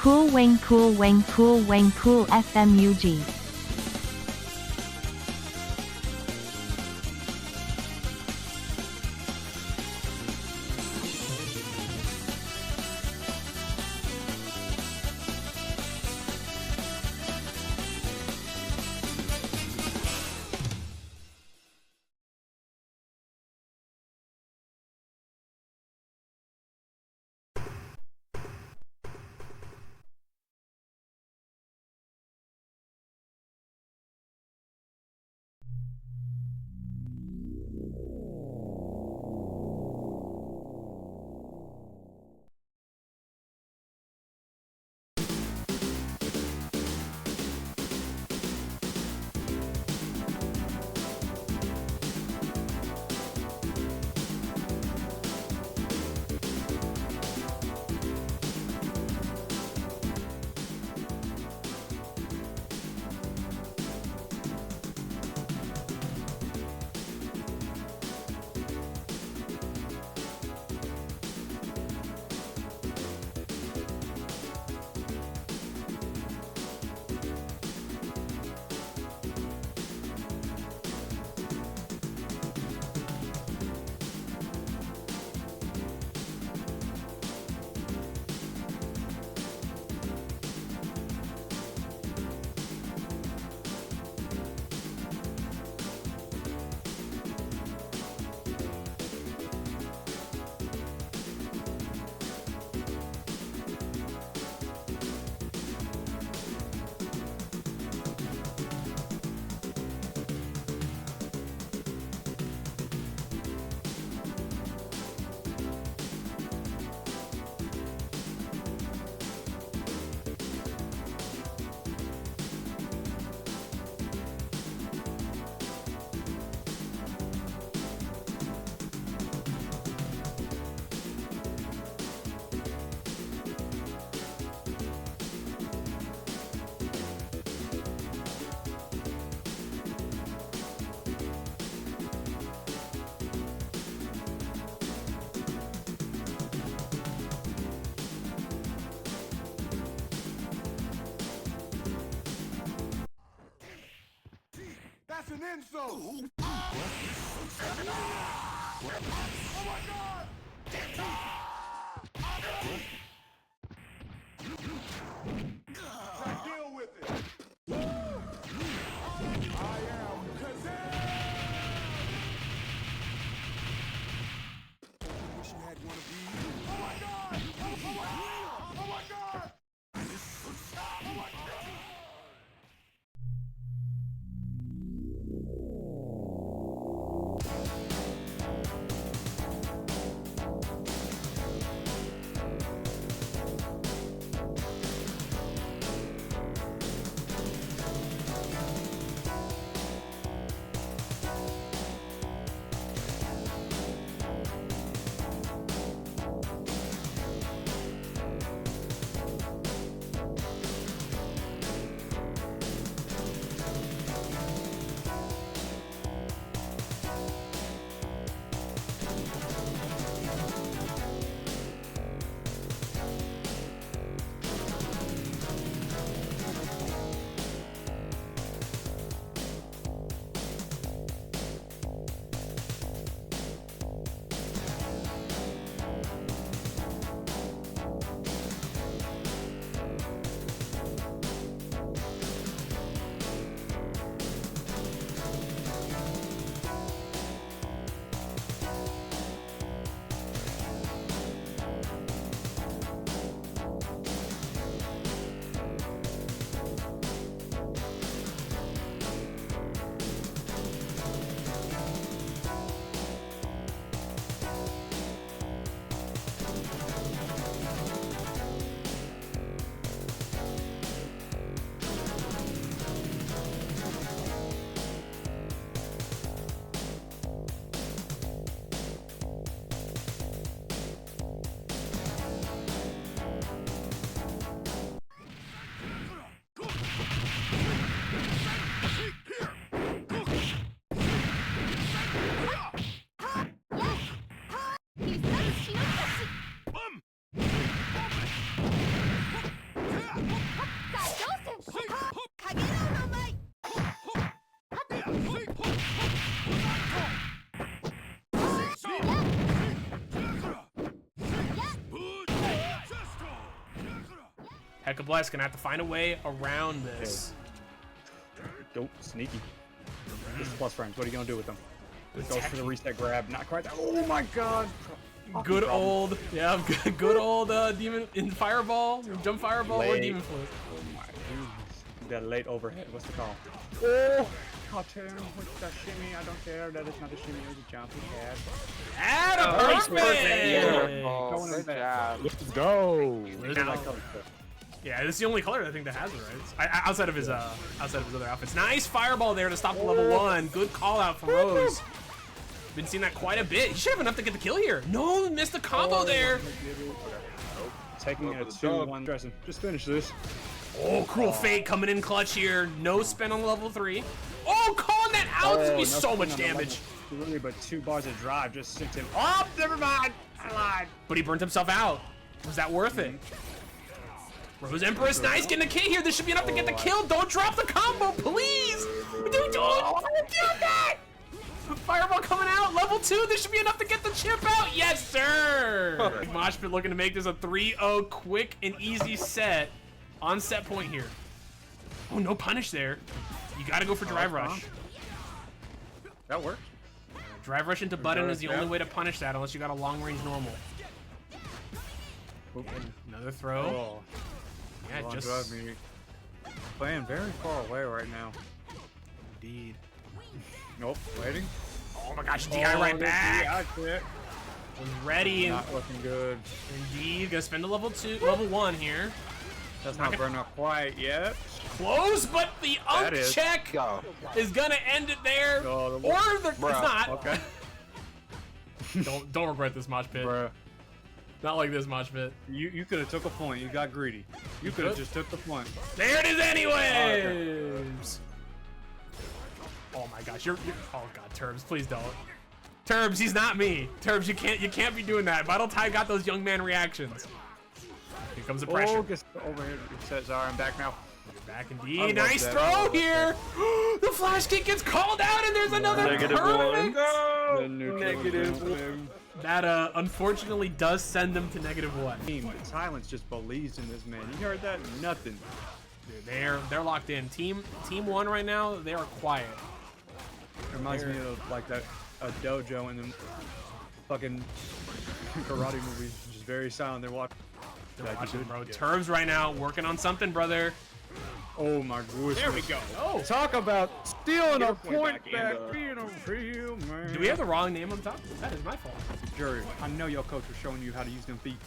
cool FMUG. That's an insult! Oh my god! Now deal with it! I am Kazam! Wish you had one of these. Oh my god! Oh my god! Oh my god! Oh my god! Heck of Bless gonna have to find a way around this. Dope, sneaky. This is plus frames. What are you gonna do with them? This goes for the reset grab. Not quite. Oh my god. Good old, yeah, good old demon in fireball, jump fireball, or demon flip. Oh my goodness. That late overhead. What's the call? Oh, cartoon with that shimmy. I don't care. That is not a shimmy. It was a jump. Perfect. Good job. Let's go. Yeah, this is the only color I think that has it, right? Outside of his other outfits. Nice fireball there to stop the level 1. Good call out from Rose. Been seeing that quite a bit. He should have enough to get the kill here. No, missed the combo there. Taking a 2-1 dressing. Just finish this. Oh, Cruel Fate coming in clutch here. No spin on level 3. Oh, calling that out. This would be so much damage. But 2 bars of drive just sent him. Oh, never mind. I lied. But he burnt himself out. Was that worth it? Rose Empress, nice getting a kit here. This should be enough to get the kill. Don't drop the combo, please. Don't do that. Fireball coming out. Level 2. This should be enough to get the chip out. Yes, sir. Mosh Pit looking to make this a 3-0 quick and easy set on set point here. Oh, no punish there. You got to go for drive rush. That worked. Drive rush into button is the only way to punish that unless you got a long range normal. Another throw. Oh. Yeah, just drive me. Playing very far away right now. indeed. Nope, waiting. Oh my gosh, DI right back. Was Ready and not looking good. indeed. Gonna spend a level 1 here. That's not burn up quite yet. Close, but the up is. check is gonna end it there. Oh, Or it's not. Okay. Don't regret this Mosh Pit. Bruh. Not like this Mosh Pit. You could have took a point. You got greedy. You could have just took the point. There it is anyways. Oh my gosh, you're oh god, Turbs, please don't. Turbs, he's not me. Turbs, you can't be doing that. Vital Tide got those young man reactions. Here comes the pressure. Oh, gets over here. Says I'm back now. Back indeed. Nice throw here. The flash kick gets called out, and there's another perfect. Negative. That unfortunately does send them to -1. Silence just believes in this man. You heard that? Nothing. Dude, they're locked in. Team 1 right now, they are quiet. It reminds me of like that a dojo in the fucking karate movies. Just very silent. They're watching. Watching, bro. Turbs right now working on something, brother. Oh my goodness. There we go. Oh. Talk about stealing a point back, being a real man. Do we have the wrong name on top? That is my fault. Jerry, I know your coach was showing you how to use them feet.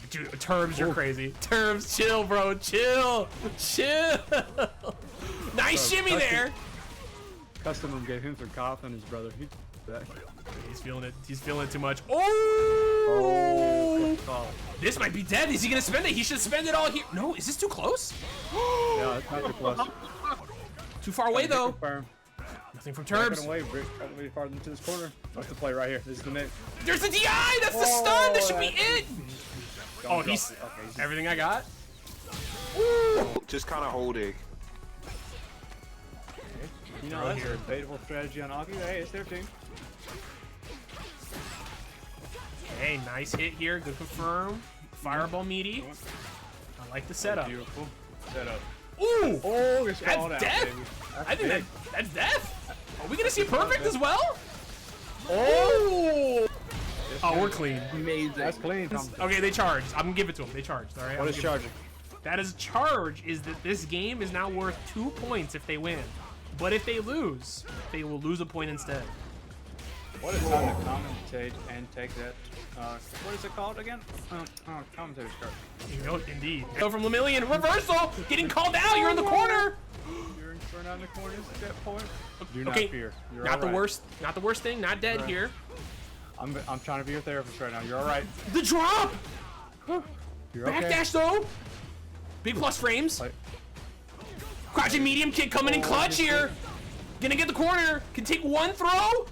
Dude, Turbs, you're crazy. Turbs, chill, bro. Chill. Nice shimmy there. Custom gave him some confidence, brother. He's feeling it. He's feeling it too much. Oh! This might be dead. Is he gonna spend it? He should spend it all here. No, is this too close? Yeah, it's not too close. Too far away though. Confirm. Nothing from Turbs. Away, way farther into this corner. That's the play right here. This is the mid. There's the DI. That's the stun. That should be it. Oh, he's everything I got. Woo! Just kind of holding. You know, that's a debatable strategy on Aki. Hey, it's their team. Hey, nice hit here. Good confirm. Fireball meaty. I like the setup. Beautiful setup. Ooh! Oh, it's That's called out, death? baby. I think that's death. Are we gonna see perfect as well? Oh! Oh, we're clean. Amazing. That's clean. Okay, they charged. I'm gonna give it to them. They charged. All right. What is charging? That is charge. Is that this game is now worth 2 points if they win, but if they lose, they will lose a point instead. What is time to commentate and take that? What is it called again? Commentator's card. You know, indeed. Go from Lemillion. Reversal. Getting called out. You're in the corner. You're in the corner at that point. Do not Okay. fear. You're Not all the right. worst. Not the worst thing. Not dead here. I'm trying to be your therapist right now. You're all right. The drop. You're okay. Backdash though. Big plus frames. Like- Crouching medium kick coming in clutch here. Gonna get the corner. Can take one throw.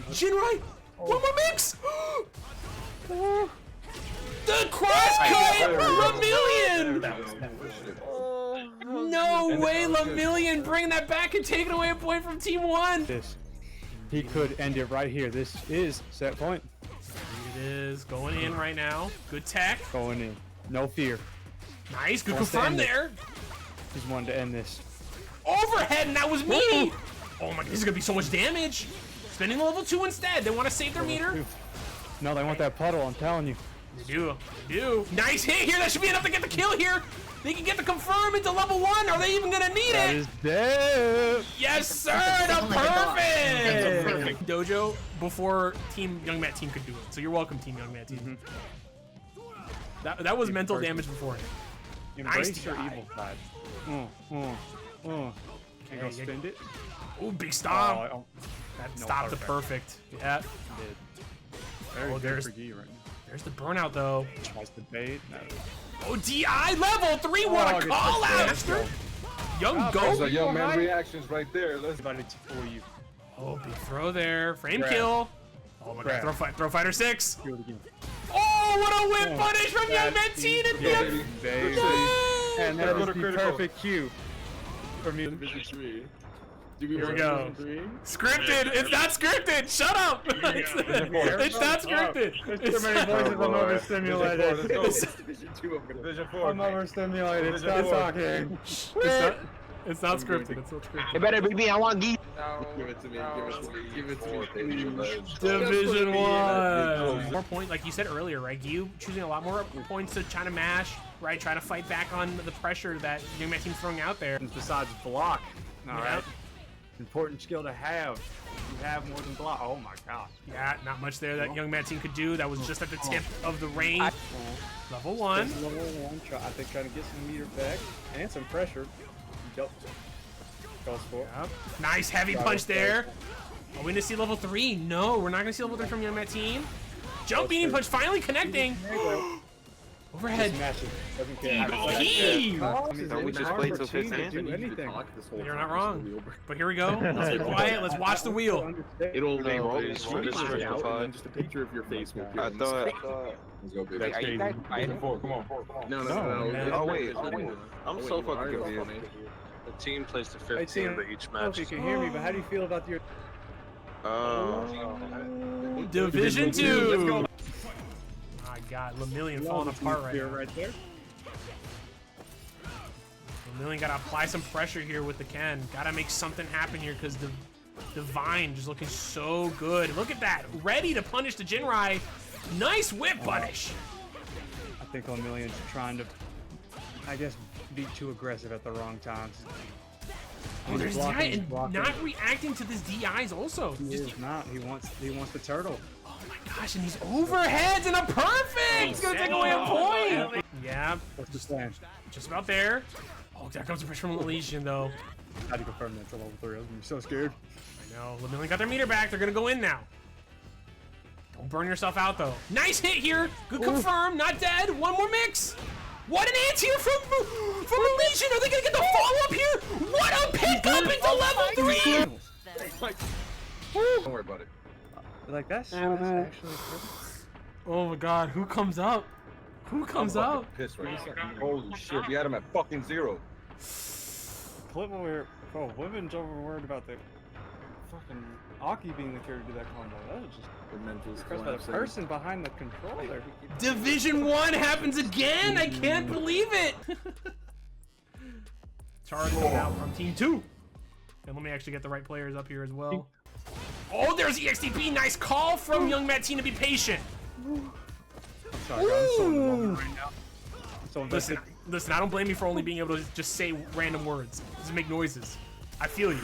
Jinrai. One more mix. The cross cut. Lemillion. No way, Lemillion. Bring that back and taking away a point from Team 1. He could end it right here. This is set point. It is going in right now. Good tech. Going in. No fear. Nice, good Wants to confirm end it. there. He's wanting to end this. Overhead, and that was me. Oh my god, this is gonna be so much damage. Spending the level 2 instead. They want to save their meter. No, they want that puddle, I'm telling you. They do. They do. Nice hit here. That should be enough to get the kill here. They can get the confirm into level 1. Are they even gonna need That it? is dead. Yes, sir. The perfect dojo before Team Young Matt team could do it. So you're welcome, Team Young Matt team. That was mental damage beforehand. Embrace Nice your DI. evil side. Can Yeah, go yeah. spend it? Ooh, big stomp. Oh, That no, stopped the perfect. Yeah. very Oh, good there's- for Gee right now. There's the burnout though. Tries to bait. No. Oh, DI level 3. What a good call out. let's go. Young There's Go. So young man reactions right there. Let's Everybody for you. Oh, big throw there. Frame Grab. kill. Oh my god. Grab. Throw fighter 6. Do it again. Oh, what a whip Oh, punish from Young that's Mateen at the go, end. baby. No! And that Go is to the critical. perfect cue for me. Division 3. Here we go. Scripted. It's not scripted. Shut up. It's not scripted. There's too many voices. I'm overstimulated. Division 4. Division 4. I'm overstimulated. Stop Division four. talking. It's not scripted. It's not scripted. It better be me. I want geek. Give it to me. Give it to me. Give it to me. Division 1. More point, like you said earlier, right? You choosing a lot more points to try to mash, right? Try to fight back on the pressure that Young Matt team's throwing out there. Besides block. All Yeah. right. Important skill to have. You have more than block. Oh my gosh. Yeah, not much there that Young Matt team could do. That was just at the tip of the range. Level 1. Level 1. I think trying to get some meter back and some pressure. Yep. Goes for. Yep. Nice heavy punch there. Are we gonna see level 3? No, we're not gonna see level 3 from Young Matt team. Jump beating punch finally connecting. Overhead. Smashing. Doesn't care. Don't we just play till 15? Do anything. You're not wrong. But here we go. Let's be quiet. Let's watch the wheel. It'll make Just a picture of your face will appear I on the thought. screen. Let's go, baby. Wait, are you guys fighting? Come on. man. Oh wait. I'm so you are fucking confused. funny. The team plays to Hey, 15 team. but each I don't know if match you is can hear me, but how do you feel about your Division 2. Let's go. My God, Lemillion falling apart right now. right there? Lemillion gotta apply some pressure here with the Ken. Gotta make something happen here because the Divine just looking so good. Look at that, ready to punish the Jinrai. Nice whip punish. I think Lemillion's trying to, I guess, be too aggressive at the wrong times. Oh, there's DI blocking, and blocking. not reacting to this DIs also. He Just, is not. He wants the turtle. oh my gosh, and these overheads and a perfect. He's gonna take away a point. Yeah, What's the plan? just about there. Oh, there comes the pressure from Elysian though. How do you confirm that's a level 3? I'm so scared. I know, Lemillion got their meter back. They're gonna go in now. Don't burn yourself out though. Nice hit here. Good confirm. Not dead. One more mix. What an anti-here from Elysian. Are they gonna get the follow-up here? What a pick up into level 3. Don't worry about it. Like that's actually perfect. Oh my God, who comes up? Who comes I'm up? fucking pissed right now. Holy shit, we had him at fucking 0. Clip over. Oh, women's over worried about the fucking Aki being the character to that combo. That was just The mental impressed by the person behind the controller. Division 1 happens again. I can't believe it. Charge coming out from Team 2. And let me actually get the right players up here as well. Oh, there's EXTP. Nice call from Young Mateen to be patient. I'm sorry, guys. I'm so in the moment right now. I'm so invested. Listen, I don't blame you for only being able to just say random words. Just make noises. I feel you.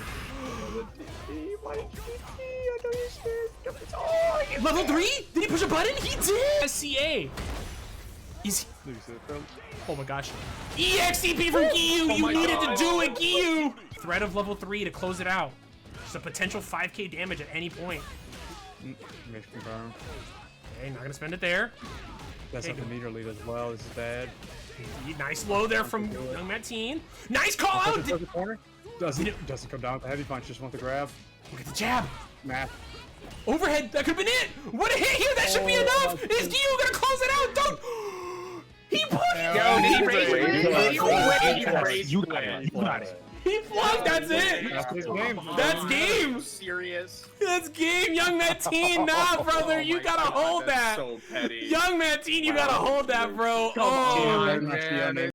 Level 3? Did he push a button? He did! SCA. He's... Oh my gosh. EXTP from Giyu! You needed to do it, Giyu! Threat of level 3 to close it out. Just a potential 5k damage at any point. Miss confirm. Okay, not gonna spend it there. That's up the meter lead as well. This is bad. Nice low there from Young Mateen. Nice call out! Does the corner? Doesn't come down with the heavy punch. Just want the grab. Look at the jab. Math. Overhead, that could've been it! What a hit here, that should be enough! Is Giyu gonna close it out? Don't! He put it! Yo, did he raise? You got it. He flunked, that's it! That's his game. That's game! Serious? That's game, Young Mateen! Nah, brother, you gotta hold that! So petty. Young Mateen, you gotta hold that, bro! Oh, That's the end.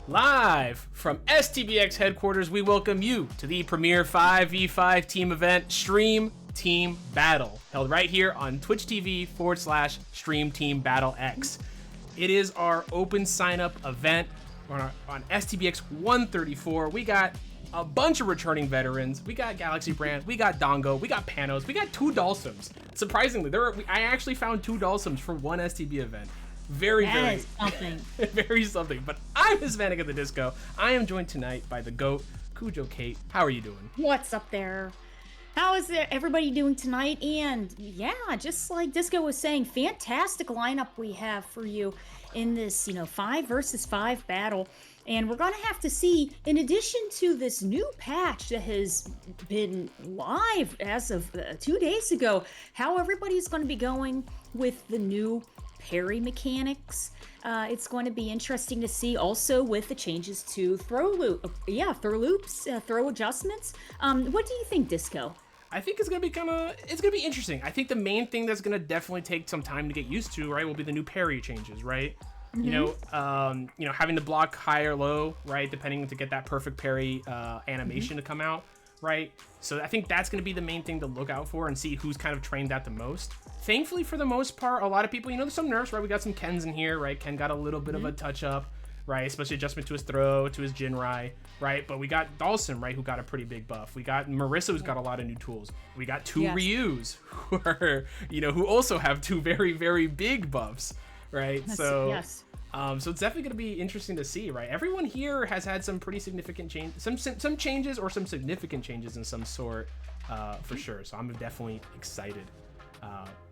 Live from STBX headquarters, we welcome you to the premier 5v5 team event, Stream Team Battle, held right here on Twitch TV/Stream Team Battle X. It is our open sign-up event on STBX 134. We got a bunch of returning veterans. We got GalaxyBran, we got Dongo, we got Panos, we got 2 Dulcims. Surprisingly, I actually found 2 Dulcims for one STB event. Very something. very something. But I'm Hispanic at the Disco. I am joined tonight by the GOAT, Cujo Kate. How are you doing? What's up there? How is everybody doing tonight? And yeah, just like Disco was saying, fantastic lineup we have for you in this, 5 versus 5 battle. And we're gonna have to see, in addition to this new patch that has been live as of 2 days ago, how everybody's gonna be going with the new parry mechanics. It's going to be interesting to see also with the changes to throw loops, throw adjustments. What do you think, Disco? I think it's gonna be interesting. I think the main thing that's gonna definitely take some time to get used to, right, will be the new parry changes, right? Mm-hmm. Having to block high or low, right, depending to get that perfect parry animation to come out, right? So I think that's gonna be the main thing to look out for and see who's kind of trained that the most. Thankfully, for the most part, a lot of people, there's some nerfs, right? We got some Kens in here, right? Ken got a little bit of a touch up, right? Especially adjustment to his throw, to his Jinrai, right? But we got Dhalsim, right? Who got a pretty big buff. We got Marissa, who's got a lot of new tools. We got 2 Ryus, who are, who also have 2 very, very big buffs, right? So it's definitely going to be interesting to see, right? Everyone here has had some pretty significant change, some changes or some significant changes in some sort, for sure. So I'm definitely excited.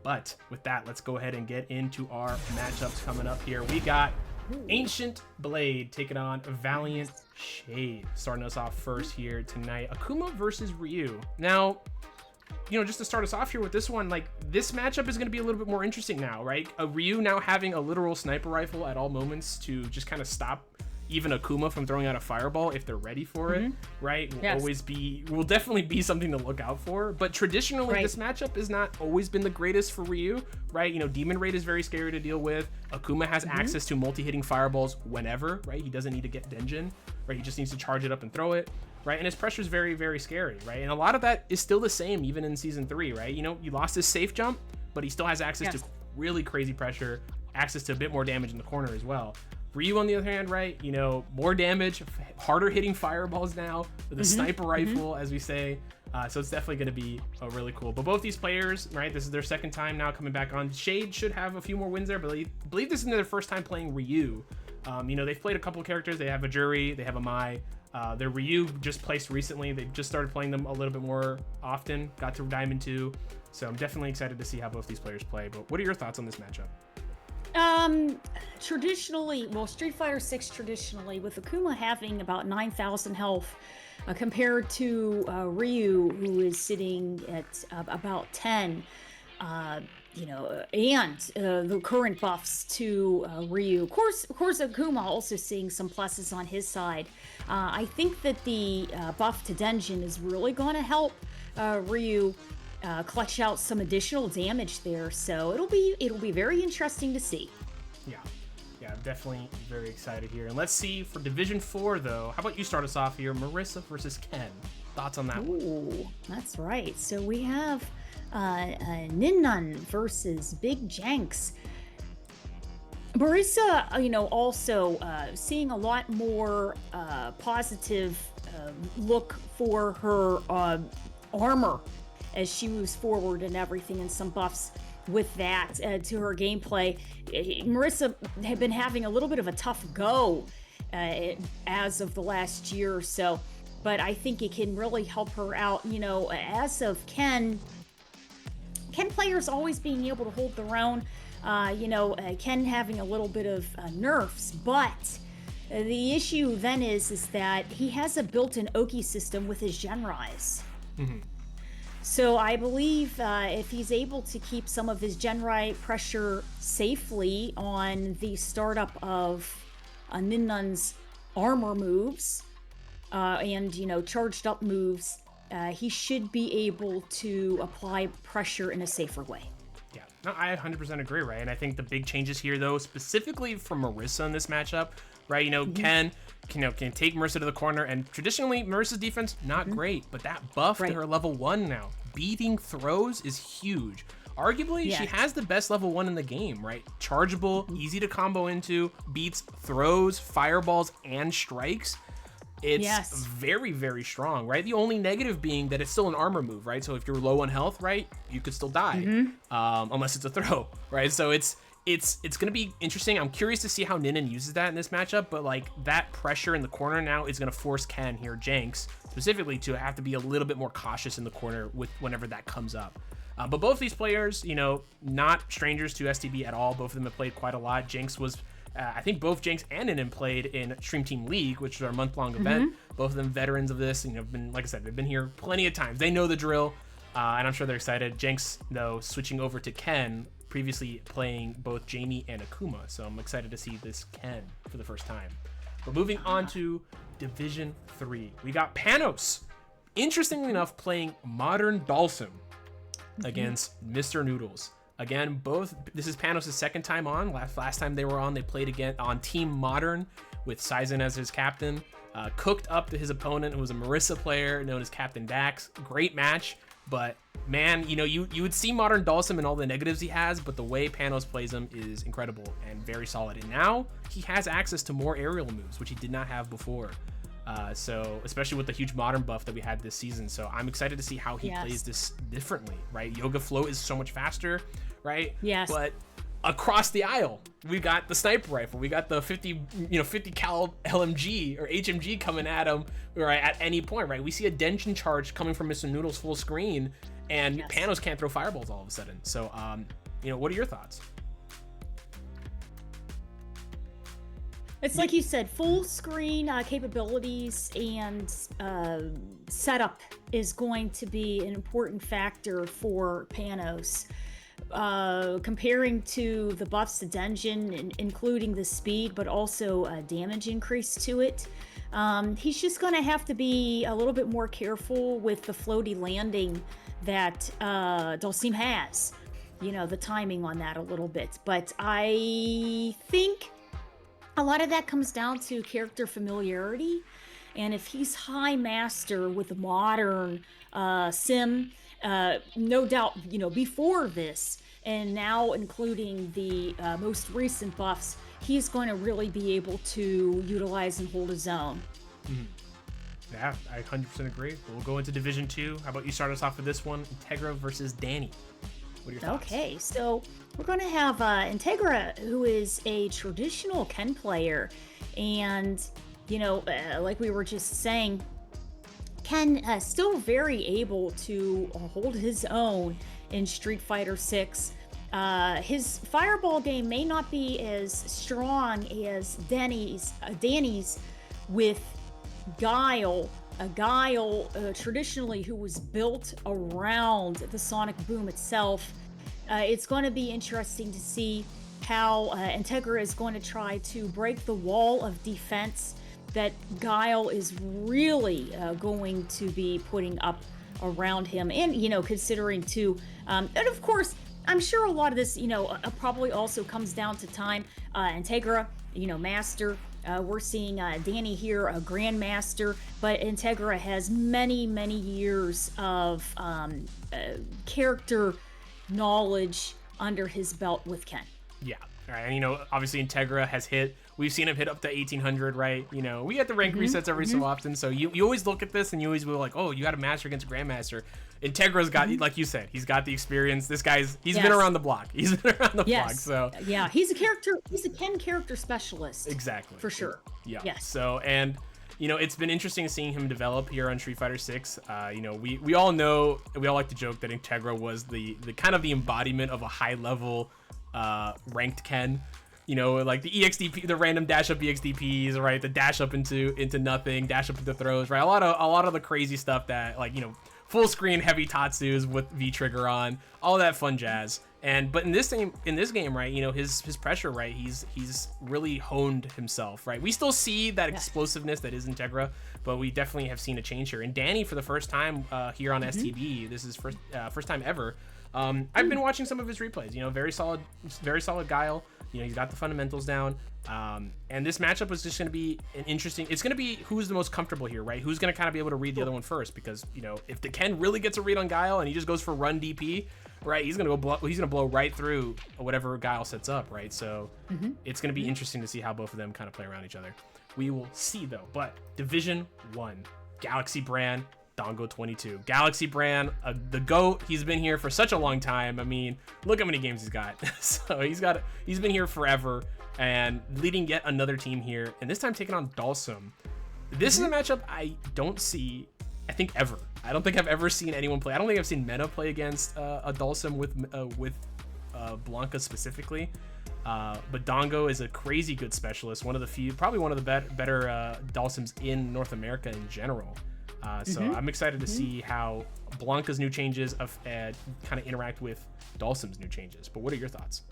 But with that, let's go ahead and get into our matchups coming up here. We got Ancient Blade taking on Valiant Shade. Starting us off first here tonight, Akuma versus Ryu. Now, just to start us off here with this one, like, this matchup is going to be a little bit more interesting now, right? Ryu now having a literal sniper rifle at all moments to just kind of stop even Akuma from throwing out a fireball if they're ready for it, right? Will definitely be something to look out for. But traditionally, this matchup has not always been the greatest for Ryu, right? Demon Raid is very scary to deal with. Akuma has access to multi-hitting fireballs whenever, right? He doesn't need to get Denjin, right? He just needs to charge it up and throw it, right? And his pressure is very, very scary, right? And a lot of that is still the same even in Season 3, right? You lost his safe jump, but he still has access to really crazy pressure, access to a bit more damage in the corner as well. Ryu, on the other hand, right, more damage, harder hitting fireballs now with a sniper rifle, as we say. So it's definitely going to be really cool. But both these players, right, this is their second time now coming back on. Shade should have a few more wins there, but I believe this is their first time playing Ryu. They've played a couple of characters. They have a Jury, they have a Mai. Their Ryu just placed recently. They just started playing them a little bit more often, got to Diamond 2. So I'm definitely excited to see how both these players play. But what are your thoughts on this matchup? Traditionally, Street Fighter 6 traditionally, with Akuma having about 9,000 health, compared to Ryu, who is sitting at about 10, and the current buffs to Ryu. Of course, Akuma also seeing some pluses on his side. I think that the buff to Denjin is really going to help Ryu clutch out some additional damage there, so it'll be very interesting to see. Yeah, I'm definitely very excited here. And let's see for Division 4 though. How about you start us off here? Marissa versus Ken. Thoughts on that one? Ooh, that's right. So we have Ninun versus Big Jenks. Marissa, also seeing a lot more positive look for her armor as she moves forward and everything, and some buffs with that to her gameplay. Marissa had been having a little bit of a tough go as of the last year or so, but I think it can really help her out. As of Ken players always being able to hold their own, Ken having a little bit of nerfs, but the issue then is that he has a built-in Oki system with his Genrais. So I believe if he's able to keep some of his Genrai pressure safely on the startup of Ninun's armor moves and, charged up moves, he should be able to apply pressure in a safer way. Yeah, no, I 100% agree, right? And I think the big changes here, though, specifically for Marissa in this matchup, right? You know, Ken can take Marissa to the corner, and traditionally Marissa's defense not great, but that buff to her level 1 now, beating throws is huge. Arguably, she has the best level 1 in the game, right? Chargeable, easy to combo into, beats throws, fireballs, and strikes. It's very, very strong, right? The only negative being that it's still an armor move, right? So if you're low on health, right, you could still die, unless it's a throw, right? So it's gonna be interesting. I'm curious to see how Ninan uses that in this matchup, but like that pressure in the corner now is gonna force Ken here, Jenks specifically, to have to be a little bit more cautious in the corner with whenever that comes up. But both these players, you know, not strangers to STB at all. Both of them have played quite a lot. Jenks was, I think both Jenks and Ninan played in Stream Team League, which is our month-long event. Both of them veterans of this, you know, been, like I said, they've been here plenty of times. They know the drill, and I'm sure they're excited. Jenks, though, switching over to Ken, previously playing both Jamie and Akuma, so I'm excited to see this Ken for the first time. But moving on to Division 3, we got Panos, interestingly enough, playing Modern Dalsum against Mr. Noodles. Again, this is Panos' second time on. Last time they were on, they played again on Team Modern with Sizen as his captain. Cooked up to his opponent, who was a Marissa player known as Captain Dax. Great match, but man, you know, you would see Modern Dalsum and all the negatives he has, but the way Panos plays him is incredible and very solid. And now he has access to more aerial moves, which he did not have before. So especially with the huge modern buff that we had this season. So I'm excited to see how he plays this differently, right? Yoga Flow is so much faster, right? Yes. But across the aisle, we got the sniper rifle. We got the 50 cal LMG or HMG coming at him, right, at any point, right? We see a Denshin charge coming from Mr. Noodles full screen, and Panos can't throw fireballs all of a sudden. So, you know, what are your thoughts? It's like you said, full screen capabilities and setup is going to be an important factor for Panos. Comparing to the buffs to Denshin, including the speed, but also damage increase to it. He's just going to have to be a little bit more careful with the floaty landing that Dalsim has. You know, the timing on that a little bit. But I think a lot of that comes down to character familiarity. And if he's high master with the modern sim, no doubt, you know, before this, and now including the most recent buffs, he's going to really be able to utilize and hold his own. Yeah, I 100% agree. We'll go into Division 2. How about you start us off with this one? Integra versus Danny. What are your thoughts? Okay, so we're going to have Integra, who is a traditional Ken player. And, you know, like we were just saying, Ken still very able to hold his own in Street Fighter 6. His fireball game may not be as strong as Danny's with Guile. Guile, traditionally, who was built around the sonic boom itself. It's going to be interesting to see how Integra is going to try to break the wall of defense that Guile is really going to be putting up around him. And, you know, considering too, and of course, I'm sure a lot of this, you know, probably also comes down to time. Integra, you know, master. We're seeing Danny here, a grandmaster, but Integra has many, many years of character knowledge under his belt with Ken. Yeah. All right. And, you know, obviously Integra has hit, we've seen him hit up to 1800, right? You know, we get the rank resets every so often. So you always look at this and you always will like, oh, you got a master against a grandmaster. Integra's got, like you said, he's got the experience. This guy's, he's been around the block. He's been around the block. So yeah, he's a Ken character specialist. Exactly. For sure. Yeah. Yes. So, and, you know, it's been interesting seeing him develop here on Street Fighter 6. You know, we all know, we all like to joke that Integra was the kind of the embodiment of a high level ranked Ken. You know, like the EXDP, the random dash up EXDPs, right? The dash up into nothing, dash up into throws, right? A lot of the crazy stuff that, like, you know, full screen heavy Tatsus with V trigger on, all that fun jazz. But in this game, right, you know, his pressure, right, he's really honed himself, right. We still see that explosiveness that is Integra, but we definitely have seen a change here. And Danny, for the first time here on STB, this is first time ever. I've been watching some of his replays. You know, very solid guile. You know, he's got the fundamentals down. And this matchup was just going to be an interesting. It's going to be who's the most comfortable here, right? Who's going to kind of be able to read the other one first? Because, you know, if the Ken really gets a read on Guile and he just goes for run DP, right? He's going to blow right through whatever Guile sets up, right? So it's going to be interesting to see how both of them kind of play around each other. We will see though. But Division 1, GalaxyBran, Dongo22. GalaxyBran, the GOAT. He's been here for such a long time. I mean, look how many games he's got. So he's been here forever and leading yet another team here. And this time taking on Dalsum. This is a matchup I don't see, I think, ever. I don't think I've ever seen anyone play. I don't think I've seen Mena play against a Dalsum with Blanca specifically. But Dongo is a crazy good specialist. One of the few, probably one of the better Dalsums in North America in general. So I'm excited to see how Blanca's new changes kind of interact with Dalsum's new changes. But what are your thoughts?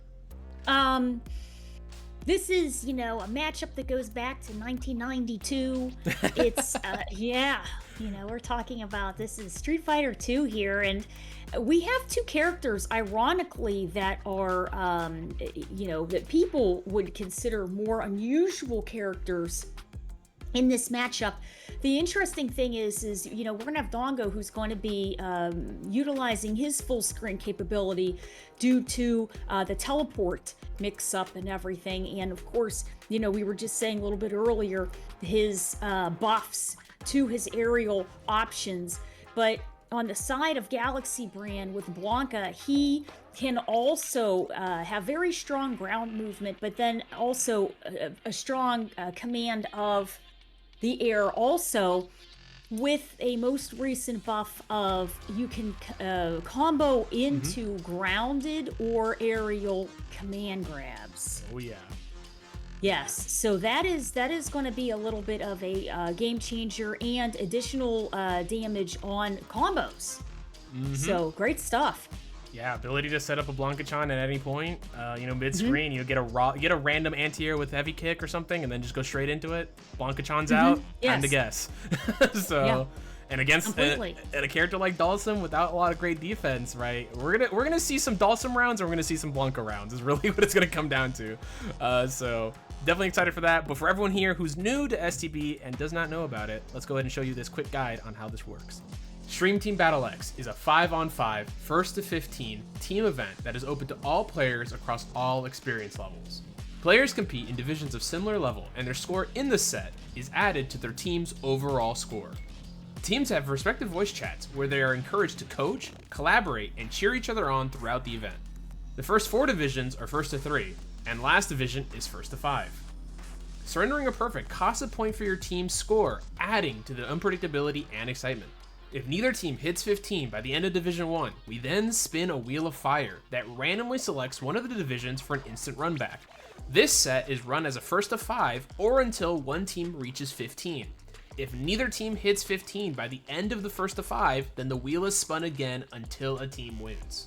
This is, you know, a matchup that goes back to 1992. It's, yeah, you know, we're talking about, this is Street Fighter 2 here, and we have two characters, ironically, that are, you know, that people would consider more unusual characters in this matchup. The interesting thing is, you know, we're gonna have Dongo, who's going to be utilizing his full screen capability due to the teleport mix up and everything. And of course, you know, we were just saying a little bit earlier, his buffs to his aerial options. But on the side of GalaxyBran with Blanca, he can also have very strong ground movement, but then also a strong command of the air, also with a most recent buff of you can combo into grounded or aerial command grabs. Oh yeah. Yes, so that is going to be a little bit of a game changer and additional damage on combos. So great stuff. Yeah, ability to set up a Blanca-chan at any point. You know, mid-screen, you get a random anti-air with heavy kick or something, and then just go straight into it. Blanca-chan's out. Time to guess. So, yeah. And against a character like Dalsum without a lot of great defense, right? We're gonna see some Dalsum rounds, or we're gonna see some Blanca rounds. Is really what it's gonna come down to. So definitely excited for that. But for everyone here who's new to STB and does not know about it, let's go ahead and show you this quick guide on how this works. Stream Team Battle X is a 5-on-5, 1st to 15 team event that is open to all players across all experience levels. Players compete in divisions of similar level, and their score in the set is added to their team's overall score. Teams have respective voice chats where they are encouraged to coach, collaborate, and cheer each other on throughout the event. The first 4 divisions are 1st to 3, and last division is 1st to 5. Surrendering a perfect costs a point for your team's score, adding to the unpredictability and excitement. If neither team hits 15 by the end of Division 1, we then spin a Wheel of Fire that randomly selects one of the divisions for an instant run back. This set is run as a 1st to 5 or until one team reaches 15. If neither team hits 15 by the end of the 1st to 5, then the wheel is spun again until a team wins.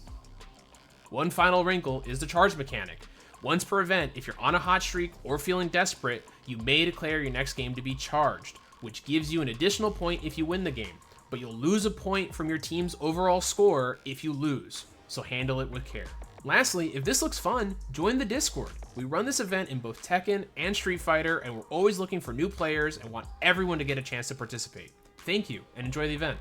One final wrinkle is the charge mechanic. Once per event, if you're on a hot streak or feeling desperate, you may declare your next game to be charged, which gives you an additional point if you win the game. But you'll lose a point from your team's overall score if you lose, so handle it with care. Lastly, if this looks fun, join the Discord. We run this event in both Tekken and Street Fighter, and we're always looking for new players and want everyone to get a chance to participate. Thank you, and enjoy the event.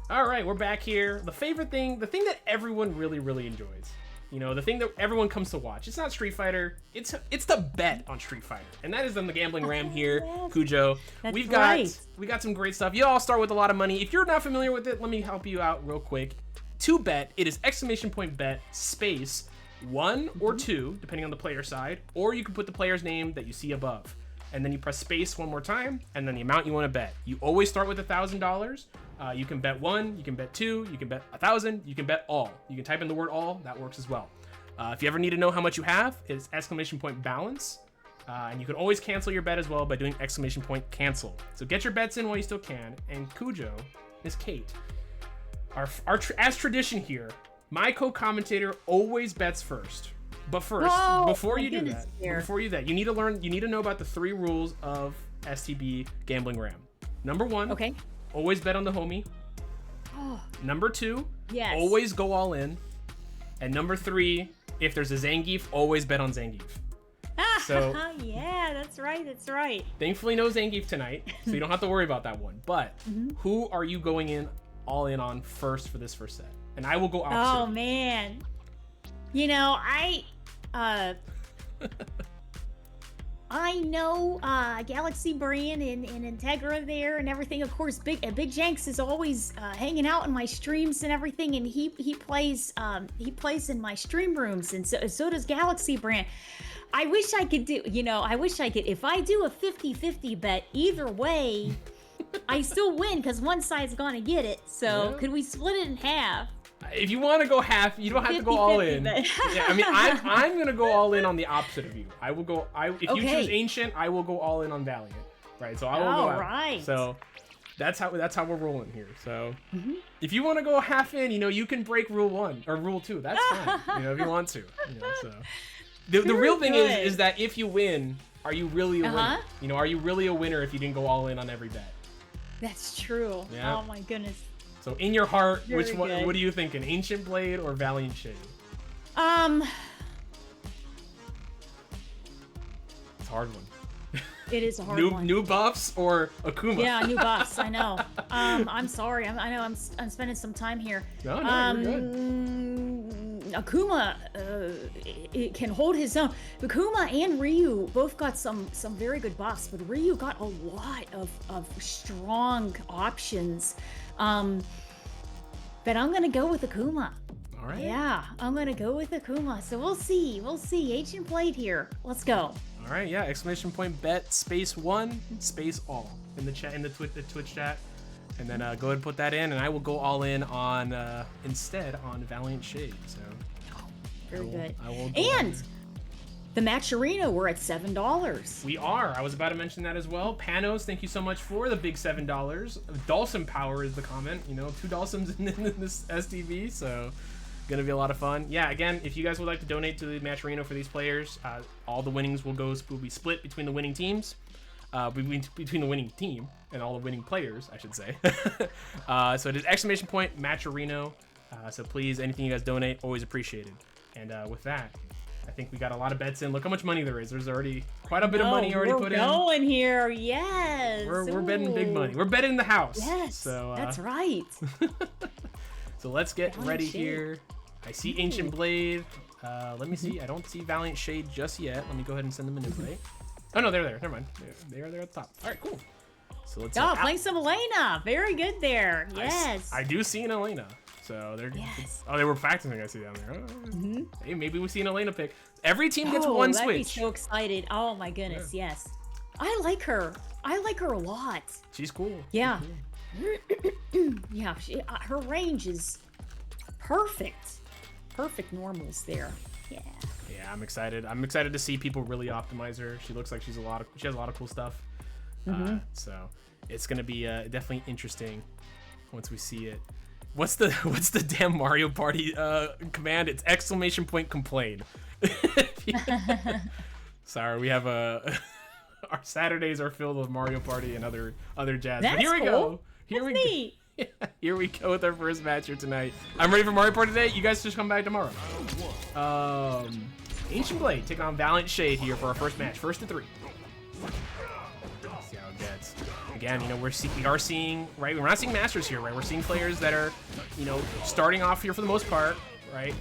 All right, we're back here. The thing that everyone really enjoys. You know, the thing that everyone comes to watch. It's not Street Fighter. It's the bet on Street Fighter, and that is on the Gambling Ram here, Cujo. We got some great stuff. You all start with a lot of money. If you're not familiar with it, let me help you out real quick. To bet, it is !bet space 1 or 2, depending on the player side, or you can put the player's name that you see above, and then you press space one more time, and then the amount you want to bet. You always start with $1,000. You can bet 1, you can bet 2, you can bet 1,000, you can bet all. You can type in the word all, that works as well. If you ever need to know how much you have, it's !balance. And you can always cancel your bet as well by doing !cancel. So get your bets in while you still can. And Cujo, Miss Kate, as tradition here, My co-commentator always bets first. But first, Oh, before my you do goodness, that, dear. you need to know about the 3 rules of STB Gambling Ram. Number 1, Okay. always bet on the homie. Oh, Number 2, yes. always go all in. And number 3, if there's a Zangief, always bet on Zangief. So- yeah, that's right. That's right. Thankfully, no Zangief tonight, so you don't have to worry about that one. But who are you going in all in on first for this first set? And I will go opposite. Oh man. You know, I know GalaxyBran and Integra there and everything. Of course, Big Jenks is always hanging out in my streams and everything, and he plays in my stream rooms, and so does GalaxyBran. I wish I could do, if I do a 50-50 bet either way, I still win because one side's gonna get it. So Yeah. could we split it in half? If you want to go half, you don't have to go all 50-50 in. bet. Yeah, I mean, I'm gonna go all in on the opposite of you. I will go. If you Okay. choose Ancient, I will go all in on Valiant. Right. So I will go All out. right. So that's how we're rolling here. So if you want to go half in, you can break rule 1 or rule 2. That's fine. If you want to. So the real thing good. is that if you win, are you really a Uh-huh. winner? Are you really a winner if you didn't go all in on every bet? That's true. Yeah. Oh my goodness. So in your heart, Very which one? good. What are you thinking? Ancient Blade or Valiant Shade? It's a hard one. It is a hard one. New buffs or Akuma? Yeah, new buffs. I know. I'm sorry. I know I'm spending some time here. No, you're good. Akuma it can hold his own. Akuma and Ryu both got some very good buffs, but Ryu got a lot of strong options. But I'm gonna go with Akuma. All right. Yeah, I'm gonna go with Akuma. So we'll see. Ancient Blade here. Let's go. All right. Yeah. Exclamation point bet space 1 space all in the chat, in the Twitch chat, and then go ahead and put that in, and I will go all in on instead on Valiant Shade. So Very good. I will go And the match arena, we're at $7. We are. I was about to mention that as well. Panos, thank you so much for the big $7. Dawson Power is the comment. 2 Dawsons in this STV, so gonna be a lot of fun. Yeah, again, if you guys would like to donate to the match arena for these players, all the winnings will be split between the winning teams, between the winning team and all the winning players, I should say. So it is exclamation point match arena. So please, anything you guys donate, always appreciated. And with that, I think we got a lot of bets in. Look how much money there is. There's already quite a bit of money already put in. We're going here, yes. We're betting big Ooh. money. We're betting the house. Yes, So that's right. So let's get Valiant ready Shade. here. I see Ancient Blade. Let me see. I don't see Valiant Shade just yet. Let me go ahead and send them an invite. Oh no, they're there. Never mind. They are there at the top. All right, cool. So let's. Oh, playing some Elena. Very good there. I Yes. do see an Elena. So they're. Yes. Oh, they were practicing. I see down there. Oh. Hey, maybe we see an Elena pick. Every team gets Oh, one that'd be switch. so excited. Oh my goodness, yes. I like her. I like her a lot. She's cool. Yeah. Yeah, her range is perfect. Perfect normals there. Yeah. Yeah, I'm excited. I'm excited to see people really optimize her. She looks like she has a lot of cool stuff. So it's gonna be definitely interesting once we see it. What's the damn Mario Party command? It's exclamation point complain. Sorry, we have our Saturdays are filled with Mario Party and other jazz. That's But here we cool. go. Here That's we neat. Here we go with our first match here tonight. I'm ready for Mario Party today. You guys just come back tomorrow. Ancient Blade taking on Valiant Shade here for our first match. First to 3. Let's see how it gets. Again, we are seeing, right? We're not seeing masters here, right? We're seeing players that are, starting off here for the most part, right?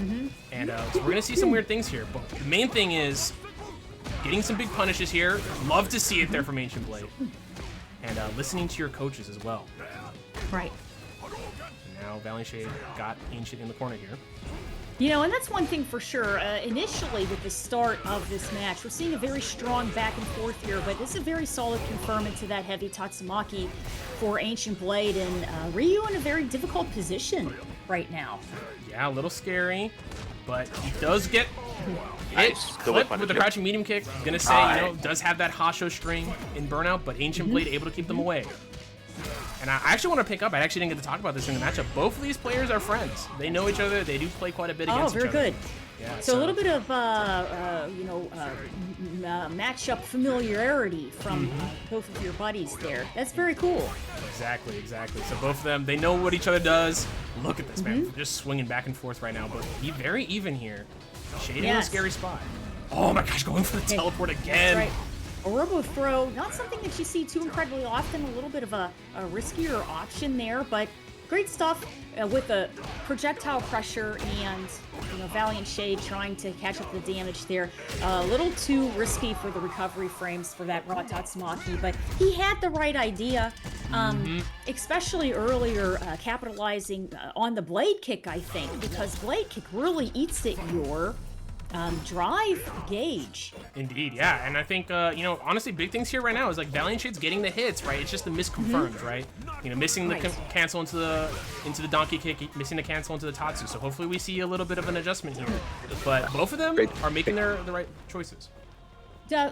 And so we're gonna see some weird things here. But the main thing is getting some big punishes here. Love to see it there from Ancient Blade. And listening to your coaches as well. Right. And now Valiant Shade got Ancient in the corner here. And that's one thing for sure. Initially, with the start of this match, we're seeing a very strong back and forth here, but this is a very solid confirmation to that heavy Tatsumaki for Ancient Blade, and Ryu in a very difficult position right now. Yeah, a little scary, but he does get hit, Nice. Good clipped one, with the Jim. crouching medium kick. I'm gonna say, does have that Hasho string in Burnout, but Ancient Blade able to keep them away. And I actually want to pick up, I actually didn't get to talk about this in the matchup. Both of these players are friends. They know each other. They do play quite a bit against each other. Oh, very good. Yeah, So a little bit of, matchup familiarity from both of your buddies there. That's very cool. Exactly, exactly. So both of them, they know what each other does. Look at this, man. They're just swinging back and forth right now, but be very even here. Shade in a scary spot. Oh my gosh, going for the teleport again. That's right. A robo throw, not something that you see too incredibly often. A little bit of a riskier option there, but great stuff with the projectile pressure and Valiant Shade trying to catch up the damage there. A little too risky for the recovery frames for that raw Tatsumaki, but he had the right idea, especially earlier capitalizing on the blade kick, I think, because blade kick really eats at your drive gauge. Indeed, yeah, and I think honestly, big things here right now is like Valiant Shade's getting the hits, right? It's just the misconfirms, right? Missing the cancel into the donkey kick, missing the cancel into the Tatsu. So hopefully we see a little bit of an adjustment here. But both of them are making the right choices.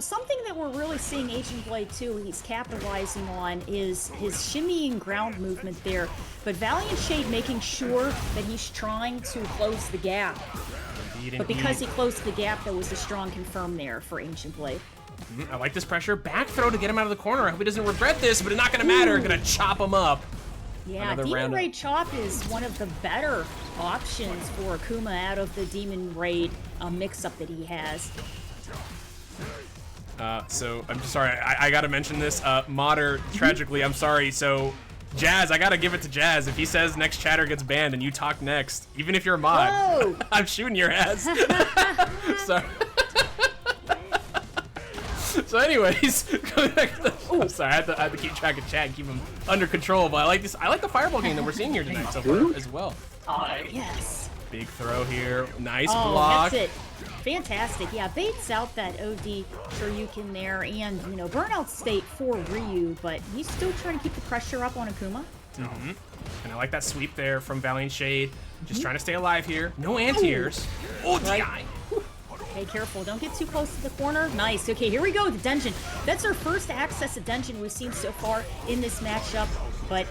Something that we're really seeing Agent Blade 2, he's capitalizing on is his shimmying ground movement there. But Valiant Shade making sure that he's trying to close the gap. But because he closed the gap, there was a strong confirm there for Ancient Blade. I like this pressure. Back throw to get him out of the corner. I hope he doesn't regret this, but it's not going to matter. Going to chop him up. Yeah, Demon Raid Chop is one of the better options for Akuma out of the Demon Raid mix-up that he has. So, I'm just sorry. I got to mention this. Modder, tragically, I'm sorry. So, Jazz, I gotta give it to Jazz. If he says next chatter gets banned and you talk next, even if you're a mod, I'm shooting your ass. Sorry. So anyways, going back to the, I'm sorry, I had to keep track of chat and keep him under control, but I like this. I like the fireball game that we're seeing here tonight so far as well. Yes. Big throw here. Nice block. That's it. Fantastic. Yeah, baits out that OD Shoryuken there and, burnout state for Ryu, but he's still trying to keep the pressure up on Akuma. And I like that sweep there from Valiant Shade. Just trying to stay alive here. No anti-airs. Oh, DI. Okay, careful. Don't get too close to the corner. Nice. Okay, here we go. The dungeon. That's our first access to dungeon we've seen so far in this matchup. But,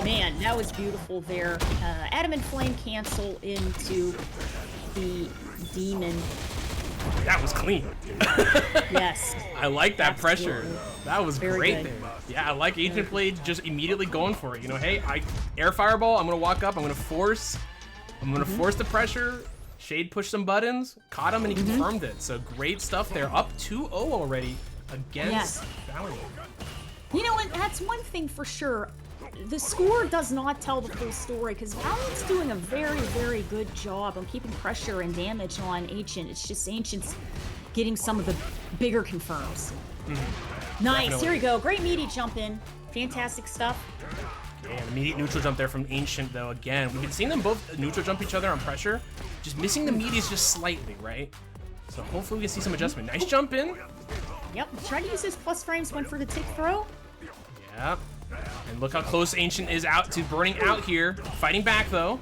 man, that was beautiful there. Adamant Flame cancel into the demon. That was clean. Yes. I like that pressure. Absolutely. That was Very great good. there. Yeah, I like Agent Blade just immediately going for it. Hey, I air fireball. I'm gonna walk up. I'm gonna force the pressure. Shade pushed some buttons, caught him, and he confirmed it. So great stuff there. Up 2-0 already against Valiant. And that's one thing for sure. The score does not tell the full story because Valiant's doing a very, very good job on keeping pressure and damage on Ancient. It's just Ancient's getting some of the bigger confirms. Nice, Definitely. here we go. Great meaty jump in. Fantastic stuff. And immediate neutral jump there from Ancient, though. Again, we've been seeing them both neutral jump each other on pressure. Just missing the meaties just slightly, right? So hopefully we can see some adjustment. Nice jump in. Yep, trying to use his plus frames, went for the tick throw. Yeah. And look how close Ancient is out to burning out here. Fighting back, though.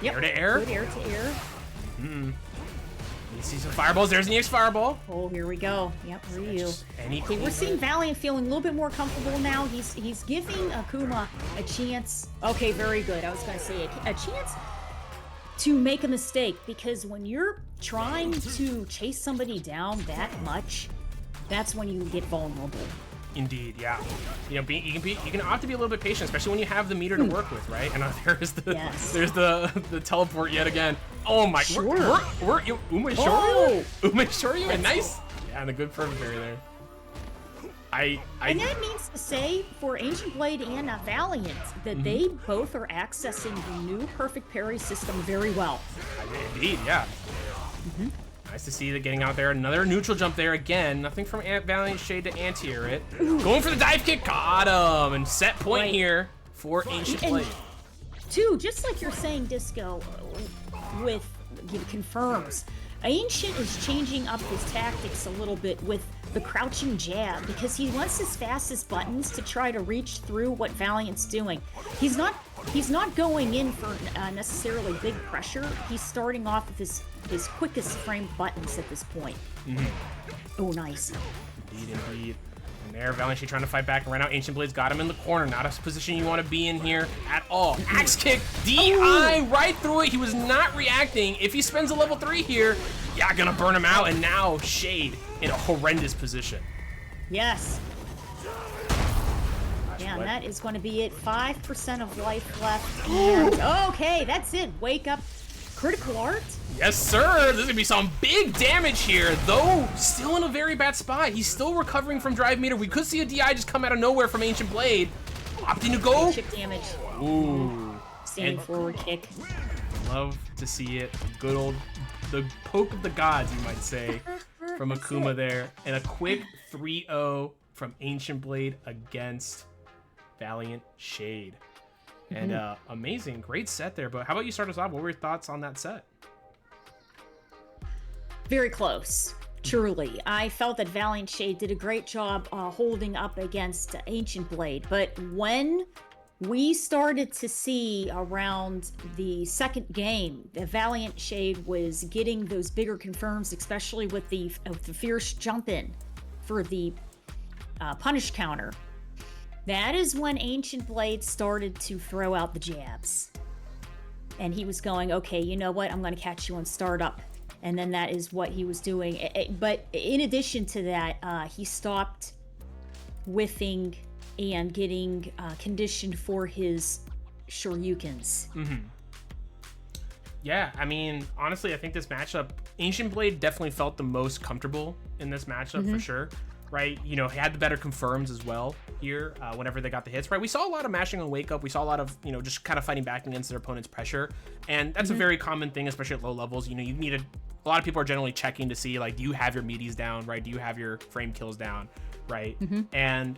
Yep, Air to air. good air to air. You see some fireballs. There's an EX fireball. Oh, here we go. Yep, Ryu. Okay, We're seeing Valiant feeling a little bit more comfortable now. He's giving Akuma a chance. Okay, very good. I was going to say a chance to make a mistake because when you're trying to chase somebody down that much, that's when you get vulnerable. Indeed, yeah. You can opt to be a little bit patient, especially when you have the meter to work with, right? And there's the teleport yet again. Oh my! Sure. We're Ume Shoryu? Ume Shoryu, and nice. Yeah, and a good firm parry there. And that means to say for Ancient Blade and Valiant that they both are accessing the new perfect parry system very well. Indeed, yeah. Nice to see that getting out there. Another neutral jump there again. Nothing from Valiant Shade to anti-air it. Going for the dive kick. Got him. And set point here for Ancient Blade. Two, just like you're saying, Disco, with confirms, Ancient is changing up his tactics a little bit with the crouching jab because he wants his fastest buttons to try to reach through what Valiant's doing. He's not going in for necessarily big pressure. He's starting off with his quickest framed buttons at this point. Oh, nice. Indeed. And there, Valiant Shade trying to fight back, and right now Ancient Blade's got him in the corner. Not a position you want to be in here at all. Axe kick, DI right through it. He was not reacting. If he spends a level 3 here, yeah, gonna burn him out. And now Shade in a horrendous position. Yes. Yeah, and that is going to be it. 5% of life left. And, okay, that's it. Wake up. Critical art? Yes, sir. There's gonna be some big damage here, though still in a very bad spot. He's still recovering from drive meter. We could see a DI just come out of nowhere from Ancient Blade. Opting to go. Chip damage. Ooh. Standing forward kick. Love to see it. Good old, the poke of the gods, you might say, from Akuma there. And a quick 3-0 from Ancient Blade against Valiant Shade. And amazing, great set there. But how about you start us off? What were your thoughts on that set? Very close, truly. I felt that Valiant Shade did a great job holding up against Ancient Blade. But when we started to see around the second game, the Valiant Shade was getting those bigger confirms, especially with the fierce jump in for the punish counter. That is when Ancient Blade started to throw out the jabs. And he was going, okay, you know what? I'm going to catch you on startup. And then that is what he was doing. But in addition to that, he stopped whiffing and getting conditioned for his Shoryukens. Yeah, I mean, honestly, I think this matchup, Ancient Blade definitely felt the most comfortable in this matchup for sure. Right, you know, he had the better confirms as well here whenever they got the hits, right? We saw a lot of mashing on wake up. We saw a lot of, you know, just kind of fighting back against their opponent's pressure. And that's a very common thing, especially at low levels. You know, you need a lot of people are generally checking to see, like, do you have your meaties down, right? Do you have your frame kills down, right? And,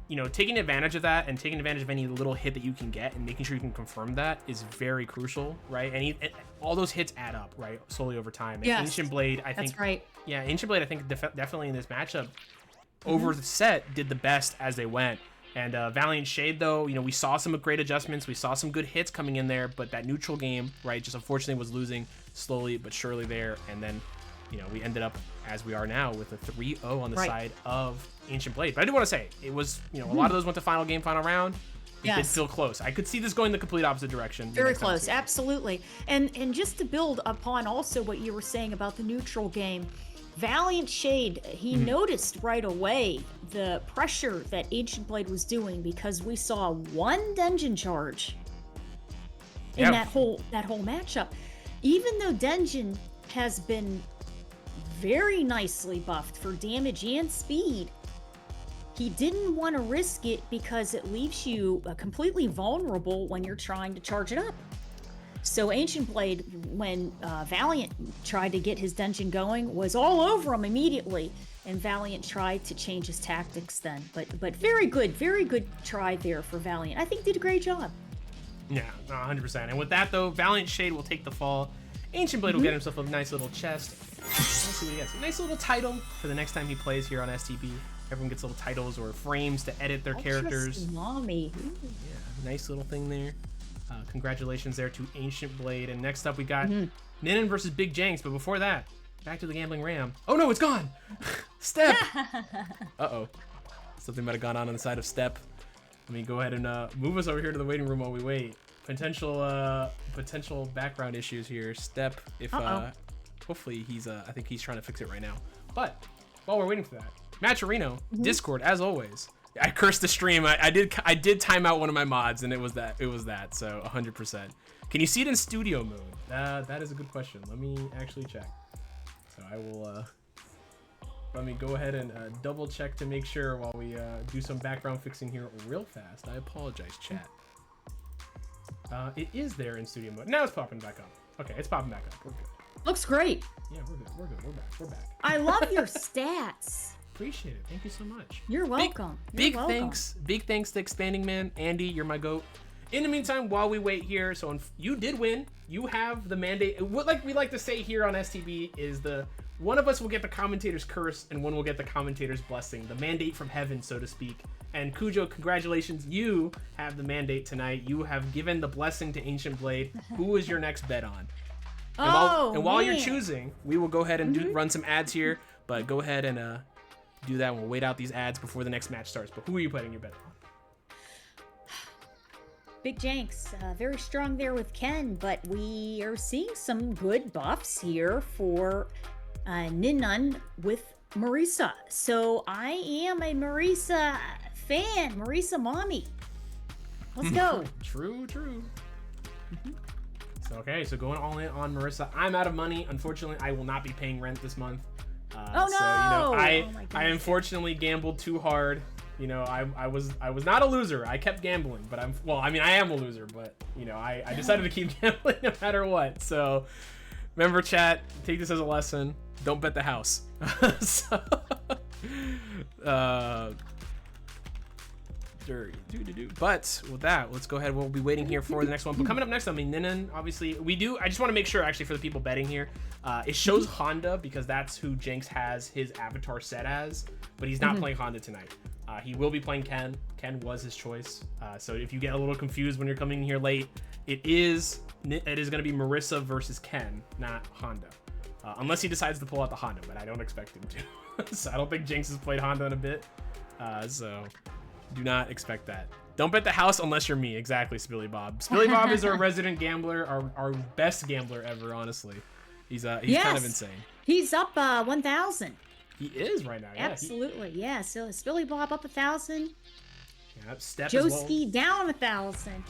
you know, taking advantage of that and taking advantage of any little hit that you can get and making sure you can confirm that is very crucial, right? And all those hits add up, right? Slowly over time. And Ancient Blade, I think. That's right. Yeah, Ancient Blade, I think definitely in this matchup, over the set, did the best as they went. And Valiant Shade, though, you know, we saw some great adjustments. We saw some good hits coming in there, but that neutral game, right, just unfortunately was losing slowly but surely there. And then, you know, we ended up as we are now with a 3-0 on the side of Ancient Blade. But I do want to say, it was, you know, a lot of those went to final game, final round. It did feel close. I could see this going the complete opposite direction. Very close, absolutely. And just to build upon also what you were saying about the neutral game, Valiant Shade, he noticed right away the pressure that Ancient Blade was doing because we saw one dungeon charge in that whole matchup. Even though dungeon has been very nicely buffed for damage and speed, he didn't want to risk it because it leaves you completely vulnerable when you're trying to charge it up. So Ancient Blade, when Valiant tried to get his dungeon going, was all over him immediately, and Valiant tried to change his tactics then. But very good try there for Valiant. I think did a great job. Yeah, 100%. And with that, though, Valiant Shade will take the fall. Ancient Blade will get himself a nice little chest. Let's see what he gets. A nice little title for the next time he plays here on STB. Everyone gets little titles or frames to edit their characters. Mommy. Yeah, nice little thing there. Congratulations there to Ancient Blade. And next up, we got Ninin versus Big Janks. But before that, back to the Gambling Ram. Oh, no, it's gone. Step. Uh-oh. Something might have gone on the side of Step. Let me go ahead and move us over here to the waiting room while we wait. Potential background issues here. Step, if hopefully he's I think he's trying to fix it right now. But while we're waiting for that, Matcherino, Discord, as always. I cursed the stream. I did time out one of my mods, and it was that. So 100%. Can you see it in studio mode? That is a good question. Let me actually check. So I will. Let me go ahead and double check to make sure while we do some background fixing here real fast. I apologize, chat. It is there in studio mode. Now it's popping back up. Okay, it's popping back up. We're good. Looks great. Yeah, we're good. We're back. I love your stats. Appreciate it. Thank you so much. You're welcome. Big thanks to Expanding Man. Andy, you're my goat. In the meantime, while we wait here, so you did win. You have the mandate. What we like to say here on STB is one of us will get the commentator's curse and one will get the commentator's blessing, the mandate from heaven, so to speak. And Cujo, congratulations, you have the mandate tonight. You have given the blessing to Ancient Blade. Who is your next bet on? And while you're choosing, we will go ahead and run some ads here, but go ahead and do that, and we'll wait out these ads before the next match starts. But who are you putting your bet on? Big Jenks, very strong there with Ken, but we are seeing some good buffs here for Ninan with Marisa. So I am a Marisa fan, Marisa mommy. Let's go. True. So, okay, so going all in on Marisa. I'm out of money. Unfortunately, I will not be paying rent this month. Oh So, no! you know, Oh, my I goodness. unfortunately gambled too hard. You know, I was not a loser. I kept gambling, but I am a loser, but you know, I decided to keep gambling no matter what. So remember, chat, take this as a lesson. Don't bet the house. So, but with that, let's go ahead. We'll be waiting here for the next one. But coming up next, I mean, Ninan, obviously, I just want to make sure, actually, for the people betting here, it shows Honda because that's who Jinx has his avatar set as, but he's not playing Honda tonight. He will be playing Ken. Ken was his choice. So if you get a little confused when you're coming in here late, it is going to be Marisa versus Ken, not Honda. Unless he decides to pull out the Honda, but I don't expect him to. So I don't think Jinx has played Honda in a bit. So do not expect that. Don't bet the house unless you're me. Exactly, Spilly Bob. Spilly Bob is our resident gambler, our best gambler ever, honestly. He's kind of insane. He's up 1,000. He is right now. Yeah, Absolutely, yeah. So Spilly Bob up 1,000. Yeah, Steph as well. Joski down 1,000.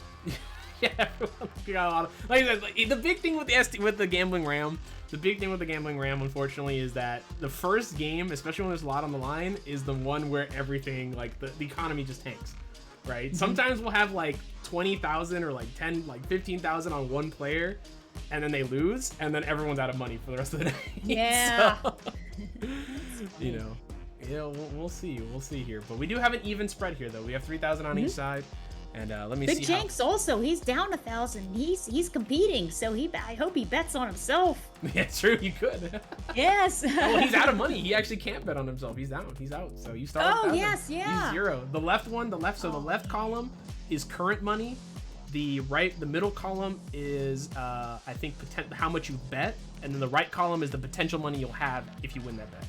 Yeah, everyone got a lot of, like I said, like, the big thing with the gambling ram, unfortunately, is that the first game, especially when there's a lot on the line, is the one where everything, like the economy just tanks, right? Sometimes we'll have like 20,000 or like 15,000 on one player, and then they lose, and then everyone's out of money for the rest of the day. Yeah. So, you know, yeah, we'll see here, but we do have an even spread here, though. We have 3,000 on each side. And let me see. Big Jenks also, he's down 1,000. He's competing, so I hope he bets on himself. Yeah, true. You could. Yes. Well, he's out of money. He actually can't bet on himself. He's down. He's out. So you start. Oh, 1,000. yes, yeah. He's 0. The left column is current money. The middle column is I think how much you bet, and then the right column is the potential money you'll have if you win that bet.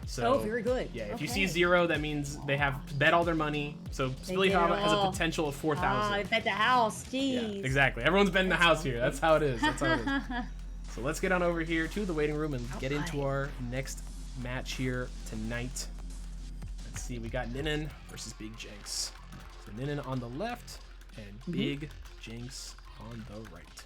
So, very good. Yeah, if you see 0, that means they have bet all their money. So Spilly Bob has a potential of 4,000. I bet the house. Jeez. Yeah, exactly. Everyone's betting the house here. That's how it is. So let's get on over here to the waiting room and get into our next match here tonight. Let's see. We got Ninan versus Big Jenks. So Ninan on the left and Big Jenks on the right.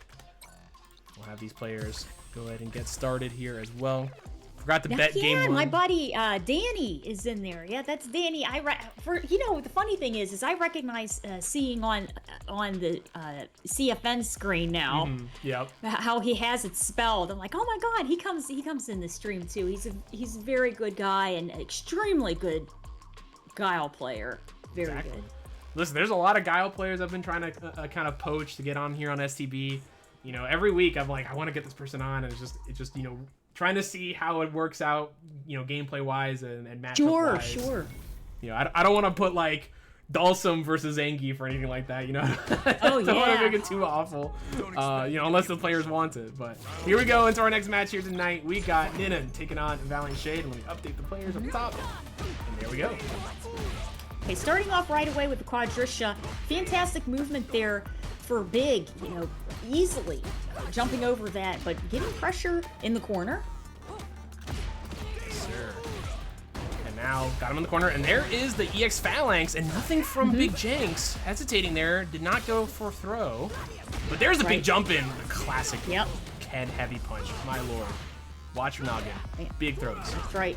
We'll have these players go ahead and get started here as well. Forgot to bet game 1. My buddy Danny is in there. Yeah, that's Danny. The funny thing is I recognize seeing on the CFN screen now. Yep. How he has it spelled. I'm like, oh my god, he comes in the stream too. He's a very good guy and extremely good Guile player. Very good. Listen, there's a lot of Guile players I've been trying to kind of poach to get on here on STB. You know, every week I'm like, I want to get this person on, and it's just you know, trying to see how it works out, you know, gameplay wise and matchup wise. Sure. You know, I don't want to put like Dalsum versus Zangief or anything like that. You know, I don't want to make it too awful. You know, unless the players want it. But here we go into our next match here tonight. We got Ninan taking on Valiant Shade. Let me update the players up top. And there we go. Okay, starting off right away with the Quadrisha. Fantastic movement there for Big, you know, easily jumping over that, but getting pressure in the corner. Yes, sir. And now got him in the corner, and there is the EX Phalanx, and nothing from Big Jenks. Hesitating there, did not go for a throw, but there's the big jump in, the classic Ken heavy punch. My lord, watch your noggin. Big throws. That's right.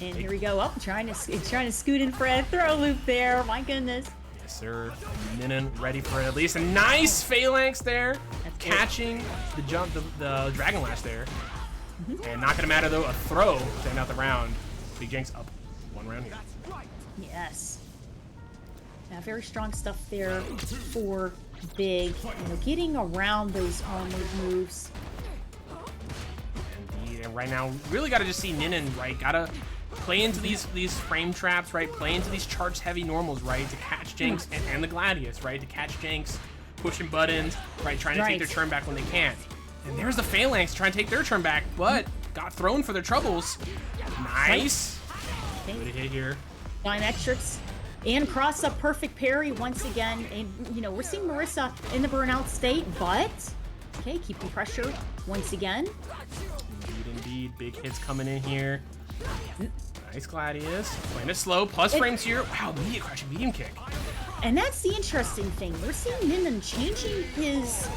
And here we go. Oh, trying to scoot in for a throw loop there. My goodness. Yes, sir. Ninan ready for it at least. A nice Phalanx there. That's catching the jump, the Dragon Lash there. And knocking him out of, though, a throw to end out the round. Big Jenks up 1 round here. Yes. Yeah, very strong stuff there for Big. You know, getting around those armored moves. Indeed. And right now, really got to just see Ninan, right? Gotta play into these frame traps, right? Play into these charge heavy normals, right? To catch Jenks and the Gladius, right? To catch Jenks, pushing buttons, right? Trying to take their turn back when they can't. And there's the Phalanx trying to take their turn back, but got thrown for their troubles. Nice. Good hit here. Biometrics and cross up perfect parry once again. And you know, we're seeing Marissa in the burnout state, but okay, keeping pressure once again. Indeed. Big hits coming in here. Nice Gladius. Playing it slow. Plus frames here. Wow, crashing medium kick. And that's the interesting thing. We're seeing Ninan changing his...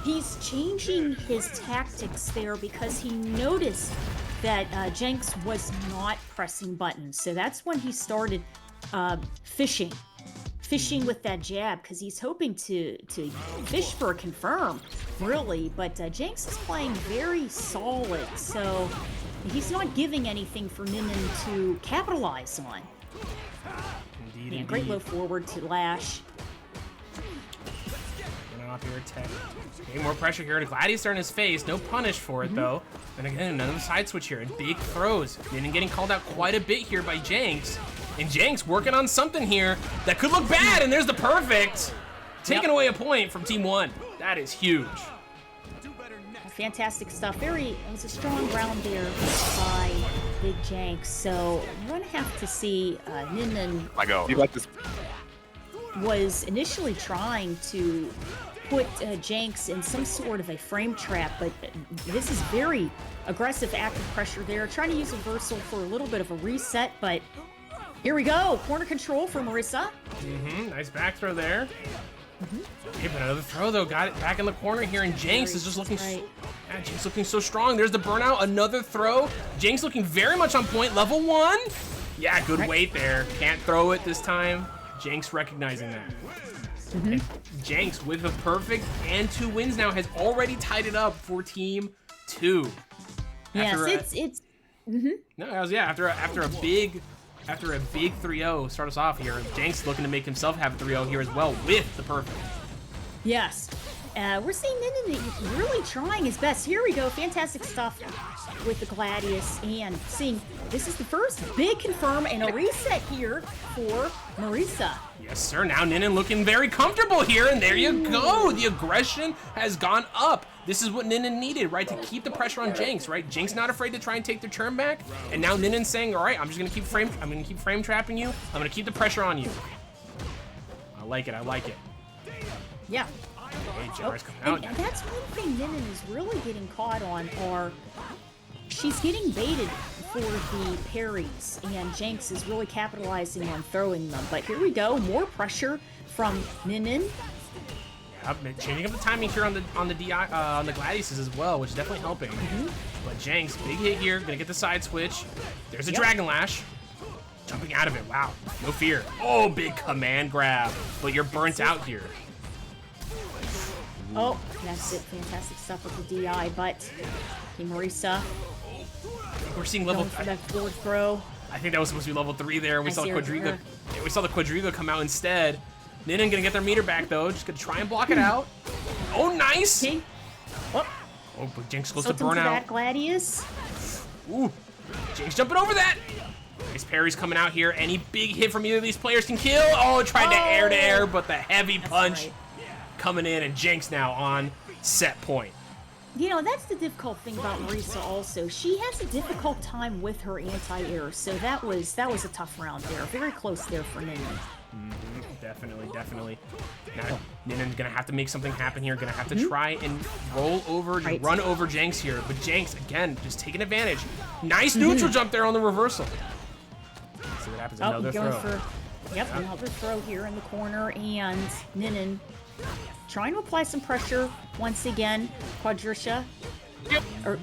He's changing his tactics there because he noticed that Jenks was not pressing buttons. So that's when he started fishing with that jab, because he's hoping to fish for a confirm, really. But Jenks is playing very solid, so he's not giving anything for Ninan to capitalize on. Indeed, Man, great low forward to Lash. Off here, tech. Okay, more pressure here to Gladius in his face. No punish for it though. And again, another side switch here and big throws. Ninan getting called out quite a bit here by Jenks. And Jenks working on something here that could look bad. And there's the perfect. Taking away a point from Team 1. That is huge. Fantastic stuff. It was a strong round there by Big Jenks. So we're gonna have to see Ninan. You got this. Was initially trying to put Jenks in some sort of a frame trap, but this is very aggressive active pressure there. Trying to use a reversal for a little bit of a reset, but here we go. Corner control for Marissa. Nice back throw there. Okay, but another throw though. Got it back in the corner here, and Jenks is just looking. Yeah, Jenks looking so strong. There's the burnout. Another throw. Jenks looking very much on point. Level 1. Yeah, good weight there. Can't throw it this time. Jenks recognizing that. And Jenks with a perfect and 2 wins now has already tied it up for Team 2. Yes, it's. No, after a big 3-0 start us off here. Jenks looking to make himself have a 3-0 here as well with the perfect. Yes. We're seeing Ninan really trying his best. Here we go. Fantastic stuff with the Gladius, and seeing this is the first big confirm and a reset here for Marissa. Yes, sir. Now Ninan looking very comfortable here, and there you go. The aggression has gone up. This is what Ninan needed, right? To keep the pressure on Jenks, right? Jenks not afraid to try and take their turn back, and now Ninan's saying, all right, I'm gonna keep frame trapping you. I'm gonna keep the pressure on you. I like it. Yeah. Hey, Jar's coming out. And that's one thing Ninan is really getting caught on, are she's getting baited for the parries, and Jenks is really capitalizing on throwing them. But here we go, more pressure from Ninan. Yep, changing up the timing here on the Gladiuses as well, which is definitely helping. But Jenks, big hit here, gonna get the side switch. There's a Dragon Lash. Jumping out of it, wow, no fear. Oh, big command grab, but you're burnt out here. Oh, that's it. Fantastic stuff with the DI, but Team Marissa. We're seeing level. For that forward throw. I think that was supposed to be level 3 there. We I saw see the her. Quadriga. Yeah, we saw the Quadriga come out instead. Ninan gonna get their meter back though. Just gonna try and block it out. Oh, nice. Okay. Oh, but Jenks goes to something burn to out. that Gladius. Ooh, Jenks jumping over that. Nice parries coming out here. Any big hit from either of these players can kill. Oh, tried to air, but the heavy punch coming in, and Jenks now on set point. You know, that's the difficult thing about Marissa also. She has a difficult time with her anti-air, so that was a tough round there. Very close there for Ninan. Definitely. Now, Ninan's gonna have to make something happen here. Gonna have to try and roll over, run over Jenks here. But Jenks, again, just taking advantage. Nice neutral jump there on the reversal. Let's see what happens. Another throw. Another throw here in the corner, and Ninan trying to apply some pressure once again. Quadriga. Or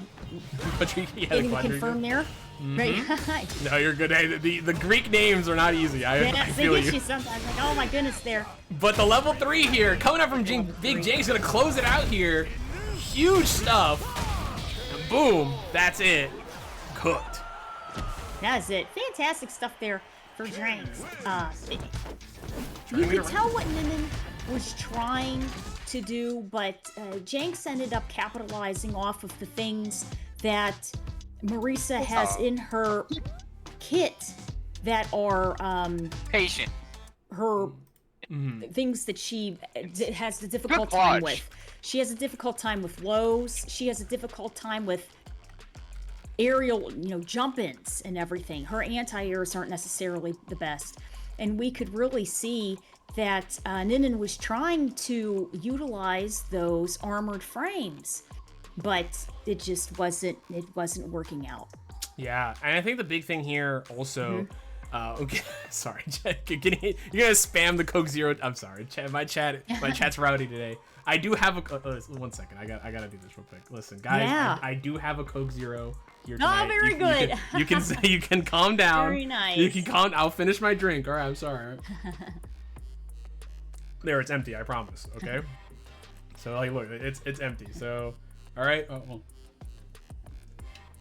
getting confirm there. Right. No, you're good. Hey, the Greek names are not easy. I feel you. Sometimes like, oh my goodness, there. But the level 3 here, coming up from Big Jenks, gonna close it out here. Huge stuff. And boom, that's it. Cooked. That's it. Fantastic stuff there for Jenks. You could tell what Ninan was trying to do, but Jenks ended up capitalizing off of the things that Marissa has in her kit that are Patient. her things that she has a difficult time with. She has a difficult time with lows. She has a difficult time with aerial, jump-ins and everything. Her anti-airs aren't necessarily the best. And we could really see that Ninan was trying to utilize those armored frames, but it just wasn't working out. Yeah, and I think the big thing here also, okay, sorry, you're gonna spam the Coke Zero. I'm sorry, my chat's rowdy today. I do have a 1 second. I gotta do this real quick. Listen, guys, Yeah. I do have a Coke Zero here Oh, tonight. very good. You can calm down. Very nice. You can calm. I'll finish my drink. All right, I'm sorry. There, it's empty. I promise. Okay. So like, look, it's empty. So, all right. Oh, well.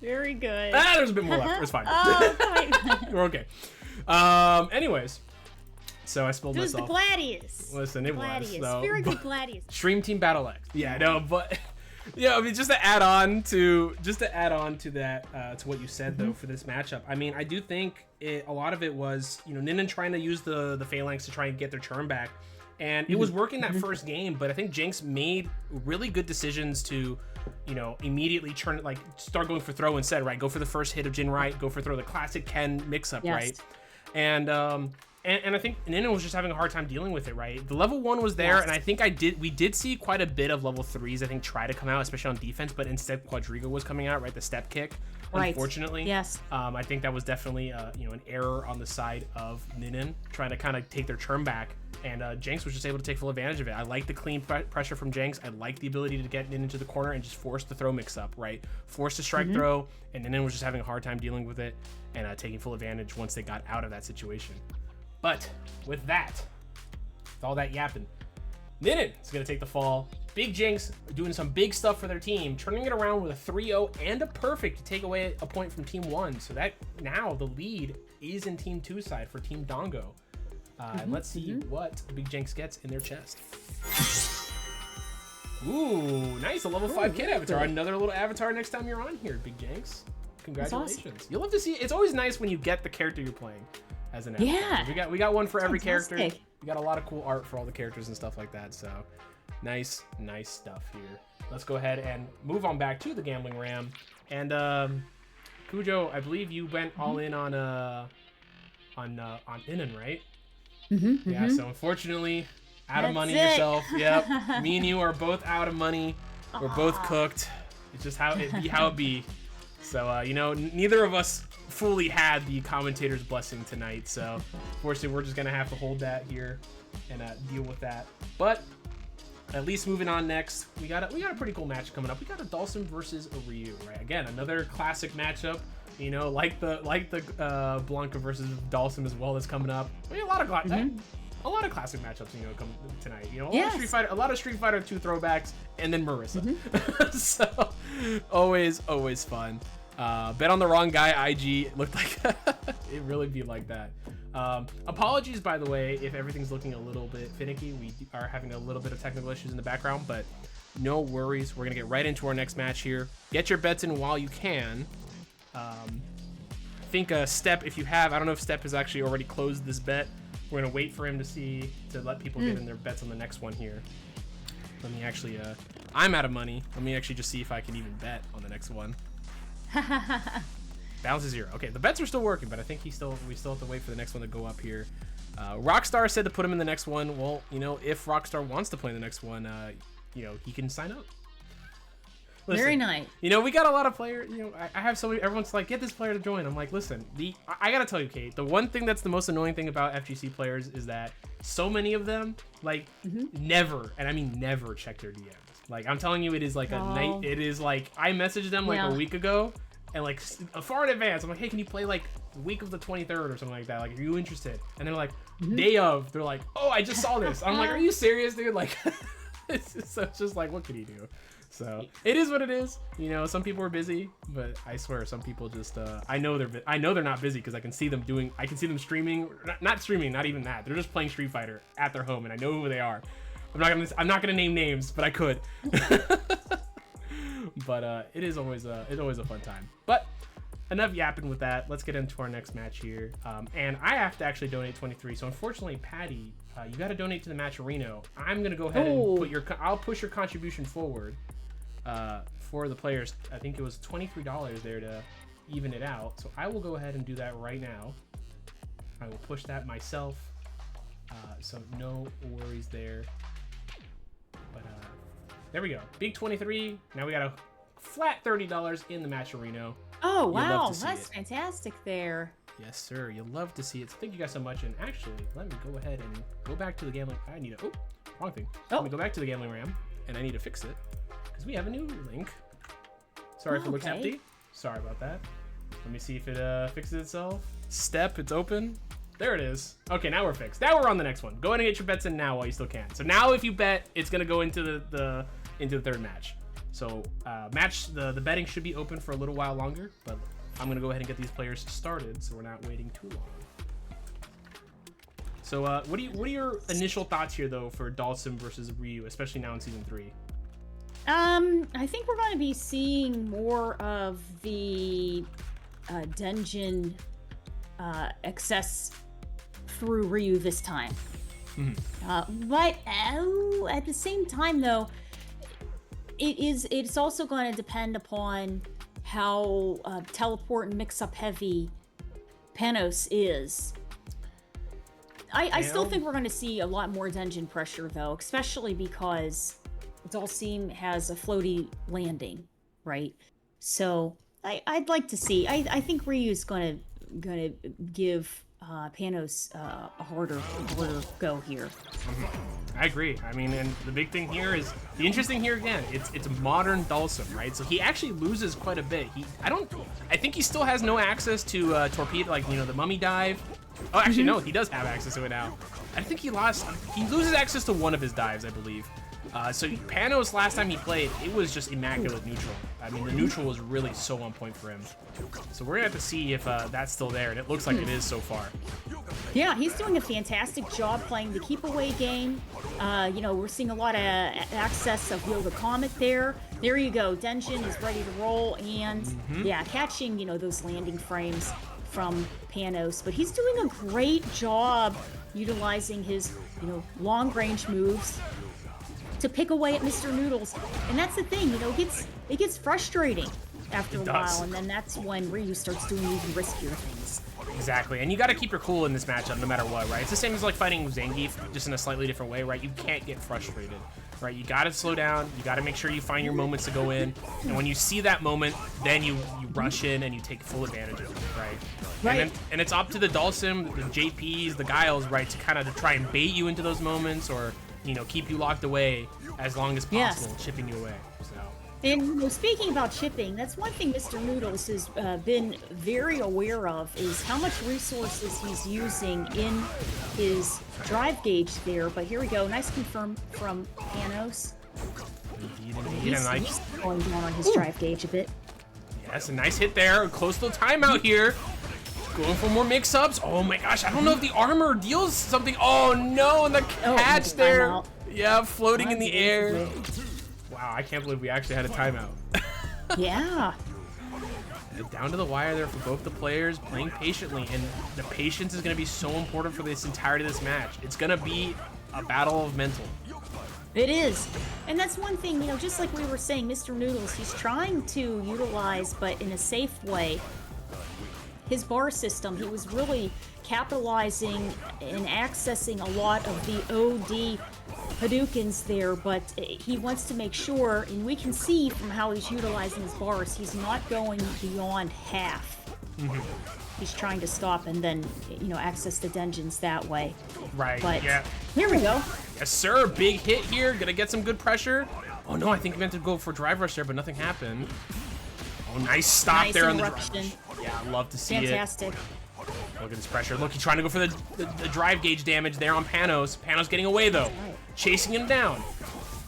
Very good. There's a bit more left. It's fine. Oh, fine. We're okay. Anyways, so I spilled It was myself. the Gladius. Listen, it Gladius. was. So, Very good Gladius. Stream Team Battle X. Yeah, no, but yeah, I mean, just to add on to that, to what you said though for this matchup. I mean, I do think a lot of it was, Ninan trying to use the Phalanx to try and get their turn back, and it was working that first game. But I think Jinx made really good decisions to, immediately start going for throw instead, right? Go for the first hit of Jin right, go for throw, the classic Ken mix-up, Yes. right? And I think Ninan was just having a hard time dealing with it, right? The level 1 was there, Yes. and I think we did see quite a bit of level 3s, I think, try to come out, especially on defense, but instead Quadriga was coming out, right? The step kick, Right. unfortunately. Yes. I think that was definitely, an error on the side of Ninan, trying to kind of take their turn back, and Jinx was just able to take full advantage of it. I like the clean pressure from Jinx. I like the ability to get Ninan to the corner and just force the throw mix up, right? Force the strike throw, and Ninan was just having a hard time dealing with it and taking full advantage once they got out of that situation. But with all that yapping, Ninan is going to take the fall. Big Jinx doing some big stuff for their team, turning it around with a 3-0 and a perfect to take away a point from Team 1. So that now the lead is in Team 2 side for Team Dongo. And let's see what Big Jinx gets in their chest. Ooh, nice. A level 5 kid avatar. Another little avatar next time you're on here, Big Jinx. Congratulations. Awesome. You'll love to see. It's always nice when you get the character you're playing as an avatar. Yeah. We got one for every character. Fantastic. We got a lot of cool art for all the characters and stuff like that. So nice stuff here. Let's go ahead and move on back to the Gambling Ram. And Cujo, I believe you went all in on Inan, right? Yeah, so unfortunately, out of money yourself. Yep. Me and you are both out of money. We're both cooked. It's just how it be. So, neither of us fully had the commentator's blessing tonight. So, unfortunately, we're just going to have to hold that here and deal with that. But at least moving on next, we got a pretty cool match coming up. We got a Dhalsim versus a Ryu, right? Again, another classic matchup. Like the Blanca versus Dhalsim as well that's coming up. I mean, a lot of classic matchups, come tonight. A lot of Street Fighter 2 throwbacks, and then Marissa. So always fun. Bet on the wrong guy, IG. It looked like it really be like that. Apologies, by the way, if everything's looking a little bit finicky. We are having a little bit of technical issues in the background, but no worries. We're gonna get right into our next match here. Get your bets in while you can. I think Step, if you have, I don't know if Step has actually already closed this bet. We're gonna wait for him to let people get in their bets on the next one here. Let me actually, I'm out of money. Let me actually just see if I can even bet on the next one. Balance is 0. Okay, the bets are still working, but I think we still have to wait for the next one to go up here. Rockstar said to put him in the next one. Well, if Rockstar wants to play in the next one, he can sign up. Listen, Very nice. We got a lot of players. I have so many. Everyone's like, get this player to join. I'm like, listen, I gotta tell you, Kate. The one thing that's the most annoying thing about FGC players is that so many of them never, and I mean never, check their DMs. Like I'm telling you, it is like a night. It is like I messaged them like a week ago, and like far in advance. I'm like, hey, can you play like the week of the 23rd or something like that? Like, are you interested? And they're like, day of. They're like, oh, I just saw this. I'm like, are you serious, dude? Like, it's just like, what can you do? So it is what it is. Some people are busy, but I swear some people just I know they're not busy because I can see them streaming, not streaming, not even that. They're just playing Street Fighter at their home, and I know who they are. I'm not gonna name names, but I could. But it is always a fun time. But enough yapping with that. Let's get into our next match here. And I have to actually donate 23. So unfortunately, Patty, you got to donate to the match Reno. I'm gonna go ahead and I'll push your contribution forward. for the players. I think it was $23 there to even it out. So I will go ahead and do that right now. I will push that myself. So no worries there. But there we go. Big 23. Now we got a flat $30 in the match arena. Oh, You'll love wow. to see That's it. fantastic there. Yes, sir. You'll love to see it. So thank you guys so much. And actually, let me go ahead and go back to the gambling. I need to. Oh, wrong thing. Let me go back to the gambling RAM, and I need to fix it because we have a new link. Sorry if it looks empty. Sorry about that. Let me see if it fixes itself. Step, it's open. There it is. Okay, now we're fixed. Now we're on the next one. Go ahead and get your bets in now while you still can. So now if you bet, it's gonna go into the third match. So the betting should be open for a little while longer, but I'm gonna go ahead and get these players started so we're not waiting too long. So what are your initial thoughts here though for Dhalsim versus Ryu, especially now in season 3? I think we're going to be seeing more of the dungeon access through Ryu this time. But at the same time, though, it's also going to depend upon how teleport and mix-up heavy Panos is. I still think we're going to see a lot more dungeon pressure, though, especially because Dhalsim has a floaty landing, right? So I'd like to see. I think Ryu's gonna give Panos a harder go here. I agree. I mean, and the big thing here is the interesting here again. It's modern Dhalsim, right? So he actually loses quite a bit. I think he still has no access to torpedo, like the mummy dive. Oh, actually no, he does have access to it now. I think he loses access to one of his dives, I believe. So Panos, last time he played, it was just immaculate neutral. I mean, the neutral was really so on point for him. So we're gonna have to see if that's still there, and it looks like it is so far. Yeah, he's doing a fantastic job playing the keep away game. We're seeing a lot of access of Yoga Comet there. There you go, Denshin is ready to roll, and yeah, catching those landing frames from Panos. But he's doing a great job utilizing his long range moves to pick away at Mr. Noodles. And that's the thing, it gets frustrating after a while, and then that's when Ryu starts doing even riskier things. Exactly, and you got to keep your cool in this matchup no matter what, right? It's the same as like fighting Zangief, just in a slightly different way, right? You can't get frustrated, right? You got to slow down, you got to make sure you find your moments to go in, and when you see that moment, then you rush in and you take full advantage of it, right? And it's up to the Dhalsim, the JPs, the Guiles, right, to kind of try and bait you into those moments, or keep you locked away as long as possible, chipping you away. So. And speaking about chipping, that's one thing Mr. Noodles has been very aware of, is how much resources he's using in his drive gauge there. But here we go, nice confirm from Panos. Indeed. He's going down on his drive gauge a bit. Yes, a nice hit there, close to the timeout here. Going for more mix-ups. Oh my gosh, I don't know if the armor deals something. Oh no, and the catch there. Yeah, floating in the air. Wow, I can't believe we actually had a timeout. Yeah. Down to the wire there for both the players, playing patiently, and the patience is going to be so important for this entirety of this match. It's going to be a battle of mental. It is. And that's one thing, just like we were saying, Mr. Noodles, he's trying to utilize, but in a safe way, his bar system. He was really capitalizing and accessing a lot of the OD Hadoukens there, but he wants to make sure, and we can see from how he's utilizing his bars, he's not going beyond half. He's trying to stop and then, access the dungeons that way. Right, but yeah. Here we go. Yes, sir. Big hit here. Gonna get some good pressure. Oh, no, I think he meant to go for drive rush there, but nothing happened. Oh, nice stop there on the drive rush. Yeah, I love to see Fantastic. Look at this pressure. Look, he's trying to go for the drive gauge damage there on Panos. Panos getting away, though. Chasing him down.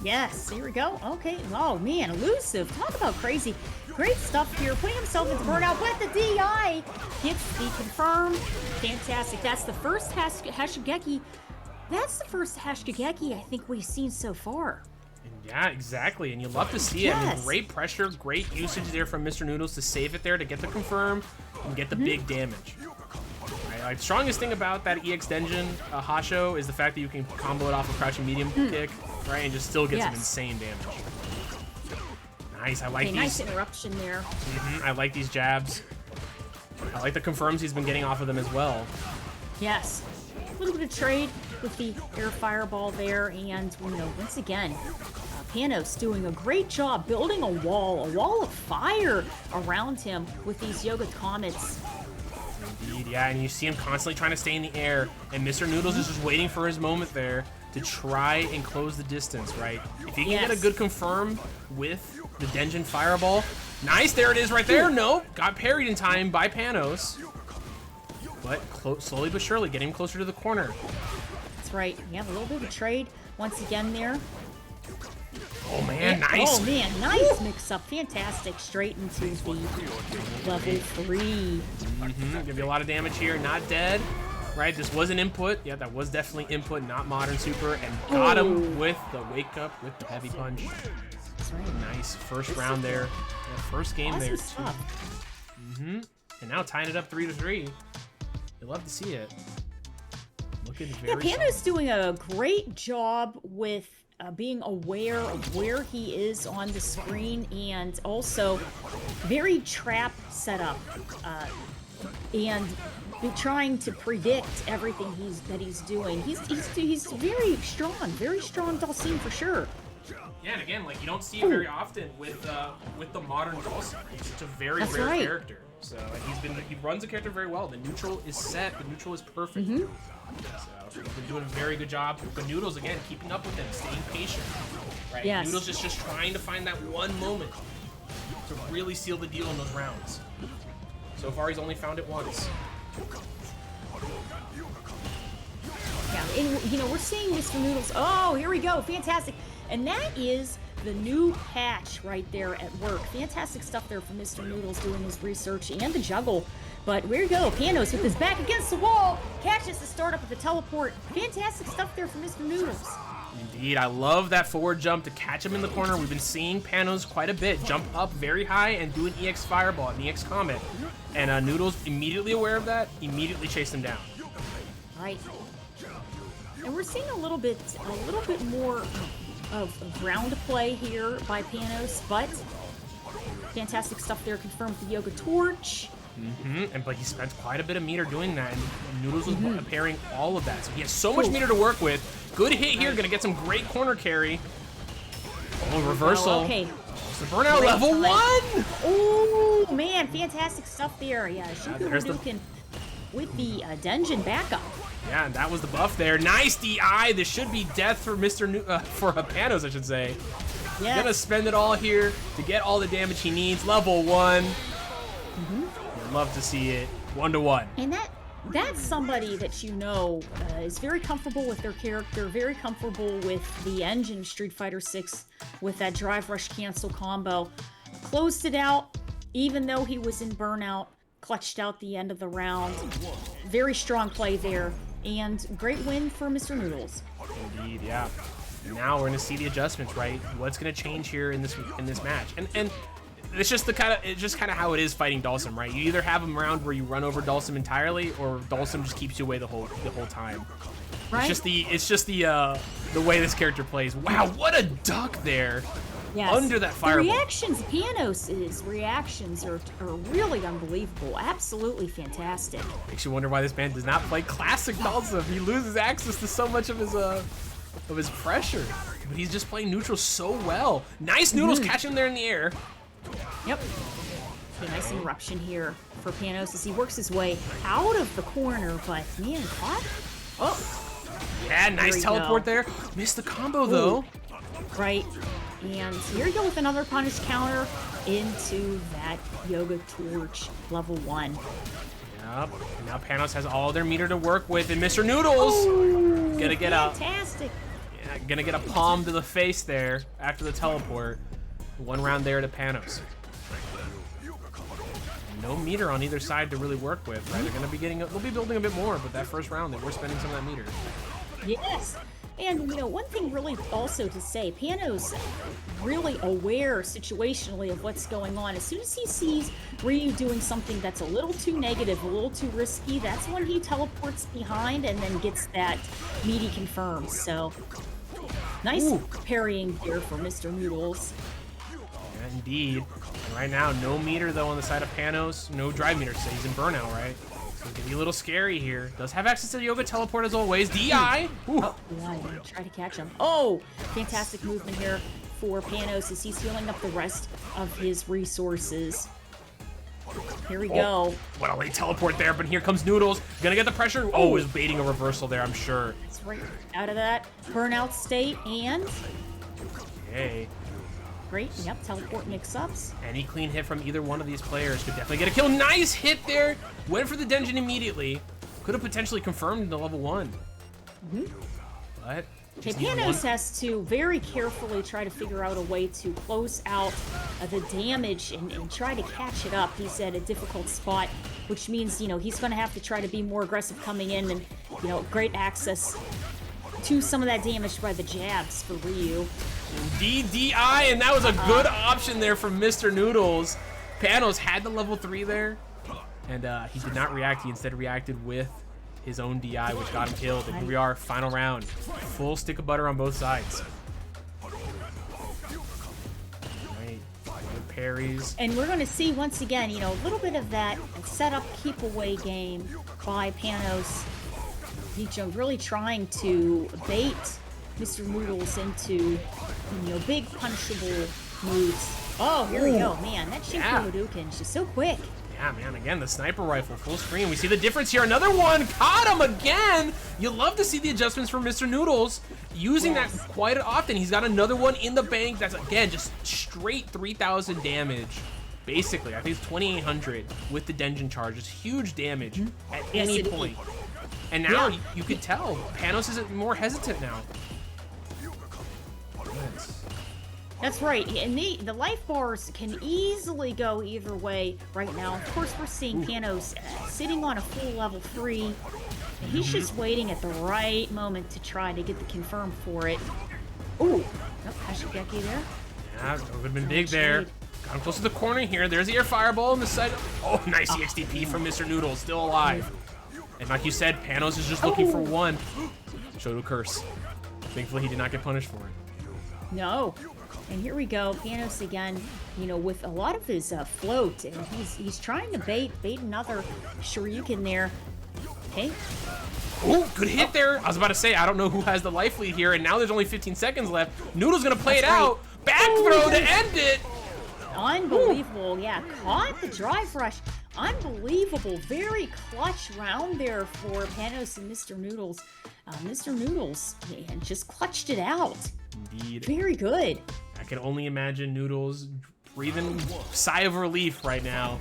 Yes, here we go. Okay. Oh, man, elusive. Talk about crazy. Great stuff here. Putting himself into burnout, but the DI gets the confirmed. Fantastic. That's the first Hashigeki. That's the first Hashigeki I think we've seen so far. Yeah, exactly, and you love to see it. I mean, great pressure, great usage there from Mr. Noodles to save it there, to get the confirm and get the big damage. Right, like, strongest thing about that EX Denjin Hasho is the fact that you can combo it off a crouching medium kick, right, and just still get some insane damage. Nice, I like Okay, these. nice interruption there. I like these jabs. I like the confirms he's been getting off of them as well. Yes. A little bit of trade with the air fireball there, and once again, Panos doing a great job building a wall of fire around him with these Yoga Comets. Indeed, yeah, and you see him constantly trying to stay in the air, and Mr. Noodles is just waiting for his moment there to try and close the distance, right? If he can get a good confirm with the Denjin Fireball, nice, there it is right there. No, got parried in time by Panos. But slowly but surely, getting him closer to the corner. That's right. Yeah, a little bit of trade once again there. Oh man, nice. Oh man, nice mix-up. Fantastic. Straight into the level 3. Give you a lot of damage here. Not dead. Right, this was an input. Yeah, that was definitely input, not modern super. And got him with the wake up with the heavy punch. That's right. Nice first round there. Yeah, first game there. Stuff. And now tying it up 3-3. You'll love to see it. Looking very Panda's doing a great job with being aware of where he is on the screen, and also very trap setup, and be trying to predict everything he's doing. He's very strong Dulcine for sure. Yeah, and again, like you don't see it very often with the modern Dulcin. He's such a very rare character. So he runs the character very well. The neutral is set. The neutral is perfect. So he's been doing a very good job. But Noodles again keeping up with him, staying patient. Right? Yes. Noodles is just trying to find that one moment to really seal the deal in those rounds. So far, he's only found it once. Yeah, and we're seeing Mr. Noodles. Oh, here we go. Fantastic. And that is the new patch right there at work. Fantastic stuff there from Mr. Noodles doing his research and the juggle. But where you go? Panos with his back against the wall. Catches the startup with the teleport. Fantastic stuff there from Mr. Noodles. Indeed, I love that forward jump to catch him in the corner. We've been seeing Panos quite a bit. Jump up very high and do an EX Fireball, an EX Comet. And Noodles, immediately aware of that, immediately chased him down. Right. And we're seeing a little bit more of ground play here by Panos, but fantastic stuff there. Confirmed with the Yoga Torch. But he spent quite a bit of meter doing that, and Noodles was parrying all of that. So he has so much meter to work with. Good hit here, gonna get some great corner carry. Oh, reversal. Oh, okay. It's the burnout level 1! Oh, man, fantastic stuff there. Yeah, Shikurudukin with the Denjin backup. Yeah, and that was the buff there. Nice DI. This should be death for for Panos, I should say. Yes. Gonna spend it all here to get all the damage he needs. Level 1. I'd love to see it. 1-1. And that's somebody that is very comfortable with their character, very comfortable with the engine Street Fighter 6 with that drive rush cancel combo. Closed it out, even though he was in burnout. Clutched out the end of the round. Very strong play there, and great win for Mr. Noodles. Indeed, yeah. Now we're gonna see the adjustments, right? What's gonna change here in this match? And it's just kind of how it is fighting Dulcim, right? You either have him around where you run over Dulcim entirely, or Dulcim just keeps you away the whole time. Right? It's just the way this character plays. Wow, what a duck there! Yes. Under that fireball. The reactions, Panos' reactions are really unbelievable. Absolutely fantastic. Makes you wonder why this man does not play classic Dulcim. He loses access to so much of his pressure. But he's just playing neutral so well. Nice Noodles catching him there in the air. Yep. A nice interruption here for Panos as he works his way out of the corner, but man, what? Oh. Yeah, nice teleport there. Missed the combo though. Right. And here you go with another punish counter into that Yoga Torch level 1. Yep. And now Panos has all their meter to work with, and Mr. Noodles gonna get gonna get a palm to the face there after the teleport. 1 round there to Panos. No meter on either side to really work with, right? They'll be building a bit more, but that first round they were spending some of that meter. Yes. And, one thing really also to say, Panos really aware situationally of what's going on. As soon as he sees Ryu doing something that's a little too negative, a little too risky, that's when he teleports behind and then gets that meaty confirmed. So, nice parrying here for Mr. Noodles. Indeed. And right now, no meter though on the side of Panos. No drive meter, so he's in burnout, right? So it's gonna be a little scary here. Does have access to the Yoga Teleport as always. DI! Ooh. Oh, yeah, I'm gonna try to catch him. Oh, fantastic movement here for Panos as he's healing up the rest of his resources. Here we go. What a late teleport there, but here comes Noodles. Gonna get the pressure. Oh, is baiting a reversal there, I'm sure. It's right out of that burnout state, and Okay. great, yep, teleport mix-ups. Any clean hit from either one of these players could definitely get a kill. Nice hit there. Went for the dungeon immediately. Could have potentially confirmed the level 1. But Okay, just need Panos one. has to very carefully try to figure out a way to close out the damage and try to catch it up. He's at a difficult spot, which means, you know, he's going to have to try to be more aggressive coming in and, you know, great access to some of that damage by the jabs for Ryu. DDI, and that was a good option there from Mr. Noodles. Panos had the level 3 there, and he did not react. He instead reacted with his own DI, which got him killed. And here we are, final round. Full stick of butter on both sides. Right, good parries. And we're going to see, once again, you know, a little bit of that setup keep away game by Panos. He's really trying to bait Mr. Noodles into, you know, big punishable moves. Oh, here we go. Man, that Shinko Yeah. Hadouken is just so quick. Yeah, man, again, the sniper rifle, full screen. We see the difference here. Another one, caught him again. You love to see the adjustments from Mr. Noodles. Using that quite often. He's got another one in the bank that's, again, just straight 3,000 damage. Basically, I think it's 2,800 with the Denjin charge. It's huge damage at Yes, any it is. point. And now Yeah. you could tell Panos is more hesitant now. Yes. That's right, and the life bars can easily go either way right now. Of course, we're seeing Panos sitting on a full level 3. And he's just waiting at the right moment to try to get the confirm for it. Ooh, nope, Hashigeki there. Yeah, it would have been big there. Got him close to the corner here. There's the air fireball on the side. Oh, nice EXTP from Mr. Noodles, still alive. And like you said, Panos is just looking for one. Shoto curse. Thankfully, he did not get punished for it. No. And here we go, Panos again, you know, with a lot of his float, and he's trying to bait another Shoryuken there. Okay. Oh, good hit there. I was about to say, I don't know who has the life lead here, and now there's only 15 seconds left. Noodle's gonna play That's it right. out. Back throw to end it. Unbelievable, yeah, caught the drive rush. Unbelievable, very clutch round there for Panos and Mr. Noodles. Mr. Noodles, man, just clutched it out. Indeed. Very good. I can only imagine Noodles breathing sigh of relief right now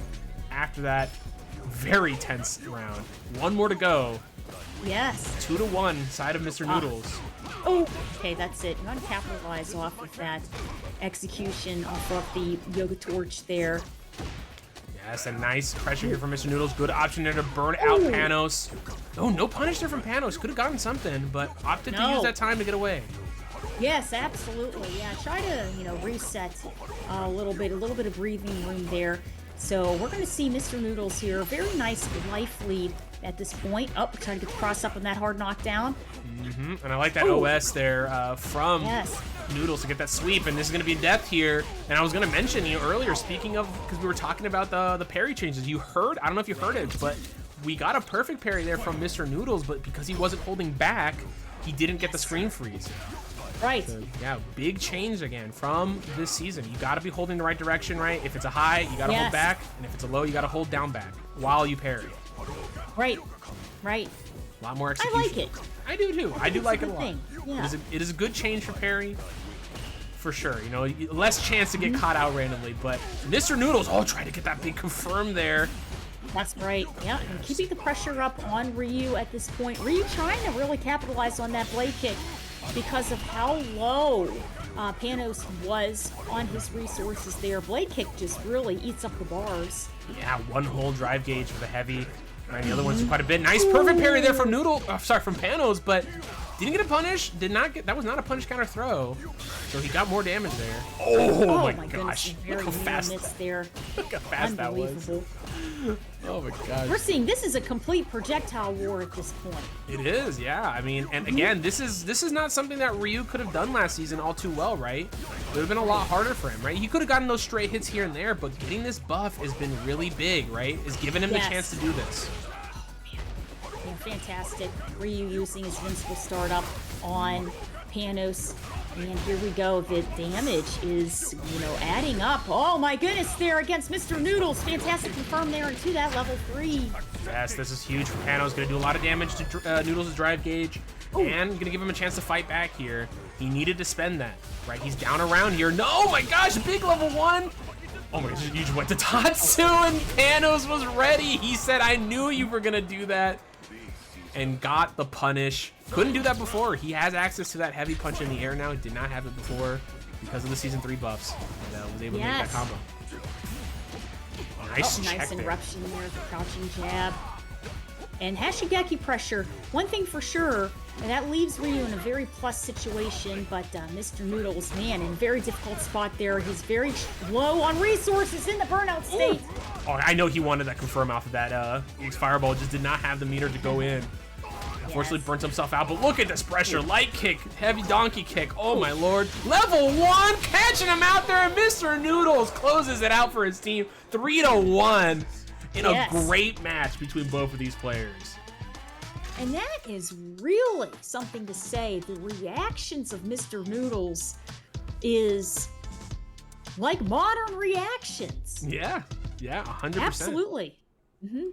after that very tense round. One more to go. Yes. 2-1 side of Mr. Noodles. Oh, okay, that's it. You want to capitalize off of that execution off of the Yoga Torch there. Yes, a nice pressure here from Mr. Noodles. Good option there to burn out Panos. Oh, no punish there from Panos. Could have gotten something, but opted to use that time to get away. Yes, absolutely. Yeah, try to, you know, reset a little bit of breathing room there. So we're going to see Mr. Noodles here. Very nice life lead at this point. Oh, trying to get the cross up on that hard knockdown. And I like that OS there from Noodles to get that sweep, and this is going to be death here. And I was going to mention, you know, earlier, speaking of, because we were talking about the parry changes, you heard, I don't know if you heard it, but we got a perfect parry there from Mr. Noodles, but because he wasn't holding back, he didn't get the screen freeze. Right. So, yeah, big change again from this season. You got to be holding the right direction, right? If it's a high, you got to hold back, and if it's a low, you got to hold down back while you parry. Right. Right. A lot more execution. I like it. I do too. I do like it a good lot. thing. Yeah. It is a good change for parry, for sure. You know, less chance to get caught out randomly. But Mr. Noodles, try to get that big confirm there. That's right. Yeah, and keeping the pressure up on Ryu at this point. Ryu trying to really capitalize on that blade kick because of how low Panos was on his resources there. Blade kick just really eats up the bars. Yeah, one whole drive gauge for the heavy. And the other one's quite a bit. Nice, perfect parry there from from Panos, but Didn't get a punish. Did not get. That was not a punish counter throw. So he got more damage there. Oh, my gosh! Goodness, Look how fast. missed there. Look how fast that was. Unbelievable. Oh my gosh. We're seeing this is a complete projectile war at this point. It is, yeah. I mean, and again, this is not something that Ryu could have done last season all too well, right? It would have been a lot harder for him, right? He could have gotten those stray hits here and there, but getting this buff has been really big, right? Is giving him the chance to do this. Yeah, fantastic. Ryu using his invincible startup on Panos. And here we go. The damage is, adding up. Oh my goodness, there against Mr. Noodles. Fantastic confirm there into that level 3. Yes, this is huge for Panos. Going to do a lot of damage to Noodles' drive gauge. And going to give him a chance to fight back here. He needed to spend that, right? He's down around here. No, oh my gosh, big level 1. Oh my gosh, you just went to Tatsu and Panos was ready. He said, I knew you were going to do that. And got the punish. Couldn't do that before. He has access to that heavy punch in the air now. He did not have it before because of the Season 3 buffs. And was able to make that combo. Nice check nice there. interruption there, the crouching jab. And Hashigeki pressure, one thing for sure, and that leaves Ryu in a very plus situation, but Mr. Noodles, man, in a very difficult spot there. He's very low on resources in the burnout state. Oh, I know he wanted that confirm off of that Fireball, just did not have the meter to go in. Unfortunately, burnt himself out, but look at this pressure. Light kick, heavy donkey kick. Oh my lord. Level 1, catching him out there, and Mr. Noodles closes it out for his team. 3-1 in a great match between both of these players. And that is really something to say. The reactions of Mr. Noodles is like modern reactions. Yeah, 100%. Absolutely.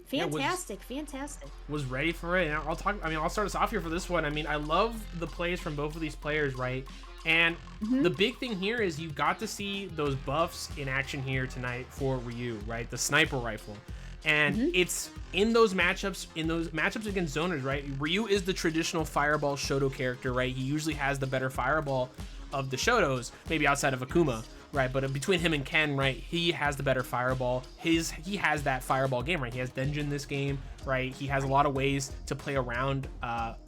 Fantastic, Yeah, fantastic. Was ready for it. And I'll start us off here for this one. I mean, I love the plays from both of these players, right? And the big thing here is you got to see those buffs in action here tonight for Ryu, right? The sniper rifle. And it's in those matchups against zoners, right? Ryu is the traditional Fireball Shoto character, right? He usually has the better Fireball of the Shotos, maybe outside of Akuma, right? But between him and Ken, right, he has the better Fireball. He has that Fireball game, right? He has Denjin this game, right? He has a lot of ways to play around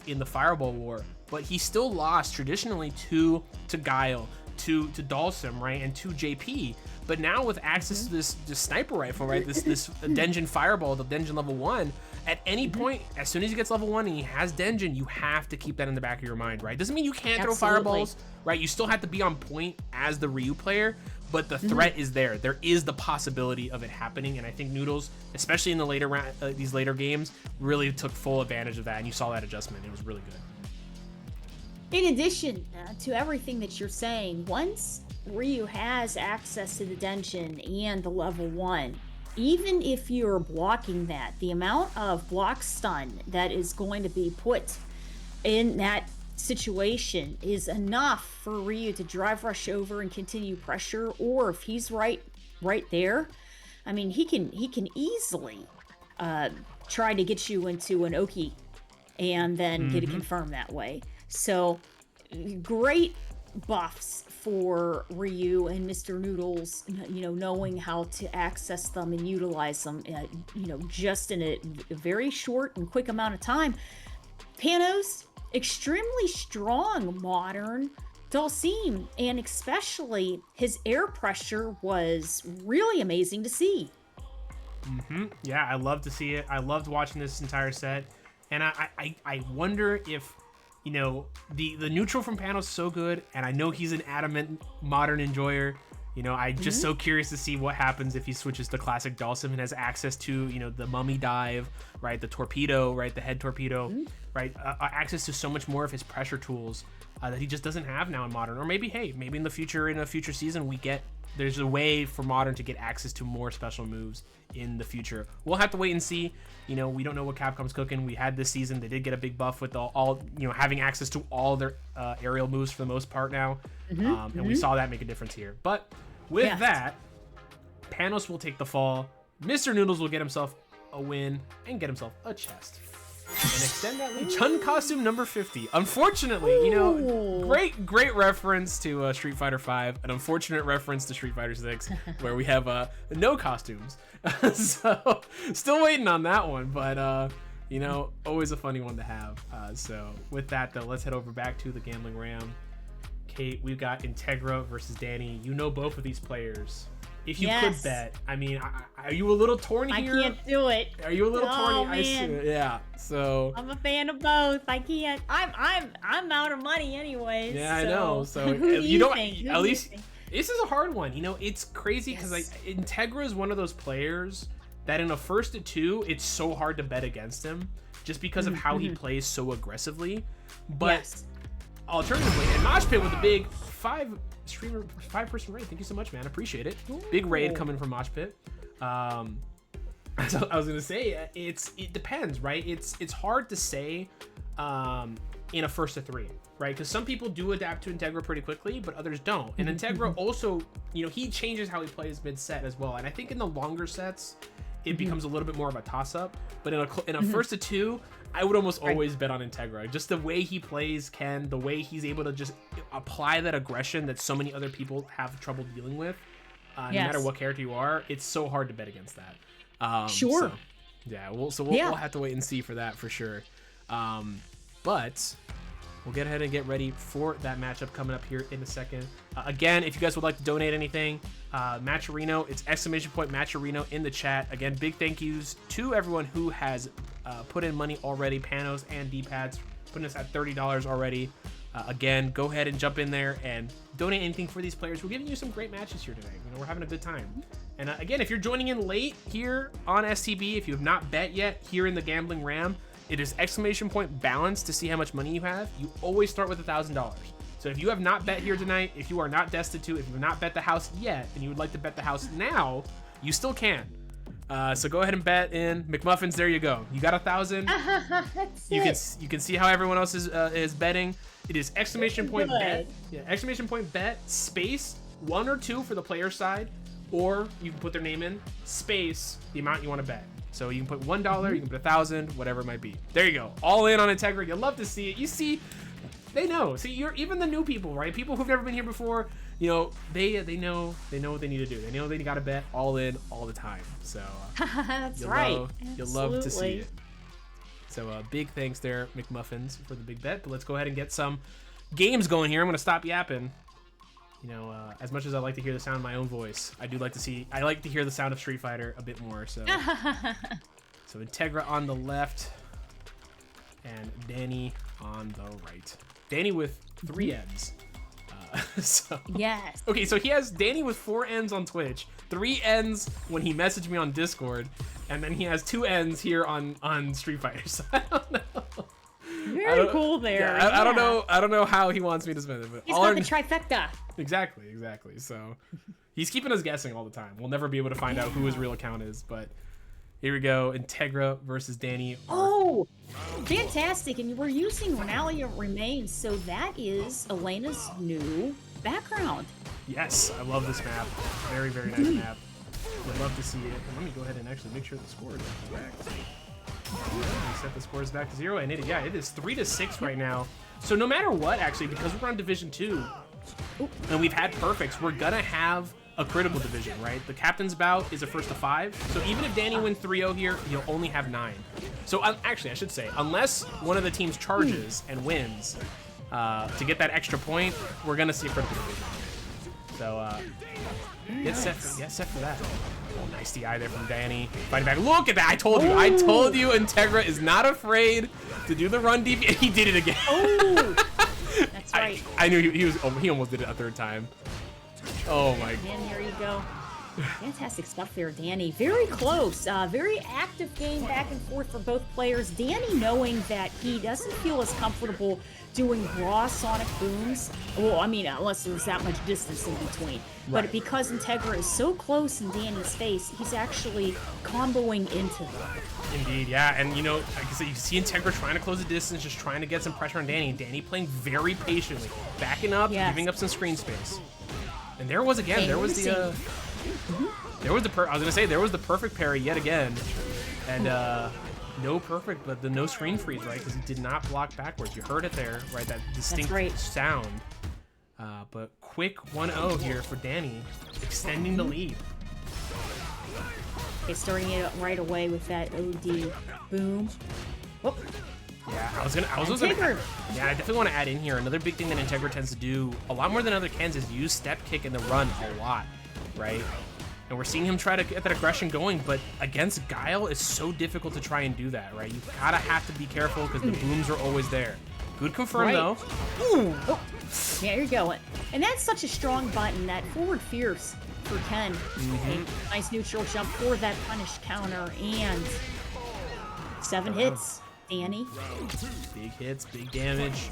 in the Fireball war, but he still lost traditionally to Guile, to Dalsum, right, and to JP. But now with access to this sniper rifle, right, this Denjin Fireball, the Denjin level 1, at any point, as soon as he gets level 1 and he has Denjin, you have to keep that in the back of your mind, right? Doesn't mean you can't throw fireballs, right? You still have to be on point as the Ryu player, but the threat is there. There is the possibility of it happening, and I think Noodles, especially in the later round, these later games, really took full advantage of that, and you saw that adjustment. It was really good. In addition to everything that you're saying, once Ryu has access to the Denjin and the level 1, even if you're blocking that, the amount of block stun that is going to be put in that situation is enough for Ryu to drive rush over and continue pressure, or if he's right there, I mean, he can easily try to get you into an Oki and then get it confirmed that way. So great buffs for Ryu and Mr. Noodles, knowing how to access them and utilize them, just in a very short and quick amount of time. Panos, extremely strong modern Dalsim, and especially his air pressure was really amazing to see. Yeah, I love to see it. I loved watching this entire set, and I wonder if, the neutral from Panos is so good, and I know he's an adamant modern enjoyer. I'm just so curious to see what happens if he switches to classic Dalsim and has access to, the mummy dive, right? The torpedo, right? The head torpedo, right? Access to so much more of his pressure tools that he just doesn't have now in modern. Or maybe in the future, in a future season, there's a way for modern to get access to more special moves in the future. We'll have to wait and see. We don't know what Capcom's cooking. We had this season, they did get a big buff with all having access to all their aerial moves for the most part now. And we saw that make a difference here. But with that, Panos will take the fall. Mr. Noodles will get himself a win and get himself a chest. And extend that lead. Chun costume number 50. Unfortunately, great reference to Street Fighter 5, an unfortunate reference to Street Fighter 6, where we have no costumes. So, still waiting on that one, but You know, always a funny one to have. So with that, though, let's head over back to the Gambling Ram. Kate, we've got Integra versus Danny. You know both of these players. If you could bet, I mean, are you a little torn here? I can't do it. Are you a little torn? Man. Yeah. So I'm a fan of both. I can't. I'm out of money anyways. yeah, so. I know. So Who do you don't. think? At least this is a hard one. You know, it's crazy because like Integra is one of those players that in a 1st to 2, it's so hard to bet against him just because of how he plays so aggressively. But alternatively, and Mosh Pit with a big 5-person raid. Thank you so much, man. Appreciate it. Big raid coming from Mosh Pit. So I was gonna say it depends, right? It's hard to say in a 1st to 3, right? Because some people do adapt to Integra pretty quickly, but others don't. And Integra also, you know, he changes how he plays mid set as well. And I think in the longer sets, it becomes a little bit more of a toss up. But in a 1st to 2, I would almost always bet on Integra. Just the way he plays, the way he's able to just apply that aggression that so many other people have trouble dealing with, no matter what character you are, it's so hard to bet against that. Sure. So, yeah, we'll have to wait and see for that for sure. But we'll get ahead and get ready for that matchup coming up here in a second. Again, if you guys would like to donate anything, Matcherino, it's !Matcherino in the chat. Again, big thank yous to everyone who has put in money already, Panos and D-pads, putting us at $30 already. Again, go ahead and jump in there and donate anything for these players. We're giving you some great matches here today. You know, we're having a good time. And again, if you're joining in late here on STB, if you have not bet yet here in the Gambling Ram, it is !Balance to see how much money you have. You always start with $1,000. So if you have not bet here tonight, if you are not destitute, if you have not bet the house yet, and you would like to bet the house now, you still can. So go ahead and bet in McMuffins. There you go. You got 1,000. You can see how everyone else is betting. It is !Bet. Yeah, !Bet space 1 or 2 for the player side, or you can put their name in space the amount you want to bet. So you can put $1, you can put 1,000, whatever it might be. There you go. All in on Integra. You'll love to see it. You see, they know. See, you're even the new people, right? People who've never been here before. You know, they know what they need to do. They know they got to bet all in all the time. So that's right. You'll love to see it. So big thanks there, McMuffins, for the big bet. But let's go ahead and get some games going here. I'm gonna stop yapping. You know, as much as I like to hear the sound of my own voice, I like to hear the sound of Street Fighter a bit more. So, so Integra on the left, and Danny on the right. Danny with 3 N's. So yes. Okay, so he has Danny with 4 N's on Twitch, 3 N's when he messaged me on Discord, and then he has 2 N's here on Street Fighter. So I don't know. Very cool there. Yeah, I don't know how he wants me to spend it, but he's got the trifecta. Exactly. So he's keeping us guessing all the time. We'll never be able to find out who his real account is, but here we go. Integra versus Danny. Oh, fantastic. And we're using Renalia Remains, so that is Elena's new background. Yes, I love this map. Very, very nice map. Would love to see it. Let me go ahead and actually make sure the score is back. Set the scores back to 0, and it is 3-6 right now. So no matter what, actually, because we're on Division 2, and we've had perfects, we're gonna have a critical division, right? The captain's bout is a 1st to 5, so even if Danny wins 3-0 here, he'll only have 9. So actually, I should say, unless one of the teams charges and wins to get that extra point, we're gonna see a critical division. So get set for that. Oh, nice DI there from Danny. Fighting back. Look at that! I told you, Integra is not afraid to do the run deep. He did it again. Oh, that's right. I knew he almost did it a 3rd time. Oh my god. And here you go. Fantastic stuff there, Danny. Very close. Very active game back and forth for both players. Danny knowing that he doesn't feel as comfortable doing raw sonic booms. Well, I mean, unless there's that much distance in between. But because Integra is so close in Danny's face, he's actually comboing into them. Indeed, yeah. And, you know, like I said, you see Integra trying to close the distance, just trying to get some pressure on Danny. And Danny playing very patiently, backing up, giving up some screen space. And there was again, there was the perfect parry yet again. And no perfect, but the no screen freeze, right? Because he did not block backwards. You heard it there, right? That distinct sound. But quick 1-0 here for Danny, extending the lead. Okay, starting it right away with that OD boom. Whoop. Yeah, I was gonna. Yeah, I definitely want to add in here another big thing that Integra tends to do a lot more than other Kens is use step kick in the run a lot, right? And we're seeing him try to get that aggression going, but against Guile, it's so difficult to try and do that, right? You gotta have to be careful because the booms are always there. Good confirm though. Ooh. Oh. There you go. And that's such a strong button, that forward fierce for Ken. Okay. Nice neutral jump for that punish counter, and 7 hits. Danny. Big hits, big damage.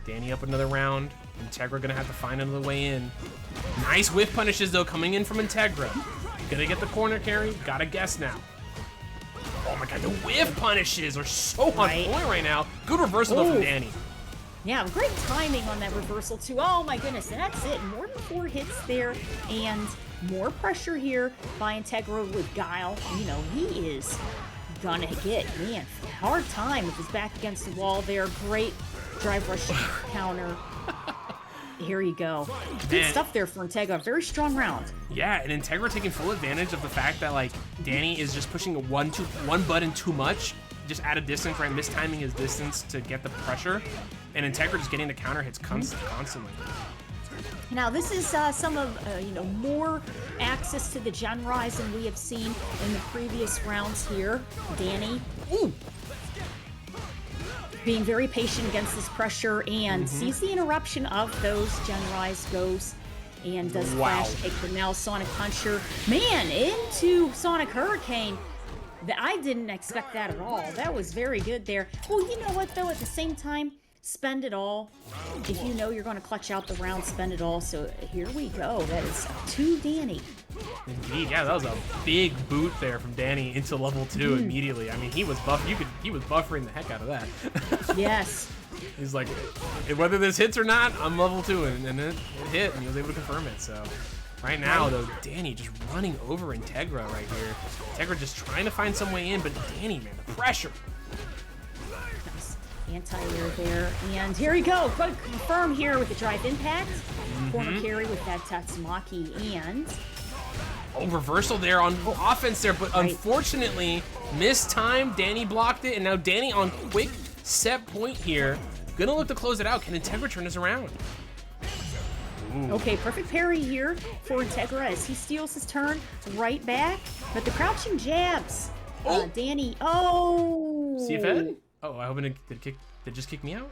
Danny up another round. Integra gonna have to find another way in. Nice whiff punishes though coming in from Integra. Gonna get the corner carry. Gotta guess now. Oh my god, the whiff punishes are so on point right now. Good reversal though from Danny. Yeah, great timing on that reversal too. Oh my goodness, and that's it. More than 4 hits there, and more pressure here by Integra with Guile. You know, he is gonna get, man, hard time with his back against the wall there. Great drive rush counter. Here you go. Good stuff there for Integra. Very strong round. Yeah, and Integra taking full advantage of the fact that like Danny is just pushing one button too much, just out of distance, right? Mistiming his distance to get the pressure, and Integra just getting the counter hits constantly. Now this is some of you know, more access to the gen rise than we have seen in the previous rounds here. Danny. Ooh. Being very patient against this pressure and sees the interruption of those gen rise, goes and does flash take the now Sonic Puncher. Man, into Sonic Hurricane. I didn't expect that at all. That was very good there. Well, you know what though, at the same time, spend it all. If you know you're going to clutch out the round, spend it all. So here we go. That is to Danny. Indeed, yeah, that was a big boot there from Danny into level 2 immediately. I mean, he was he was buffering the heck out of that. Yes. He's like, whether this hits or not, I'm level 2, and it hit, and he was able to confirm it. So right now, though, Danny just running over Integra right here. Integra just trying to find some way in, but Danny, man, the pressure. Anti-air there, and here we go. Good confirm here with the drive impact. Corner carry with that Tatsumaki, and reversal there on offense there, but unfortunately missed time. Danny blocked it, and now Danny on quick set point here. Gonna look to close it out. Can Integra turn this around? Ooh. Okay, perfect parry here for Integra as he steals his turn right back, but the crouching jabs. Danny. CFN? Oh, I hope it did it just kick me out?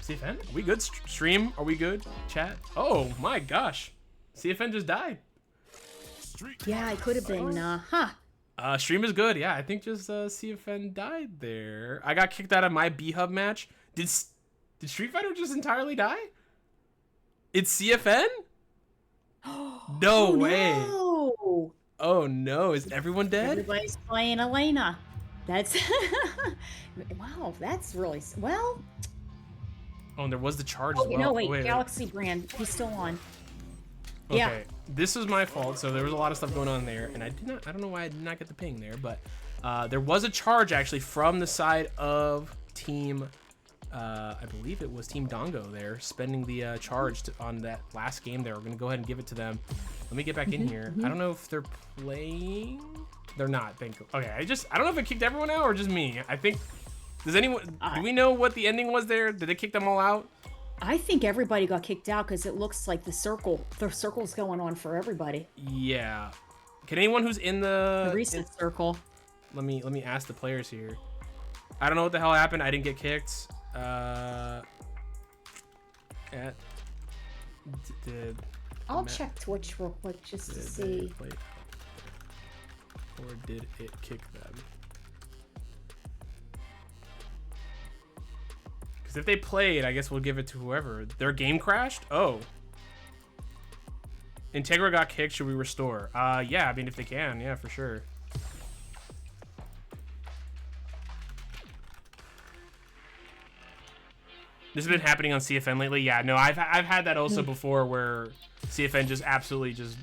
CFN? Are we good? Stream? Are we good? Chat? Oh my gosh. CFN just died. Yeah, it could have been, Stream is good. Yeah, I think just CFN died there. I got kicked out of my B-Hub match. Did Street Fighter just entirely die? It's CFN? No way. No. Oh no, is everyone dead? Everybody's playing Elena. That's wow, that's really well. Oh, and there was the charge as well. No, wait, GalaxyBran, he's still on. Okay, Yeah. This was my fault. So there was a lot of stuff going on there, and I don't know why I did not get the ping there, but there was a charge actually from the side of team, I believe it was Team Dongo there, spending the charge on that last game there. We're gonna go ahead and give it to them. Let me get back in here. I don't know if they're playing. They're not. Thank you. Okay, I don't know if it kicked everyone out or just me. I think. Does anyone? Do we know what the ending was there? Did they kick them all out? I think everybody got kicked out because it looks like the circle's going on for everybody. Yeah. Can anyone who's in the reset circle? Let me ask the players here. I don't know what the hell happened. I didn't get kicked. I'll check Twitch real quick just to see. Or did it kick them? Because if they played, I guess we'll give it to whoever. Their game crashed? Oh. Integra got kicked. Should we restore? Yeah, I mean, if they can. Yeah, for sure. This has been happening on CFN lately. Yeah, no, I've had that also before where CFN just absolutely just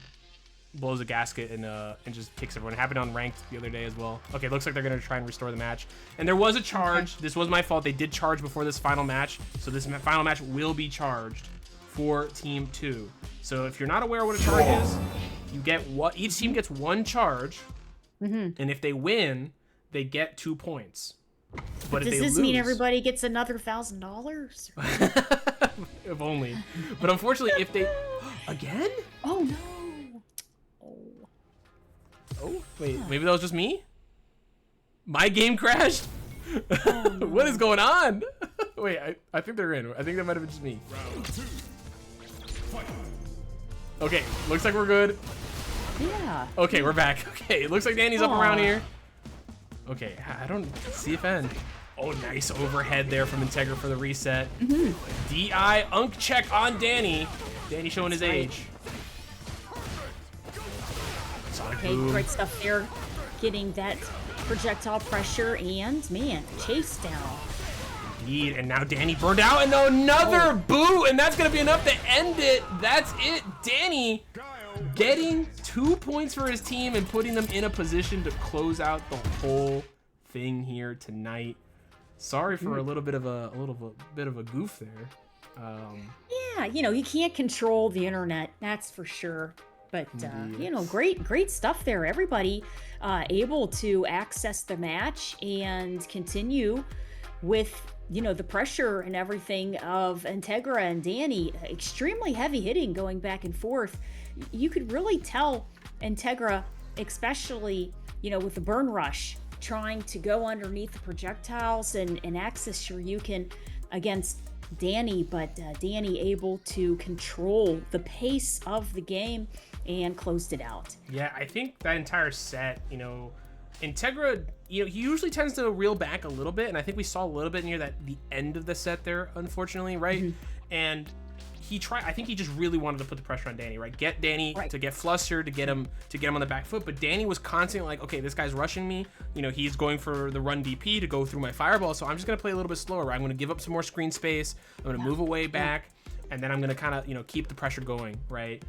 blows a gasket and just kicks everyone. It happened on ranked the other day as well. Okay, looks like they're gonna try and restore the match. And there was a charge. This was my fault. They did charge before this final match, so this final match will be charged for Team 2. So if you're not aware what a charge is, you get each team gets one charge, and if they win, they get 2 points. But Does if they this lose, mean everybody gets another $1,000? if only. But unfortunately, if they again? Oh no! Oh. Oh wait, maybe that was just me. My game crashed. Oh, no. What is going on? Wait, I think they're in. I think that might have been just me. Okay, looks like we're good. Yeah. Okay, we're back. Okay, it looks like Danny's up around Aw. here. Okay, I don't see if end. Oh, nice overhead there from Integra for the reset. DI Unk check on Danny. Danny showing his age. Sonic Okay, boom. great stuff there. Getting that projectile pressure and, man, chase down. Indeed, and now Danny burned out, and another boot, and that's gonna be enough to end it. That's it. Danny getting 2 points for his team and putting them in a position to close out the whole thing here tonight. Sorry for a little bit of a goof there. Yeah, you know, you can't control the internet, that's for sure. But, you know, great stuff there. Everybody able to access the match and continue with, you know, the pressure and everything of Integra and Danny. Extremely heavy hitting going back and forth. You could really tell Integra, especially, you know, with the burn rush, trying to go underneath the projectiles and access Shoryuken against Danny, but Danny able to control the pace of the game and closed it out. Yeah, I think that entire set, you know, Integra, you know, he usually tends to reel back a little bit, and I think we saw a little bit near the end of the set there, unfortunately, right? And he tried. I think he just really wanted to put the pressure on Danny, right? Get Danny to get flustered, to get him on the back foot. But Danny was constantly like, okay, this guy's rushing me. You know, he's going for the run DP to go through my fireball. So I'm just gonna play a little bit slower. I'm gonna give up some more screen space. I'm gonna move away back, and then I'm gonna kind of, you know, keep the pressure going, right,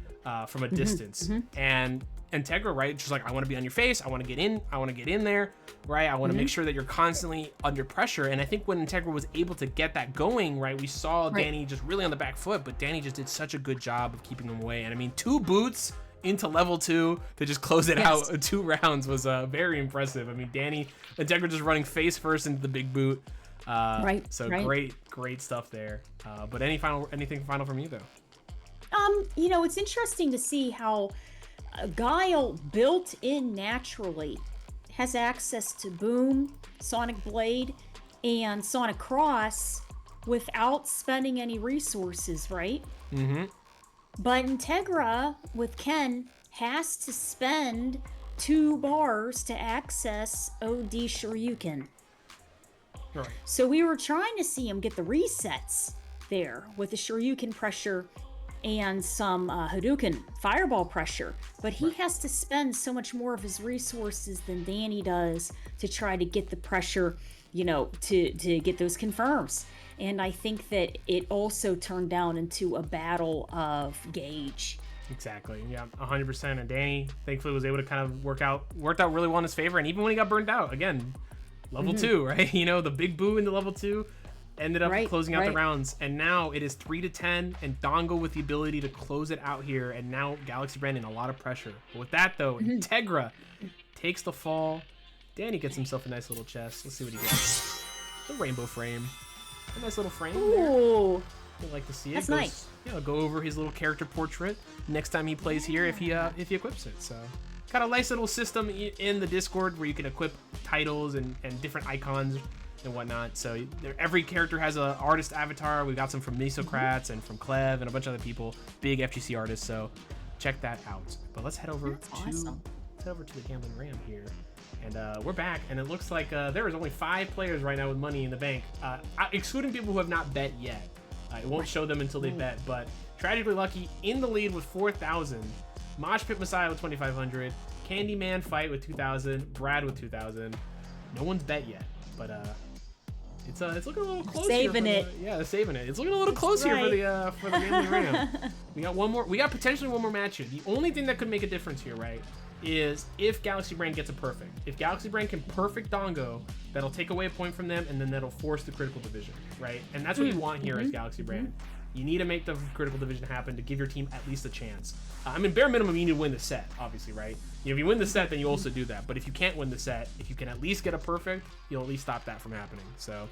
from a distance. And Integra, right, just like, I want to be on your face. I want to get in there, right? I want to make sure that you're constantly under pressure. And I think when Integra was able to get that going, right, we saw Danny just really on the back foot, but Danny just did such a good job of keeping them away. And I mean, 2 boots into level 2 to just close it out 2 rounds was very impressive. I mean, Integra just running face first into the big boot. So great stuff there. But anything final from you though? You know, it's interesting to see how Guile, built in naturally, has access to Boom, Sonic Blade, and Sonic Cross without spending any resources, right? But Integra, with Ken, has to spend 2 bars to access OD Shoryuken. Right. So we were trying to see him get the resets there with the Shoryuken pressure and some Hadouken fireball pressure, but he has to spend so much more of his resources than Danny does to try to get the pressure, you know, to get those confirms. And I think that it also turned down into a battle of gauge. Exactly. Yeah, 100%. And Danny, thankfully, was able to kind of worked out really well in his favor. And even when he got burned out, again, level 2, right? You know, the big boo into level 2 ended up closing out the rounds. And now it is 3-10, and Dongo with the ability to close it out here. And now GalaxyBran in a lot of pressure. But with that, though, Integra takes the fall. Danny gets himself a nice little chest. Let's see what he gets. The rainbow frame. A nice little frame there. Ooh. You'd like to see it. That's nice. Yeah, I'll go over his little character portrait next time he plays here if he equips it. So, got a nice little system in the Discord where you can equip titles and different icons and whatnot. So every character has an artist avatar. We got some from Mesocrats and from Clev and a bunch of other people, big FGC artists. So check that out. But let's head over to the Gambling Ram here. And we're back, and it looks like there is only 5 players right now with money in the bank, excluding people who have not bet yet. It won't show them until they bet, but Tragically Lucky in the lead with 4,000. Mosh Pit Messiah with 2,500. Candyman Fight with 2,000. Brad with 2,000. No one's bet yet, but it's looking a little close. Saving it. Saving it. It's looking a little close here for the Gambling Ram. We got one more. We got potentially one more match here. The only thing that could make a difference here, right, is if GalaxyBran gets a perfect. If GalaxyBran can perfect Dongo, that'll take away a point from them, and then that'll force the critical division, right? And that's what you want here as GalaxyBran. You need to make the critical division happen to give your team at least a chance. I mean, bare minimum, you need to win the set, obviously, right? If you win the set, then you also do that. But if you can't win the set, if you can at least get a perfect, you'll at least stop that from happening. So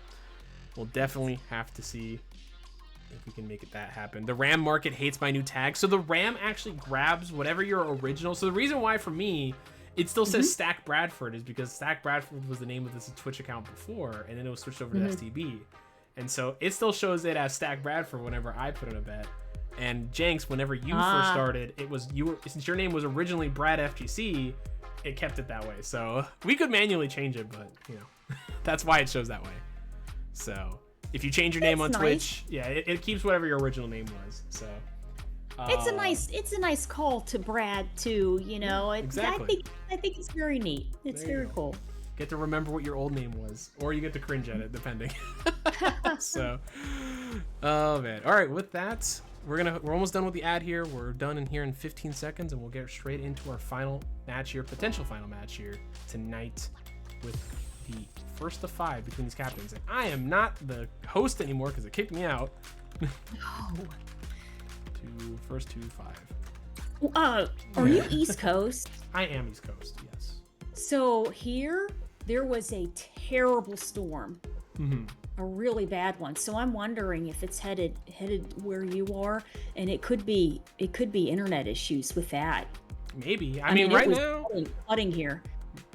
we'll definitely have to see if we can make that happen. The RAM market hates my new tag. So the RAM actually grabs whatever your original. So the reason why for me, it still says Stack Bradford is because Stack Bradford was the name of this Twitch account before, and then it was switched over to STB. And so it still shows it as Stack Bradford whenever I put in a bet. And Jenks, whenever you first started, it was since your name was originally Brad FGC, it kept it that way. So we could manually change it, but you know, that's why it shows that way. So if you change your name on Twitch, yeah, it keeps whatever your original name was. So it's a nice call to Brad too. You know, exactly. I think it's very neat. It's very cool. Get to remember what your old name was, or you get to cringe at it, depending. So, oh man. All right, with that, we're almost done with the ad here. We're done in here in 15 seconds, and we'll get straight into our final match here, potential final match here tonight, with the first of 5 between these captains. And I am not the host anymore because it kicked me out. First 2-5. Are you East Coast? I am East Coast. Yes. So here, there was a terrible storm, a really bad one. So I'm wondering if it's headed where you are, and it could be internet issues with that. Maybe. I mean right now, flooding here.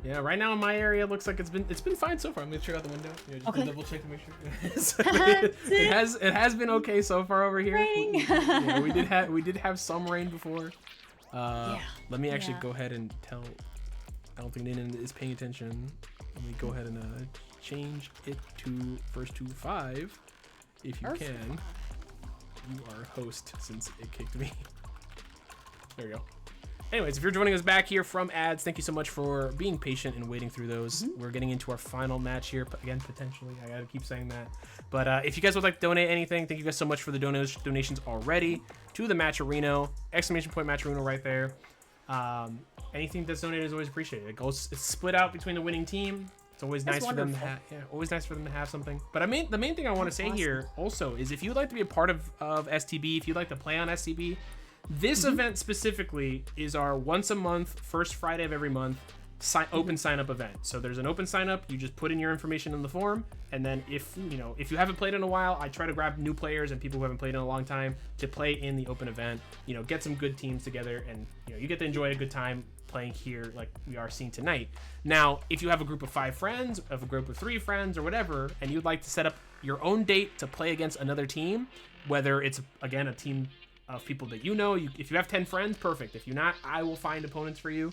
Yeah, right now in my area, it looks like it's been fine so far. I'm gonna check out the window. You know, just double check to make sure. So it has been okay so far over here. We did have some rain before. Let me actually go ahead and tell. I don't think Nina is paying attention. Let me go ahead and change it to first 2-5 if you can. You are host since it kicked me. There we go. Anyways, if you're joining us back here from ads, thank you so much for being patient and waiting through those. We're getting into our final match here. Again, potentially. I gotta keep saying that. But if you guys would like to donate anything, thank you guys so much for the donations already to the Matcherino. Exclamation point Matcherino right there. Anything that's donated is always appreciated. It's split out between the winning team. It's always nice for them to have, always nice for them to have something. But the main thing I want to say here also is if you'd like to be a part of STB, if you'd like to play on STB, this event specifically is our once a month, first Friday of every month, open sign up event. So there's an open sign up. You just put in your information in the form, and then if you haven't played in a while, I try to grab new players and people who haven't played in a long time to play in the open event. Get some good teams together, and you get to enjoy a good time playing here like we are seeing tonight. Now, if you have a group of 5 friends, of a group of 3 friends, or whatever, and you'd like to set up your own date to play against another team, whether it's again a team of people that if you have 10 friends, perfect. If you're not, I will find opponents for you.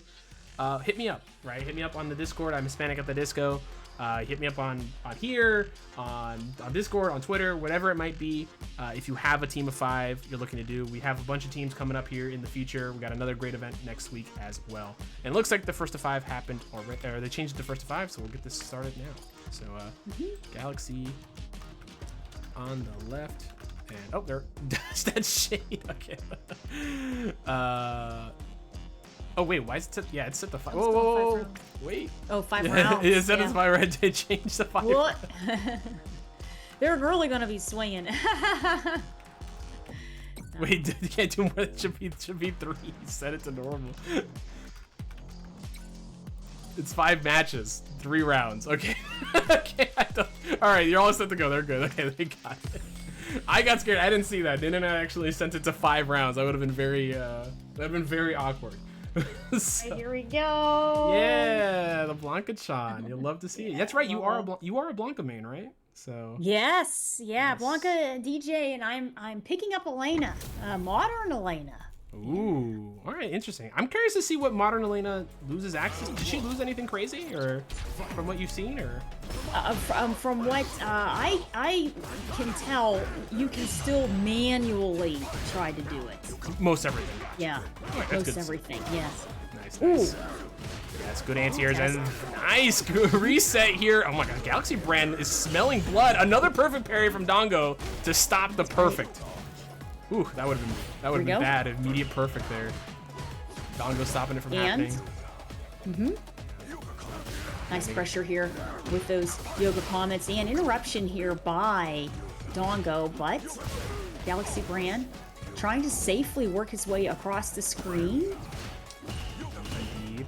Hit me up, right? Hit me up on the Discord. I'm Hispanic at the Disco. Hit me up on here, on Discord, on Twitter, whatever it might be. If you have a team of 5 you're looking to do, we have a bunch of teams coming up here in the future. We got another great event next week as well. And it looks like the first of 5 happened already, or they changed it to first of 5, so we'll get this started now. So Galaxy on the left. And there, that shade. Okay. Oh wait, why is it? It's set the 5. Whoa. Wait. Oh, 5 rounds. It said it's my red to change the 5. What? They're really gonna be swinging. Wait, you can't do more. It should be 3. You set it to normal. It's 5 matches, 3 rounds. Okay. Okay. All right, you're all set to go. They're good. Okay, they got it. I got scared. I didn't see that. The internet actually sent it to 5 rounds. I would have been very awkward. So, here we go. Yeah, the Blanca-chan. You'll love to see it. That's right. You are a Blanca main, right? So. Yes. Yeah. Yes. Blanca DJ, and I'm picking up Elena, modern Elena. Ooh. All right. Interesting. I'm curious to see what modern Elena loses access. Did she lose anything crazy, or from what you've seen, or? From what I can tell, you can still manually try to do it. Most everything. Gotcha. Yeah. Right, most everything. Yes. Nice. Ooh. That's good anti-airs and nice reset here. Oh my god, GalaxyBran is smelling blood. Another perfect parry from Dongo to stop the perfect. Ooh, that would have been bad. Immediate perfect there. Dongo stopping it from happening. Nice pressure here with those yoga comments and interruption here by Dongo, but GalaxyBran trying to safely work his way across the screen. Indeed.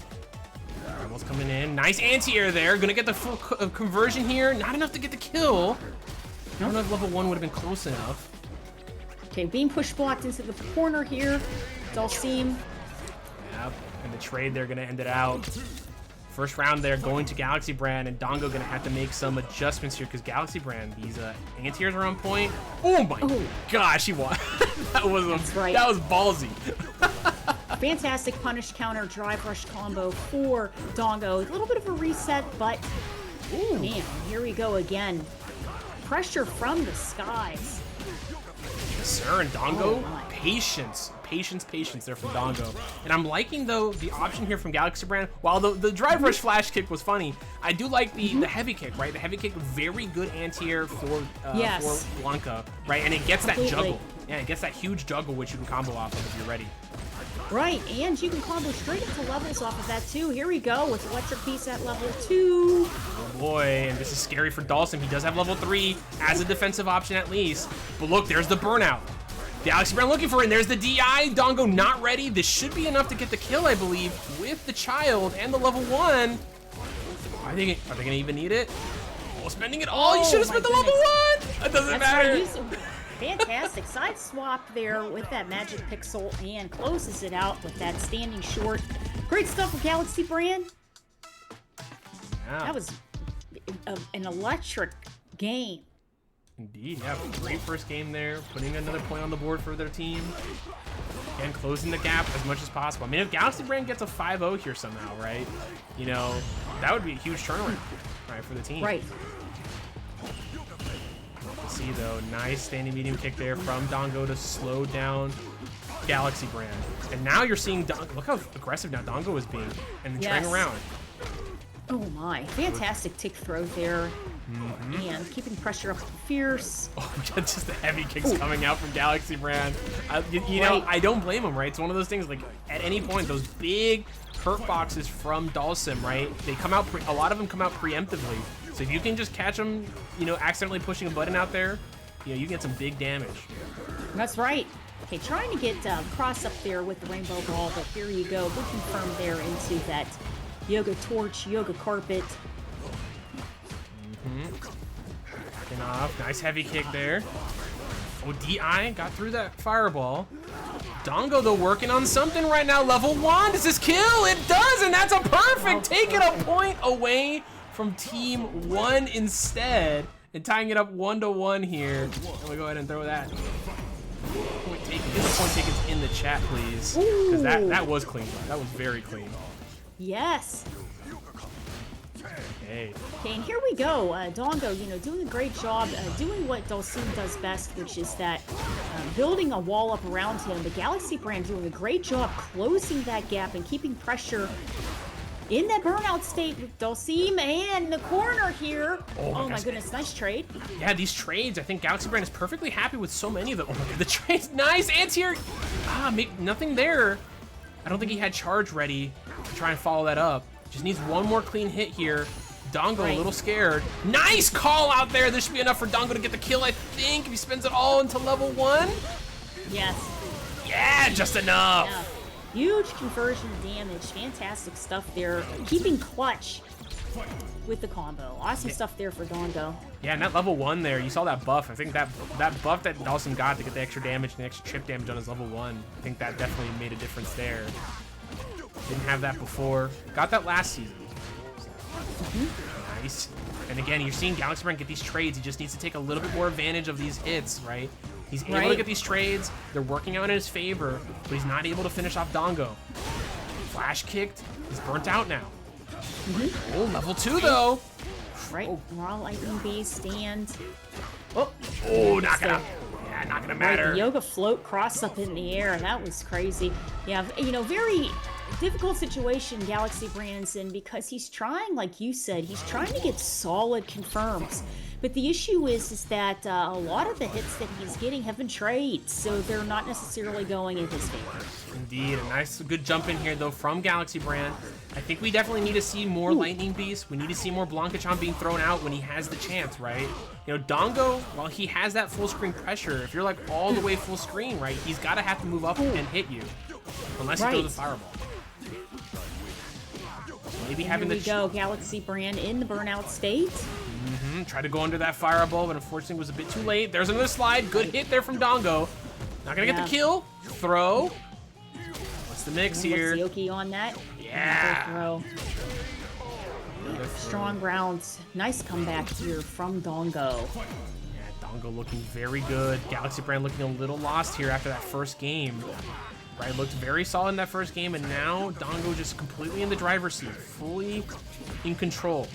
Almost coming in. Nice anti-air there. Gonna get the full conversion here. Not enough to get the kill. I don't know if level 1 would have been close enough. Okay, being push blocked into the corner here. Dalsim. Yep. And the trade, they're gonna end it out. First round there going to GalaxyBran, and Dongo gonna have to make some adjustments here because GalaxyBran, these anti-airs are on point. Oh my gosh, he won. That was right. That was ballsy. Fantastic punish counter drive rush combo for Dongo. A little bit of a reset, but man, here we go again. Pressure from the skies. Yes, sir, and Dongo, my. patience there from Dongo. And I'm liking, though, the option here from GalaxyBran. While the drive rush flash kick was funny, I do like the heavy kick, right? The heavy kick, very good anti-air for Blanca, right? And it gets that juggle. Yeah, it gets that huge juggle, which you can combo off of if you're ready. Right, and you can combo straight into levels off of that, too. Here we go with Electric Piece at level 2. Oh boy, and this is scary for Dalsim. He does have level 3 as a defensive option at least. But look, there's the burnout. GalaxyBran looking for it, and there's the DI. Dongo not ready. This should be enough to get the kill, I believe, with the child and the level 1. Are they gonna even need it? Oh, spending it all. You should have spent the level 1. It doesn't matter. Right. Fantastic side swap there with that magic pixel and closes it out with that standing short. Great stuff with GalaxyBran. Yeah. That was an electric game. Indeed, yeah, great first game there, putting another point on the board for their team. Again, closing the gap as much as possible. I mean, if GalaxyBran gets a 5-0 here somehow, right, you know, that would be a huge turnaround, right, for the team. Right. See, though, nice standing medium kick there from Dongo to slow down GalaxyBran. And now you're seeing, look how aggressive now Dongo is being, and then turning around. Oh my, fantastic tick throw there. And keeping pressure up fierce. Oh, just the heavy kicks coming out from GalaxyBran. You know, I don't blame him, right? It's one of those things, like, at any point, those big hurt boxes from Dalsim, right? They come out, a lot of them come out preemptively. So if you can just catch them, you know, accidentally pushing a button out there, you know, you get some big damage. That's right. Okay, trying to get cross up there with the rainbow ball, but here you go. Good confirm there into that yoga torch, yoga carpet. Backing off. Nice heavy kick there. Oh, DI got through that fireball. Dongo, though, working on something right now. Level 1. Does this kill? It does, and that's a perfect. Taking a point away from Team 1 instead, and tying it up 1-1 here. And we go ahead and throw that. Point taken. Get the point takers in the chat, please. Because that was clean. That was very clean. Yes. Okay. Okay, and here we go. Dongo, you know, doing a great job doing what Dalsim does best, which is that building a wall up around him. But GalaxyBran doing a great job closing that gap and keeping pressure in that burnout state with Dalsim and in the corner here. Oh my goodness, nice trade. Yeah, these trades, I think GalaxyBran is perfectly happy with so many of them. Oh my god, the trades, nice, anti-air. Nothing there. I don't think he had charge ready to try and follow that up. Just needs one more clean hit here. Dongo a little scared. Nice call out there. This should be enough for Dongo to get the kill, I think, if he spends it all into level 1. Yes. Yeah, just enough. Yeah. Huge conversion damage. Fantastic stuff there. Keeping clutch with the combo. Awesome stuff there for Dongo. Yeah, and that level 1 there, you saw that buff. I think that buff that Dalsim got to get the extra damage and the extra chip damage on his level 1, I think that definitely made a difference there. Didn't have that before. Got that last season. Nice. And again, you're seeing GalaxyBran get these trades. He just needs to take a little bit more advantage of these hits, right? He's able to get these trades. They're working out in his favor, but he's not able to finish off Dongo. Flash kicked. He's burnt out now. Oh, level 2 though. Right. Raw lightning base stand. Oh, not gonna. Yeah, not gonna matter. The yoga float cross up in the air. That was crazy. Yeah, you know, very difficult situation GalaxyBran's in because he's trying, like you said, he's trying to get solid confirms. But the issue is that a lot of the hits that he's getting have been trades, so they're not necessarily going in his favor. Indeed, a nice, good jump in here though from GalaxyBran. I think we definitely need to see more Lightning Beasts. We need to see more Blanca-chan being thrown out when he has the chance, right? You know, Dongo, while he has that full screen pressure, if you're like all the way full screen, right, he's got to have to move up and hit you. Unless he throws a fireball. Maybe having Here we go, GalaxyBran in the burnout state. Tried to go under that fireball, but unfortunately was a bit too late. There's another slide. Good hit there from Dongo. Not gonna get the kill. Throw. What's the mix here? Yoki on that. Yeah. Throw. Strong rounds. Nice comeback here from Dongo. Yeah, Dongo looking very good. GalaxyBran looking a little lost here after that first game. Right, looked very solid in that first game, and now Dongo just completely in the driver's seat, fully in control.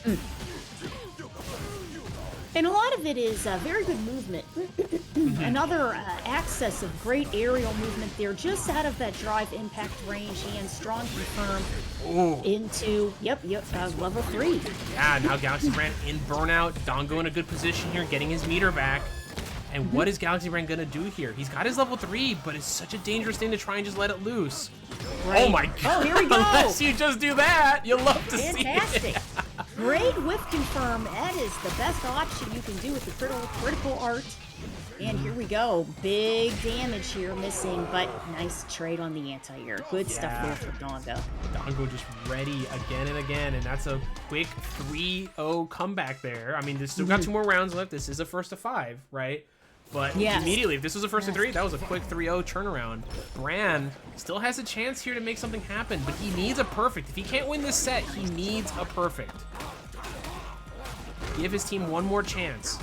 And a lot of it is very good movement. Another access of great aerial movement there, just out of that drive impact range, and strong confirm into, level 3. Yeah, now GalaxyBran in burnout. Dongo in a good position here, getting his meter back. And what is GalaxyBran gonna do here? He's got his level 3, but it's such a dangerous thing to try and just let it loose. Right. Oh my god! Oh, here we go! Unless you just do that, you'll love to see it. Fantastic. Great whiff confirm. That is the best option you can do with the critical art. And here we go. Big damage here missing, but nice trade on the anti-air. Good stuff there for Dongo. Dongo just ready again and again, and that's a quick 3-0 comeback there. I mean, there's still got 2 more rounds left. This is a first to 5, right? But immediately, if this was a first to 3, that was a quick 3-0 turnaround. Bran still has a chance here to make something happen, but he needs a perfect. If he can't win this set, he needs a perfect. Give his team one more chance.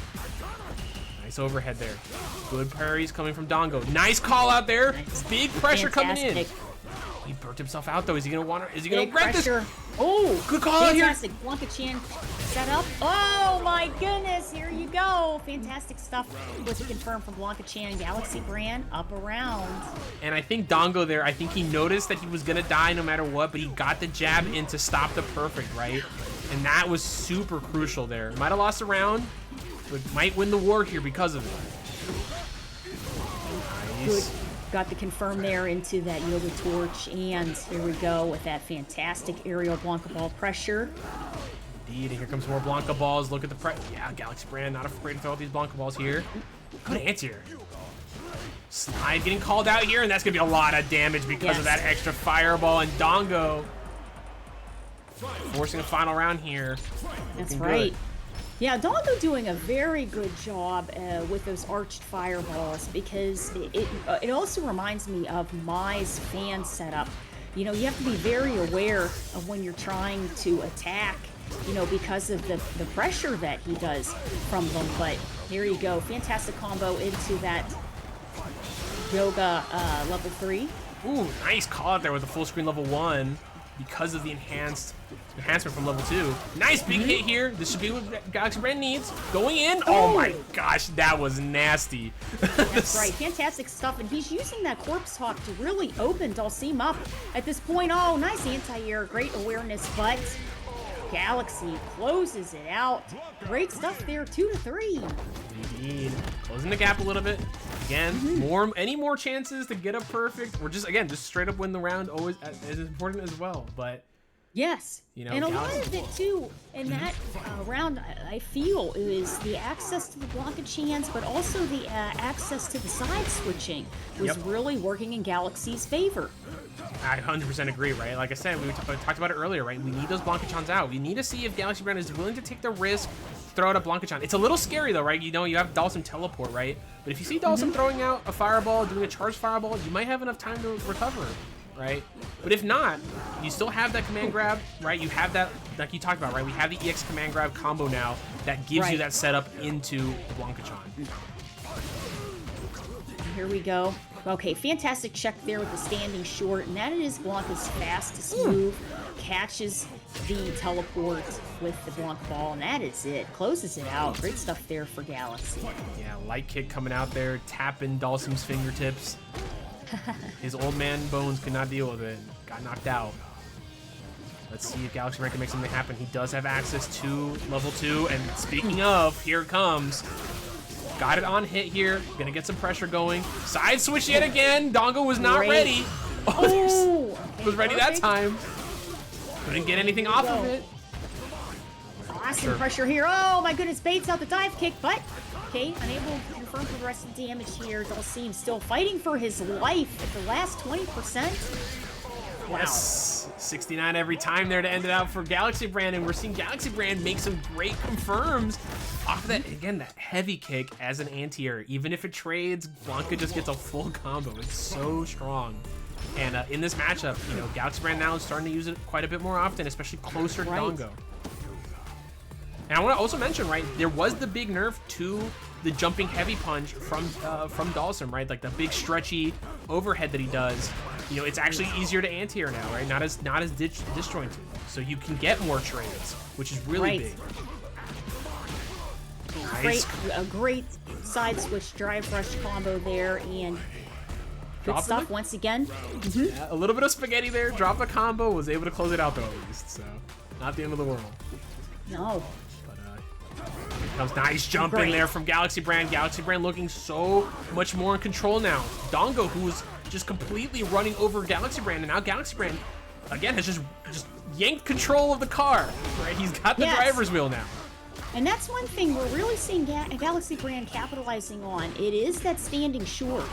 Nice overhead there. Good parries coming from Dongo. Nice call out there. Nice. Big pressure coming in. He burnt himself out though. Is he gonna want to? Is he gonna grab this? Oh, good call out here. Fantastic. Blanca-chan set up. Oh my goodness, here you go. Fantastic stuff was confirmed from Blanca-chan. GalaxyBran up around. And I think Dongo there, I think he noticed that he was gonna die no matter what, but he got the jab in to stop the perfect, right? And that was super crucial there. Might have lost a round, but might win the war here because of it. Nice. Good. Got the confirm there into that Yoga Torch, and here we go with that fantastic aerial Blanca Ball pressure. Indeed, and here comes more Blanca Balls. Look at the yeah, GalaxyBran not afraid to throw out these Blanca Balls here. Good answer. Slide getting called out here, and that's gonna be a lot of damage because of that extra fireball. And Dongo forcing a final round here. That's Looking right. good. Yeah, Dongo doing a very good job with those arched fireballs, because it also reminds me of Mai's fan setup. You know, you have to be very aware of when you're trying to attack, you know, because of the pressure that he does from them. But here you go. Fantastic combo into that Yoga level 3. Ooh, nice call out there with the full screen level 1 because of the enhancement from level 2. Nice big hit here. This should be what GalaxyBran needs. Going in. Oh my gosh, that was nasty. That's right. Fantastic stuff. And he's using that Corpse Hawk to really open Dulcim up at this point. Oh, nice anti-air. Great awareness, but Galaxy closes it out. Great stuff there. 2-3. Indeed. Closing the gap a little bit. Again, any more chances to get a perfect, or just straight up win the round, always as important as well. But yes, you know, and a lot of it too in that round, I feel, is the access to the Blanca-chans, but also the access to the side switching was really working in Galaxy's favor. I 100% agree, right? Like I said, we talked about it earlier, right? We need those Blanca-chans out. We need to see if GalaxyBran is willing to take the risk, throw out a Blanca-chan. It's a little scary though, right? You know, you have Dulcim teleport, right? But if you see Dulcim throwing out a fireball, doing a charged fireball, you might have enough time to recover, right? But if not, you still have that command grab, right? You have that, like you talked about, right? We have the EX command grab combo now that gives you that setup into the Blanca-chan. Here we go. Okay, fantastic check there with the standing short, and that is Blanca's fastest move. Catches the teleport with the Blanca ball, and that is it. Closes it out. Great stuff there for Galaxy. Yeah, light kick coming out there, tapping Dulcim's fingertips. His old man bones could not deal with it. Got knocked out. Let's see if GalaxyBran can make something happen. He does have access to level 2, and speaking of, here it comes. Got it on hit here. Gonna get some pressure going. Side switch yet again. Dongo was not ready. Oh, was ready that time. Couldn't get anything off of it. Awesome pressure here. Oh my goodness, baits out the dive kick, but okay, unable to confirm for the rest of the damage here. Dulcim still fighting for his life at the last 20%. Wow. Yes, 69 every time there to end it out for GalaxyBran, and we're seeing GalaxyBran make some great confirms off of that, again, that heavy kick as an anti-air. Even if it trades, Blanka just gets a full combo. It's so strong. And in this matchup, you know, GalaxyBran now is starting to use it quite a bit more often, especially closer to Dongo. And I want to also mention, right, there was the big nerf to the jumping heavy punch from Dhalsim, right? Like the big stretchy overhead that he does. You know, it's actually easier to anti-air now, right? Not as disjointed. So you can get more trades, which is really big. Nice. A great side switch drive rush combo there, and good stuff once again. Yeah, a little bit of spaghetti there. Drop a combo, was able to close it out though at least. So not the end of the world. No. Comes nice jumping there from GalaxyBran. GalaxyBran looking so much more in control now. Dongo, who's just completely running over GalaxyBran, and now GalaxyBran again has just yanked control of the car. Right, he's got the driver's wheel now. And that's one thing we're really seeing GalaxyBran capitalizing on. It is that standing short.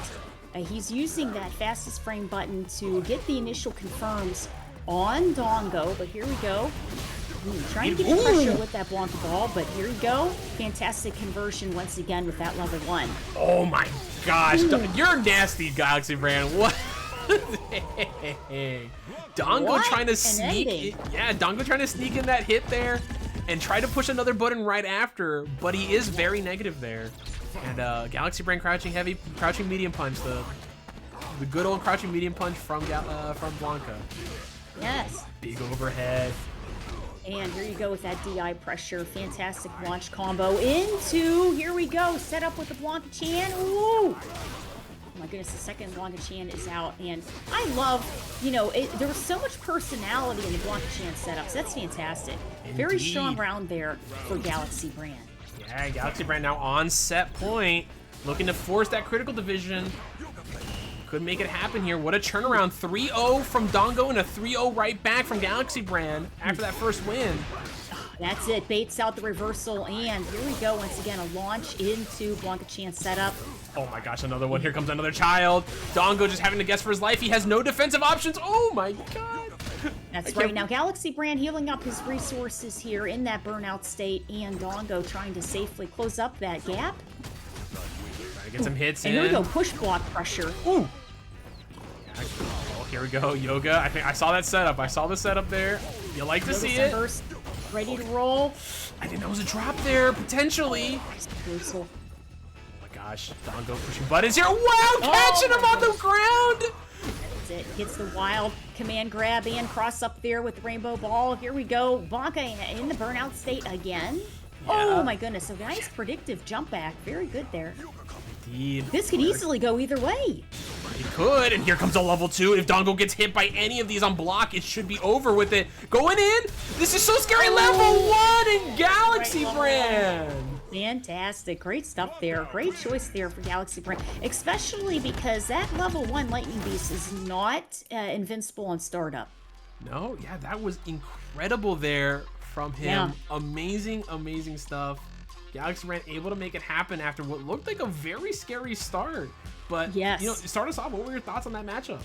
He's using that fastest frame button to get the initial confirms on Dongo, but here we go. Trying to get the pressure with that Blanka ball, but here we go. Fantastic conversion once again with that level 1. Oh my gosh, you're nasty, GalaxyBran. What? Dongo trying to sneak. Yeah, Dongo trying to sneak in that hit there and try to push another button right after, but he is very negative there. And GalaxyBran crouching medium punch, the good old crouching medium punch from Blanka. Yes. Big overhead. And here you go with that DI pressure. Fantastic launch combo into, here we go, set up with the Blanka-chan. Ooh! Oh my goodness, the second Blanka-chan is out. And I love, you know, there was so much personality in the Blanka-chan setups. That's fantastic. Indeed. Very strong round there for GalaxyBran. Yeah, GalaxyBran now on set point, looking to force that critical division. Could make it happen here. What a turnaround. 3-0 from Dongo and a 3-0 right back from GalaxyBran after that first win. That's it. Baits out the reversal, and here we go once again. A launch into Blanka-chan setup. Oh my gosh, another one. Here comes another child. Dongo just having to guess for his life. He has no defensive options. Oh my god. That's right. Now GalaxyBran healing up his resources here in that burnout state, and Dongo trying to safely close up that gap. Get some hits in. And here we go, push block pressure. Ooh. Oh, here we go, Yoga. I think I saw that setup. I saw the setup there. You like to see it. Burst, ready to roll. I think that was a drop there, potentially. Oh my gosh, Dongo pushing buttons here. Wow, catching him on the ground. That's it. Hits the wild command grab and cross up there with the rainbow ball. Here we go. Blanka in the burnout state again. Yeah. Oh my goodness, a nice predictive jump back. Very good there. Indeed. This could easily go either way. It could, and here comes a level 2. If Dongo gets hit by any of these on block, it should be over with it. Going in. This is so scary. Level 1 in GalaxyBran. Fantastic. Great stuff there. Great choice there for GalaxyBran, especially because that level 1 Lightning Beast is not invincible on startup. No, yeah, that was incredible there from him. Yeah. Amazing, amazing stuff. GalaxyBran able to make it happen after what looked like a very scary start. But, you know, start us off. What were your thoughts on that matchup?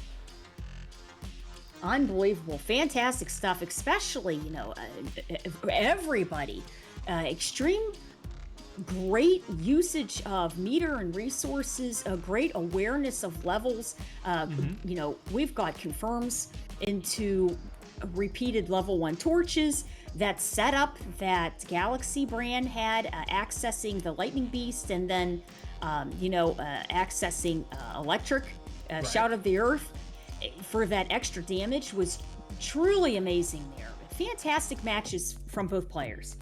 Unbelievable. Fantastic stuff, especially, you know, everybody. Extreme great usage of meter and resources, a great awareness of levels. You know, we've got confirms into repeated level 1 torches. That setup that GalaxyBran had accessing the Lightning Beast, and then you know, accessing electric Shout of the Earth for that extra damage was truly amazing there. Fantastic matches from both players.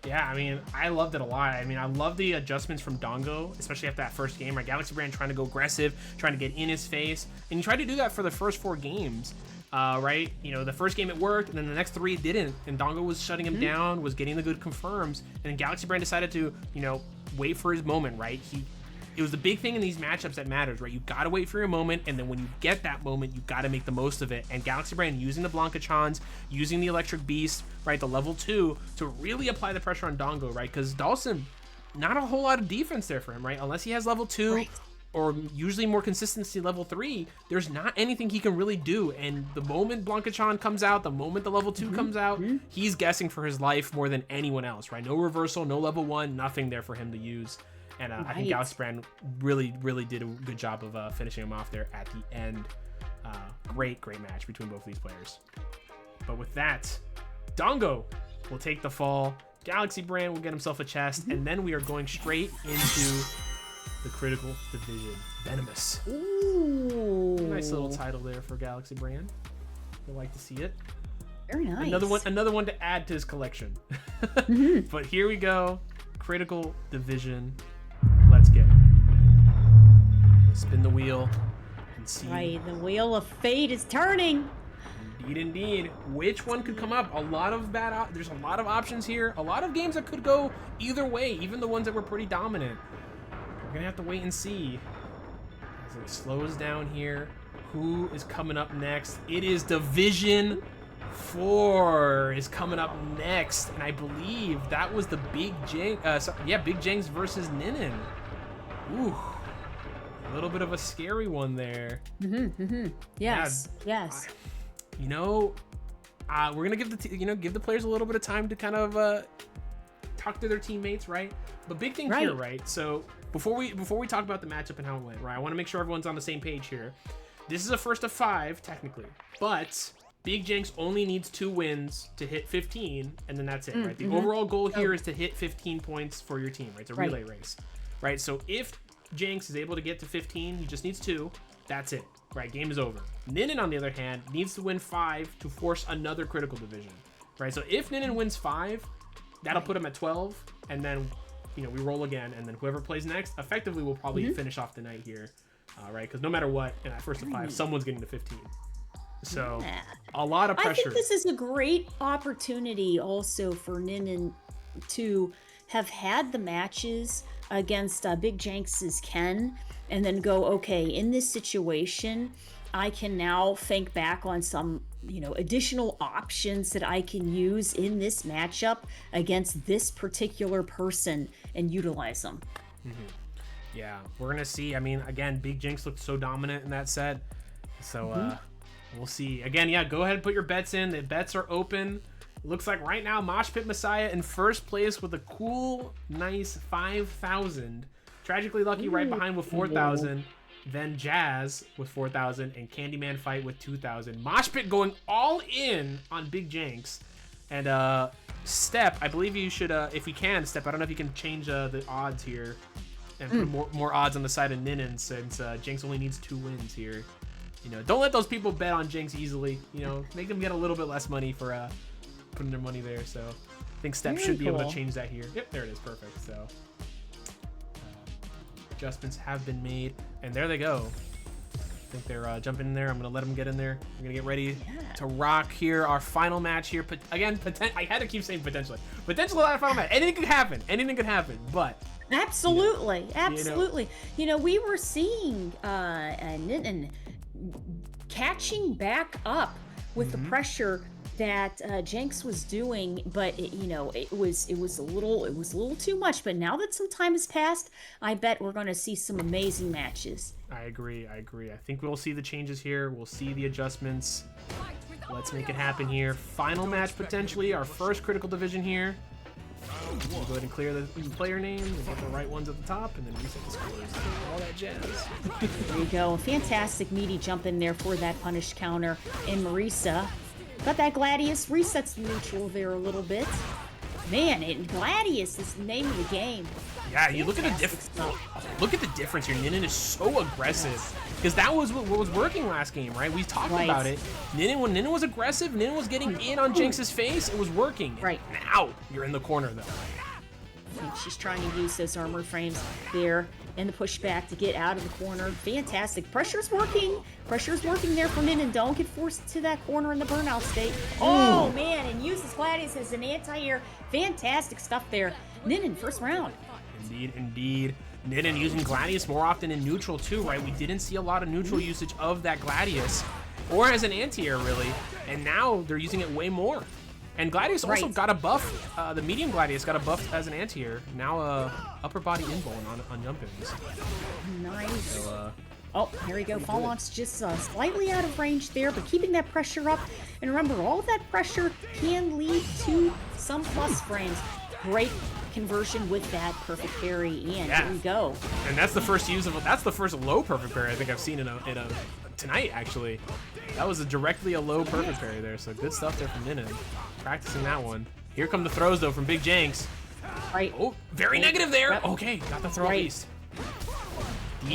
Yeah, I mean, I loved it a lot. I mean, I love the adjustments from Dongo, especially after that first game, right? GalaxyBran trying to go aggressive, trying to get in his face, and he tried to do that for the first 4 games. Right? You know, the first game it worked, and then the next 3 it didn't. And Dongo was shutting him down, was getting the good confirms, and then GalaxyBran decided to, you know, wait for his moment, right? it was the big thing in these matchups that matters, right? You gotta wait for your moment, and then when you get that moment, you gotta make the most of it. And GalaxyBran using the Blanca-chans, using the Electric Beast, right, the level 2, to really apply the pressure on Dongo, right? Because Dawson, not a whole lot of defense there for him, right? Unless he has level 2, right, or usually more consistency level 3, there's not anything he can really do. And the moment Blanca-chan comes out, the moment the level 2 comes out, he's guessing for his life more than anyone else, right? No reversal, no level 1, nothing there for him to use. And I think GalaxyBran really did a good job of finishing him off there at the end. Great match between both of these players. But with that, Dongo will take the fall. GalaxyBran will get himself a chest, and then we are going straight into the critical division. Venomous. Ooh. Nice little title there for GalaxyBran. You'll like to see it. Very nice. Another one to add to his collection. But here we go. Critical division. Let's get it. Spin the wheel and see. Right, the wheel of fate is turning. Indeed. Which one could come up? There's a lot of options here. A lot of games that could go either way, even the ones that were pretty dominant. We're gonna have to wait and see as it slows down here. Who is coming up next? It is Division 4 is coming up next, and I believe that was the Big Jengs versus Ninin. Ooh, a little bit of a scary one there. Yes, yes. You know, we're gonna give the players a little bit of time to kind of talk to their teammates, right? But big thing here, right? So before we talk about the matchup and how it went, right? I want to make sure everyone's on the same page here. This is a first of 5 technically, but Big Jenks only needs 2 wins to hit 15, and then that's it, right? The overall goal here is to hit 15 points for your team, right? It's a relay race, right? So if Jenks is able to get to 15, he just needs 2. That's it, right? Game is over. Ninin, on the other hand, needs to win 5 to force another critical division, right? So if Ninin wins 5, that'll put him at 12, and then, you know, we roll again, and then whoever plays next effectively will probably finish off the night here, right? Because no matter what, in that first of 5, someone's getting to 15. So a lot of pressure. I think this is a great opportunity also for Ninin to have had the matches against Big Jenks' Ken, and then go, okay, in this situation, I can now think back on some, you know, additional options that I can use in this matchup against this particular person and utilize them. Yeah, we're gonna see. I mean, again, Big Jenks looked so dominant in that set, so we'll see. Again, yeah, go ahead and put your bets in. The bets are open. Looks like right now Mosh Pit Messiah in first place with a cool, nice 5,000. Tragically Lucky right behind with 4,000. Then Jazz with 4,000 and Candyman Fight with 2,000. Mosh Pit going all in on Big Jenks. And Step, I believe you should, if you can, Step, I don't know if you can change the odds here and put more odds on the side of Ninin, since Jenks only needs 2 wins here. You know, don't let those people bet on Jenks easily. You know, make them get a little bit less money for putting their money there. So I think Step should be able to change that here. Yep, there it is. Perfect. So adjustments have been made, and there they go. I think they're jumping in there. I'm gonna let them get in there. We're gonna get ready to rock here. Our final match here. Again, I had to keep saying potentially. Potentially our final match. Anything could happen. Anything could happen. But absolutely, absolutely. You know, we were seeing Ninin catching back up with the pressure that Jenks was doing, but it was a little too much. But now that some time has passed, I bet we're going to see some amazing matches. I agree. I think we'll see the changes here. We'll see the adjustments. Let's make it happen here. Final match potentially, our first critical division here. We'll go ahead and clear the player names and get the right ones at the top, and then reset the scores. All that jazz. There you go. Fantastic meaty jump in there for that punish counter. And Marisa got that Gladius, resets the neutral there a little bit. Man, Gladius is the name of the game. Yeah, you look at the difference. Look at the difference here. Ninin is so aggressive, because that was what was working last game, right? We talked about it. When Ninin was aggressive, Ninin was getting in on Jenks' face. It was working. Right. Now you're in the corner though. She's trying to use those armor frames there and the pushback to get out of the corner. Fantastic. Pressure's working. Pressure's working there for Ninin. Don't get forced to that corner in the burnout state. Oh, man. And uses Gladius as an anti-air. Fantastic stuff there. Ninin, first round. Indeed. Ninin using Gladius more often in neutral too, right? We didn't see a lot of neutral usage of that Gladius, or as an anti-air really, and now they're using it way more. And Gladius also got a buff, the medium Gladius got a buff as an anti-air, now upper body inbone on jumpins. Nice. So, oh, here we go. Fallout's just slightly out of range there, but keeping that pressure up. And remember, all of that pressure can lead to some plus frames. Great conversion with that perfect parry, and here we go. And that's the first use of that's the first low perfect parry I think I've seen in a tonight actually. That was directly a low perfect parry there, so good stuff there from Ninin. Practicing that one. Here come the throws though from Big Jenks. Right. Oh, very negative there. Okay, got the throw at least.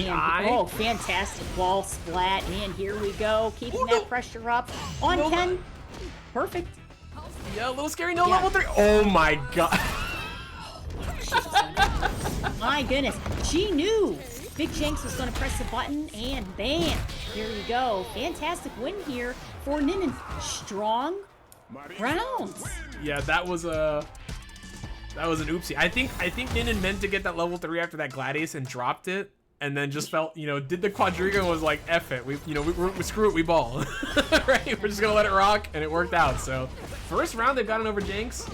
Oh, fantastic wall splat, and here we go, keeping that pressure up on Ken. Perfect. Yeah, a little scary. No level 3. Oh my god. My goodness, she knew Big Jenks was going to press the button, and bam, here you go. Fantastic win here for Ninin. Strong rounds. Yeah, that was an oopsie. I think Ninin meant to get that level 3 after that Gladius and dropped it, and then just felt, did the quadriga and was like, F it. We screw it, we ball. Right? We're just gonna let it rock, and it worked out. So first round they've gotten over Jenks.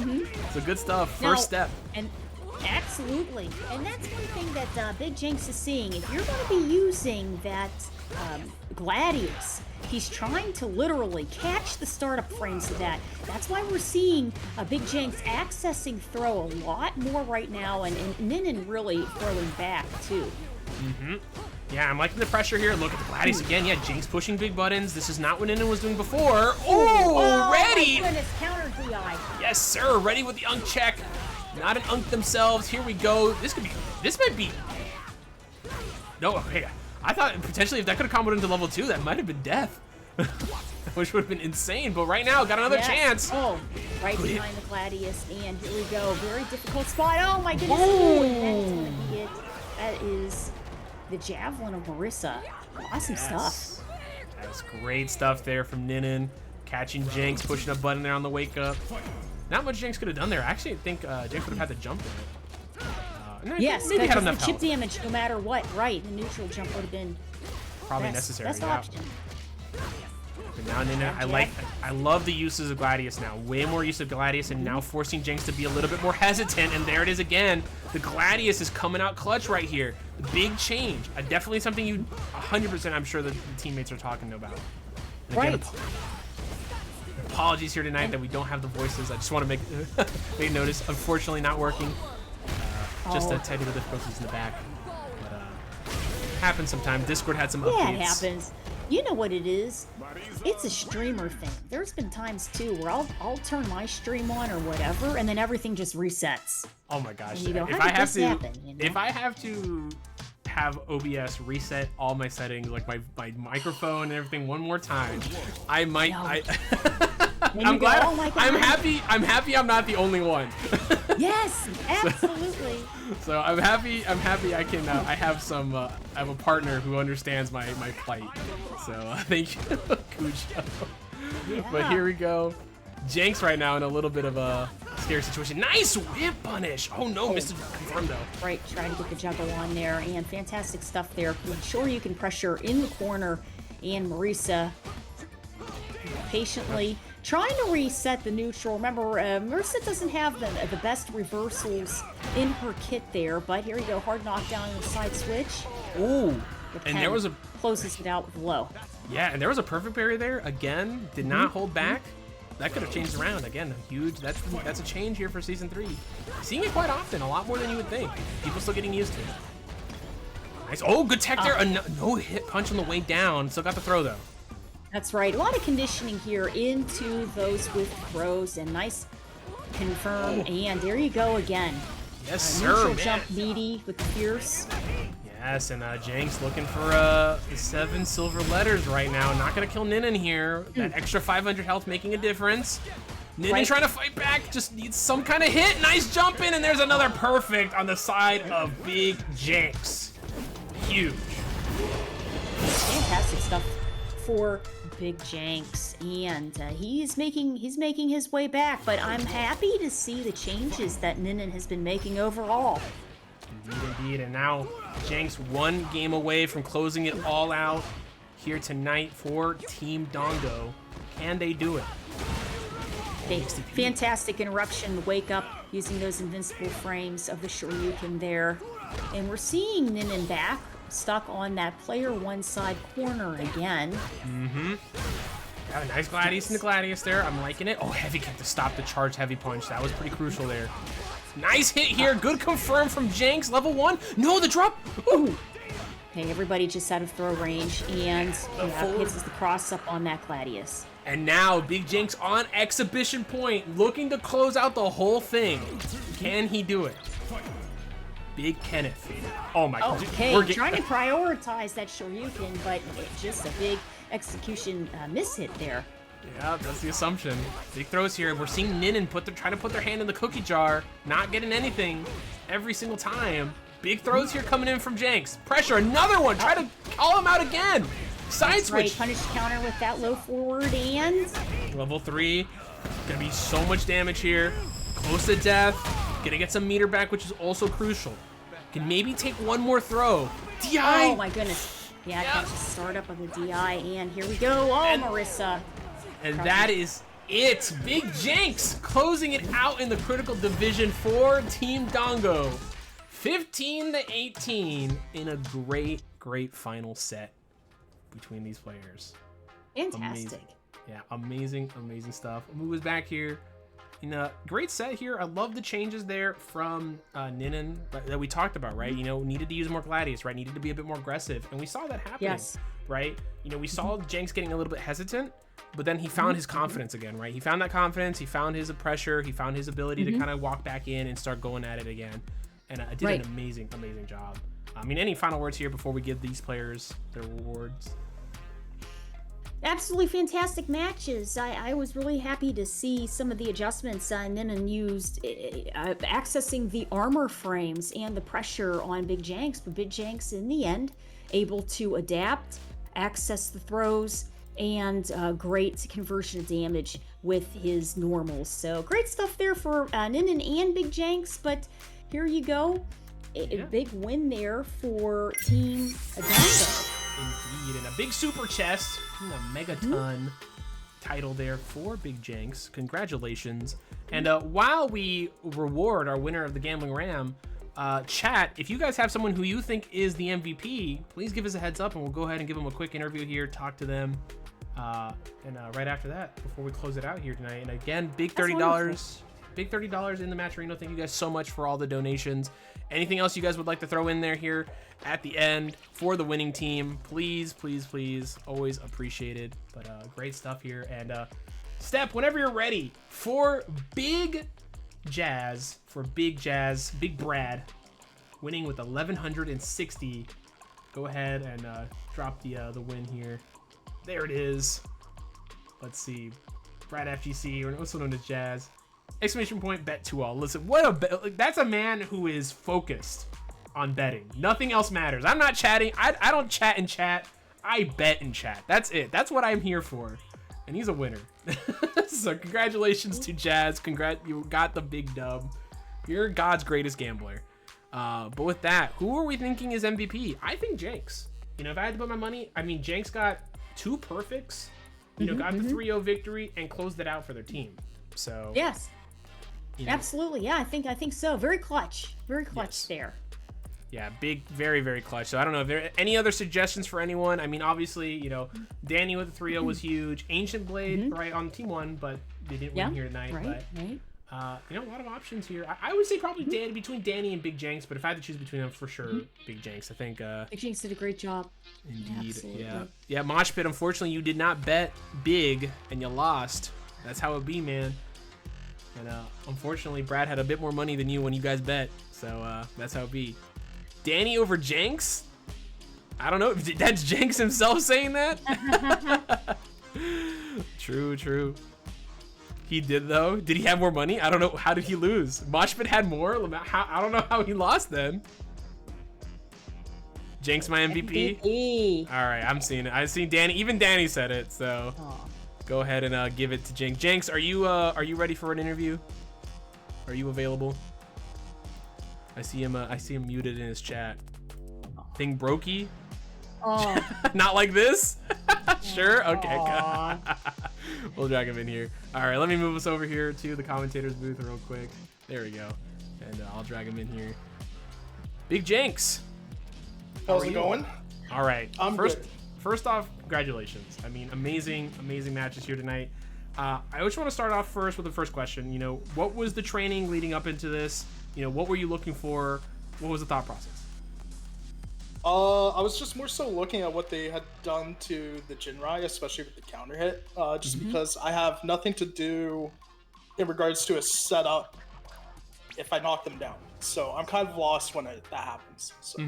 So good stuff. First step. And absolutely. And that's one thing that Big Jenks is seeing. If you're going to be using that Gladius, he's trying to literally catch the startup frames of that. That's why we're seeing Big Jenks accessing throw a lot more right now, and Ninin really throwing back too. Yeah, I'm liking the pressure here. Look at the Gladius again. Yeah, Jenks pushing big buttons. This is not what Ninin was doing before. Oh, ready! My goodness, counter DI. Yes, sir. Ready with the unk check. Not an unk themselves. Here we go. This might be. No, okay. I thought potentially if that could have comboed into level 2, that might have been death. Which would have been insane. But right now, got another chance. Oh, right behind the Gladius. And here we go. Very difficult spot. Oh my goodness. Oh, and that's going to be it. That is the Javelin of Marissa. Awesome stuff. That's great stuff there from Ninin. Catching Jenks, pushing a button there on the wake up. Not much Jenks could have done there. Actually, I think Jenks would have had to jump in it. Yes, maybe had enough the chip health. damage, no matter what. Right, the neutral jump would have been probably necessary. Best option. But now Ninin, I love the uses of Gladius now. Way more use of Gladius, and now forcing Jenks to be a little bit more hesitant. And there it is again. The Gladius is coming out clutch right here. Big change. Definitely something you 100% I'm sure the teammates are talking about. And again, apologies here tonight that we don't have the voices. I just want to make notice. Unfortunately, not working. Just technical difficulties in the back. But happens sometimes. Discord had some updates. Yeah, it happens. You know what it is? It's a streamer thing. There's been times too where I'll turn my stream on or whatever, and then everything just resets. Oh my gosh! And you go, if I have to have OBS reset all my settings, like my microphone and everything one more time, I might. I'm glad. Oh my God. I'm happy. I'm not the only one. Yes, absolutely. So I'm happy. I can. I have some. I have a partner who understands my plight. So thank you, Cujo. Yeah. But here we go. Jenks right now in a little bit of a scary situation. Nice whip punish. Oh no, missed it. Confirmed though. Right, trying to get the juggle on there, and fantastic stuff there. Sure, you can pressure in the corner, and Marissa patiently trying to reset the neutral. Remember, Marissa doesn't have the best reversals in her kit there, but here we go, hard knockdown on the side switch. Ooh, and there was a closes it out with low. Yeah, and there was a perfect parry there. Again, did not hold back. That could have changed around. Again, huge. That's a change here for season 3. Seeing it quite often, a lot more than you would think. People still getting used to it. Nice. Oh, good tech there. No hit punch on the way down. Still got the throw though. That's right. A lot of conditioning here into those with throws, and nice confirm. And there you go again. Yes, sir. Neutral jump meaty with the fierce. Yes, and Jenks looking for 7 silver letters right now. Not gonna kill Ninin here. That extra 500 health making a difference. Ninin trying to fight back, just needs some kind of hit. Nice jump in, and there's another perfect on the side of Big Jenks. Huge. Fantastic stuff for Big Jenks, and he's making his way back. But I'm happy to see the changes that Ninin has been making overall. Indeed. And now Jenks 1 game away from closing it all out here tonight for Team Dongo. Can they do it? Okay, fantastic interruption, wake up using those invincible frames of the Shoryuken there. And we're seeing Ninin back, stuck on that player 1 side corner again. Got a nice Gladius in the Gladius there. I'm liking it. Oh, heavy kick to stop the charge heavy punch. That was pretty crucial there. Nice hit here. Good confirm from Jenks. Level 1. No, the drop. Ooh. Okay, everybody just out of throw range, and hits the cross up on that Gladius. And now Big Jenks on exhibition point, looking to close out the whole thing. Can he do it? Big Kenneth. Oh my god. Okay, trying to prioritize that Shoryuken, but it's just a big execution mishit there. Yeah, that's the assumption. Big throws here. We're seeing Ninin try to put their hand in the cookie jar, not getting anything every single time. Big throws here coming in from Jenks. Pressure, another one. Try to call him out again. Side switch. Right, punish counter with that low forward and... Level 3. Gonna be so much damage here. Close to death. Gonna get some meter back, which is also crucial. Can maybe take one more throw. DI! Oh my goodness. Yeah, catch the startup of the DI, and here we go. Oh, Marissa. And that is it. Big Jenks closing it out in the critical division for Team Dongo. 15-18 in a great final set between these players. Fantastic. Amazing stuff. Mu was back here in a great set here. I love the changes there from Ninin that we talked about, right? You know, needed to use more Gladius, right? Needed to be a bit more aggressive, and we saw that happening, right? You know, we saw Jenks getting a little bit hesitant, but then he found his confidence again, right? He found that confidence, he found his pressure, he found his ability to kind of walk back in and start going at it again. And I did an amazing job. I mean, any final words here before we give these players their rewards? Absolutely fantastic matches. I was really happy to see some of the adjustments Ninin used, accessing the armor frames and the pressure on Big Jenks, but Big Jenks in the end able to adapt, access the throws, and great conversion of damage with his normals. So great stuff there for Ninin and Big Jenks, but here you go. A big win there for Team Dongo. Indeed, and a big super chest, a megaton title there for Big Jenks. Congratulations. And while we reward our winner of the Gambling Ram, chat, if you guys have someone who you think is the MVP, please give us a heads up and we'll go ahead and give them a quick interview here, talk to them. And right after that, before we close it out here tonight. And again, big $30. Big $30 in the Matcherino. Thank you guys so much for all the donations. Anything else you guys would like to throw in there here at the end for the winning team, please, always appreciated. But great stuff here. And Step, whenever you're ready for Big Brad winning with 1160. Go ahead and drop the win here. There it is. Let's see, Brad FGC, or also known as Jazz. Exclamation point, bet to all. Listen, what a bet. Like, that's a man who is focused on betting. Nothing else matters. I'm not chatting. I don't chat in chat. I bet in chat. That's it. That's what I'm here for. And he's a winner. So congratulations to Jazz. You got the big dub. You're God's greatest gambler. But with that, who are we thinking is MVP? I think Jenks. You know, if I had to put my money, I mean, Jenks got 2 perfects. You know, got the 3-0 victory and closed it out for their team. So yes. You know, absolutely, yeah, I think so. Very clutch there. Yeah, big, very clutch. So I don't know if there are any other suggestions for anyone. I mean, obviously, you know, Danny with the 3-0 was huge. Ancient Blade, right, on team 1, but they didn't win here tonight. Right. You know, a lot of options here. I would say probably between Danny and Big Jenks, but if I had to choose between them, for sure, Big Jenks. I think Big Jenks did a great job. Indeed, Absolutely. yeah. Mosh Pit, unfortunately, you did not bet big and you lost. That's how it be, man. And unfortunately, Brad had a bit more money than you when you guys bet, so that's how it be. Danny over Jenks? I don't know. That's Jenks himself saying that? True. He did, though. Did he have more money? I don't know. How did he lose? Moshpit had more? I don't know how he lost then. Jenks my MVP? All right, I'm seeing it. I've seen Danny. Even Danny said it, so go ahead and give it to Jenks. Jenks, are you ready for an interview? Are you available? I see him muted in his chat. Thing brokey. Oh. Not like this. Sure. Okay. Aw. We'll drag him in here. All right. Let me move us over here to the commentators booth real quick. There we go. And I'll drag him in here. Big Jenks. How's it going? All right. I'm good. First off, congratulations. I mean, amazing matches here tonight. I just want to start off first with the first question. You know, what was the training leading up into this? You know, what were you looking for? What was the thought process? I was just more so looking at what they had done to the Jinrai, especially with the counter hit, just because I have nothing to do in regards to a setup if I knock them down. So I'm kind of lost when that happens. So.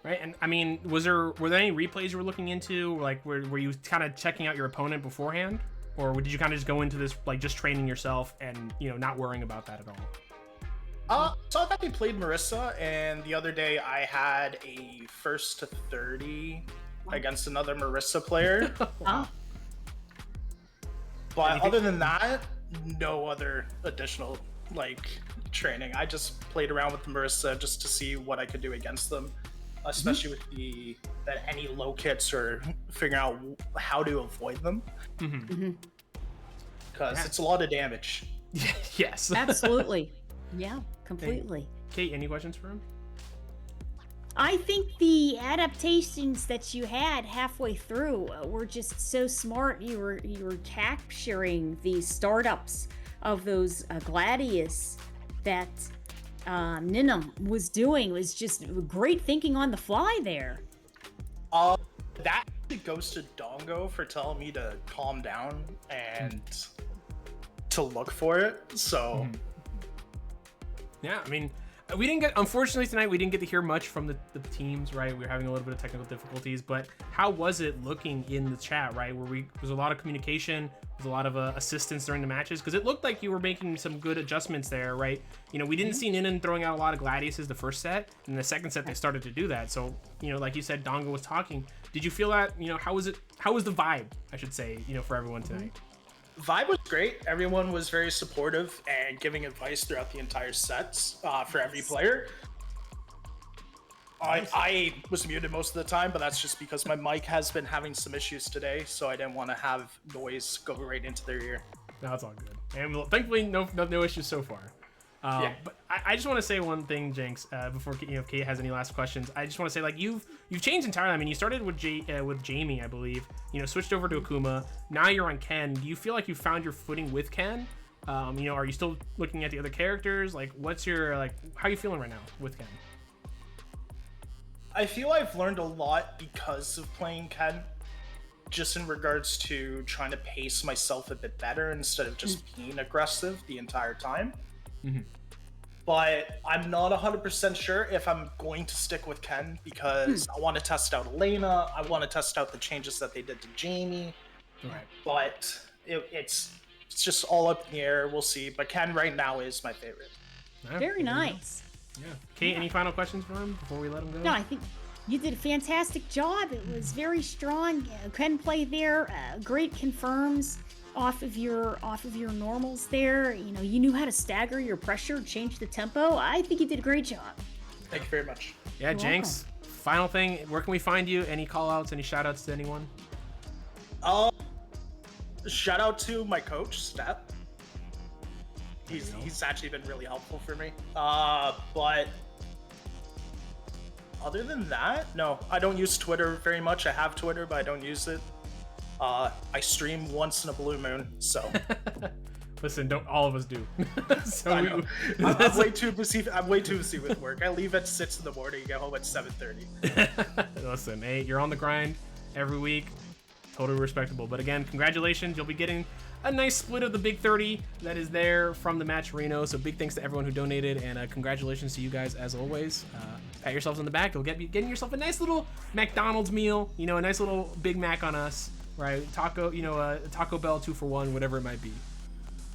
Right, and I mean, were there any replays you were looking into? Like, were you kind of checking out your opponent beforehand, or did you kind of just go into this like just training yourself and not worrying about that at all? So I've actually played Marissa, and the other day I had a 1st to 30 against another Marissa player. Oh. But other than that, no other additional training. I just played around with Marissa just to see what I could do against them, especially with any low kits or figuring out how to avoid them. Because it's a lot of damage. Yes. Absolutely. Yeah, completely. Kate, any questions for him? I think the adaptations that you had halfway through were just so smart. You were capturing the startups of those Gladius that Ninum was doing. It was just great thinking on the fly there. That goes to Dongo for telling me to calm down and to look for it. So. Yeah, I mean, unfortunately tonight, we didn't get to hear much from the teams, right? We were having a little bit of technical difficulties, but how was it looking in the chat, right? Was a lot of communication, was a lot of assistance during the matches? Because it looked like you were making some good adjustments there, right? We didn't see Ninan throwing out a lot of Gladiuses the first set, and the second set they started to do that. So, like you said, Dongo was talking. Did you feel that, how was the vibe, I should say, for everyone tonight? Vibe was great. Everyone was very supportive and giving advice throughout the entire sets for every player. I was muted most of the time, but that's just because my mic has been having some issues today, so I didn't want to have noise go right into their ear. No, that's all good. And thankfully, no issues so far. But I just want to say one thing, Jenks, before Kate has any last questions. I just want to say, you've changed entirely. I mean, you started with Jamie, I believe. Switched over to Akuma. Now you're on Ken. Do you feel like you found your footing with Ken? Are you still looking at the other characters? What's your how are you feeling right now with Ken? I feel I've learned a lot because of playing Ken. Just in regards to trying to pace myself a bit better instead of just being aggressive the entire time. But I'm not 100% sure if I'm going to stick with Ken because I want to test out Elena. I want to test out the changes that they did to Jamie. Right. But it's just all up in the air. We'll see. But Ken right now is my favorite. Yeah, Very nice. Yeah. Kate, any final questions for him before we let him go? No, I think you did a fantastic job. It was very strong. Ken play there. Great confirms off of your normals there. You knew how to stagger your pressure, change the tempo. I think you did a great job. Thank you very much. Yeah, You're Jenks, final thing, where can we find you? Any call outs, any shout outs to anyone? Shout out to my coach, Step. He's actually been really helpful for me. But other than that, no, I don't use Twitter very much. I have Twitter, but I don't use it. I stream once in a blue moon, so. Listen, don't all of us do. So I know. I'm way too busy. I'm way too busy with work. I leave at 6 in the morning and get home at 7:30. Listen, hey, you're on the grind every week. Totally respectable. But again, congratulations. You'll be getting a nice split of the big 30 that is there from the match Reno. So big thanks to everyone who donated, and congratulations to you guys as always. Pat yourselves on the back. You'll be getting yourself a nice little McDonald's meal. A nice little Big Mac on us, right? Taco, Taco Bell 2 for $1, whatever it might be.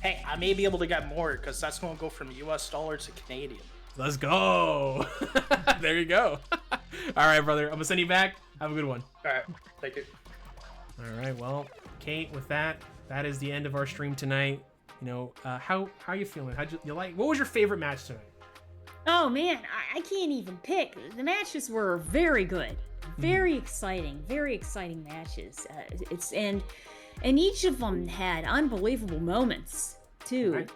Hey, I may be able to get more because that's going to go from US dollar to Canadian. Let's go. There you go. All right, brother. I'm gonna send you back. Have a good one. All right, thank you. All right. Well, Kate, with that is the end of our stream tonight. How are you feeling? How'd you like? What was your favorite match tonight? Oh man, I can't even pick. The matches were very good, very exciting matches. And each of them had unbelievable moments too. Right.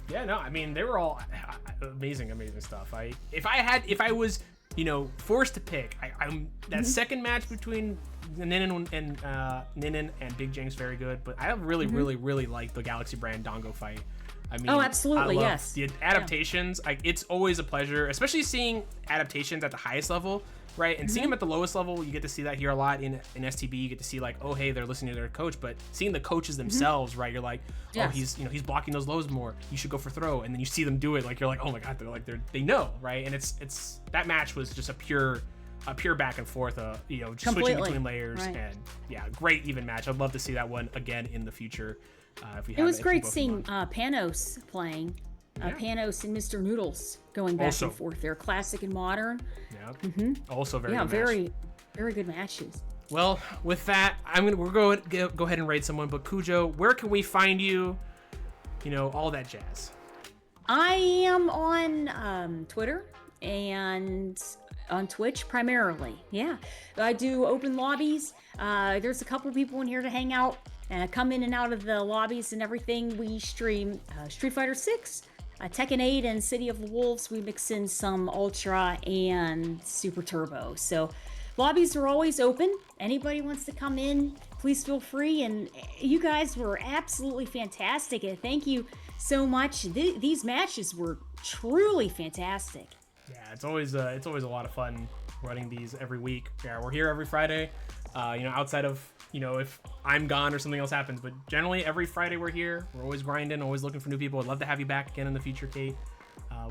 Yeah, no, I mean they were all amazing stuff. If I was, forced to pick, I'm that second match between Ninin and Big Jang's very good, but I really like the GalaxyBran Dongo fight. I mean, Oh, absolutely, I love yes. the adaptations. It's always a pleasure, especially seeing adaptations at the highest level, right? And seeing them at the lowest level, you get to see that here a lot in STB. You get to see like, oh, hey, they're listening to their coach, but seeing the coaches themselves, right? You're like, oh, Yes. he's blocking those lows more. You should go for throw, and then you see them do it, like you're like, oh my god, they know, right? And it's that match was just a pure back and forth, just switching Completely. between layers, Right. and yeah, great even match. I'd love to see that one again in the future. If we It have was if we great both seeing want. Panos playing. Yeah. Panos and Mr. Noodles going back Also- and forth. They're classic and modern. Yeah. Also very Yeah, good match. very good matches. Well, with that, we're going to go ahead and rate someone. But Cujo, where can we find you? All that jazz. I am on Twitter and on Twitch primarily. Yeah, I do open lobbies. There's a couple people in here to hang out, come in and out of the lobbies and everything. We stream Street Fighter 6, Tekken 8, and City of the Wolves. We mix in some Ultra and Super Turbo. So lobbies are always open. Anybody wants to come in, please feel free. And you guys were absolutely fantastic. And thank you so much. These matches were truly fantastic. Yeah, it's always a lot of fun running these every week. Yeah, we're here every Friday. Outside of if I'm gone or something else happens, but generally every Friday we're here. We're always grinding, always looking for new people. I'd love to have you back again in the future, Kate.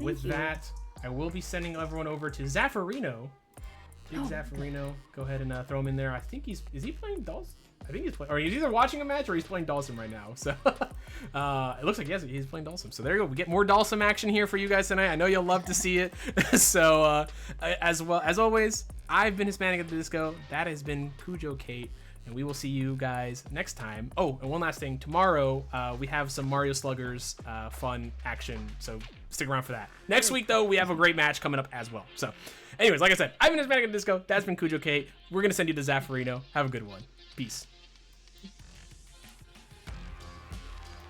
With you. that, I will be sending everyone over to Zaffarino. Big Zaffarino. Go ahead and throw him in there. I think is he playing Dawson? I think he's playing, or he's either watching a match or he's playing Dawson right now. So it looks like he's playing Dawson. So there you go. We get more Dawson action here for you guys tonight. I know you'll love to see it. So as always, I've been Hispanic at the Disco. That has been Cujo Kate. And we will see you guys next time. Oh, and one last thing. Tomorrow, we have some Mario Sluggers fun action. So stick around for that. Next week, though, we have a great match coming up as well. So anyways, like I said, I've been Hispanic at the Disco. That's been Cujo Kate. We're going to send you to Zaffarino. Have a good one. Peace.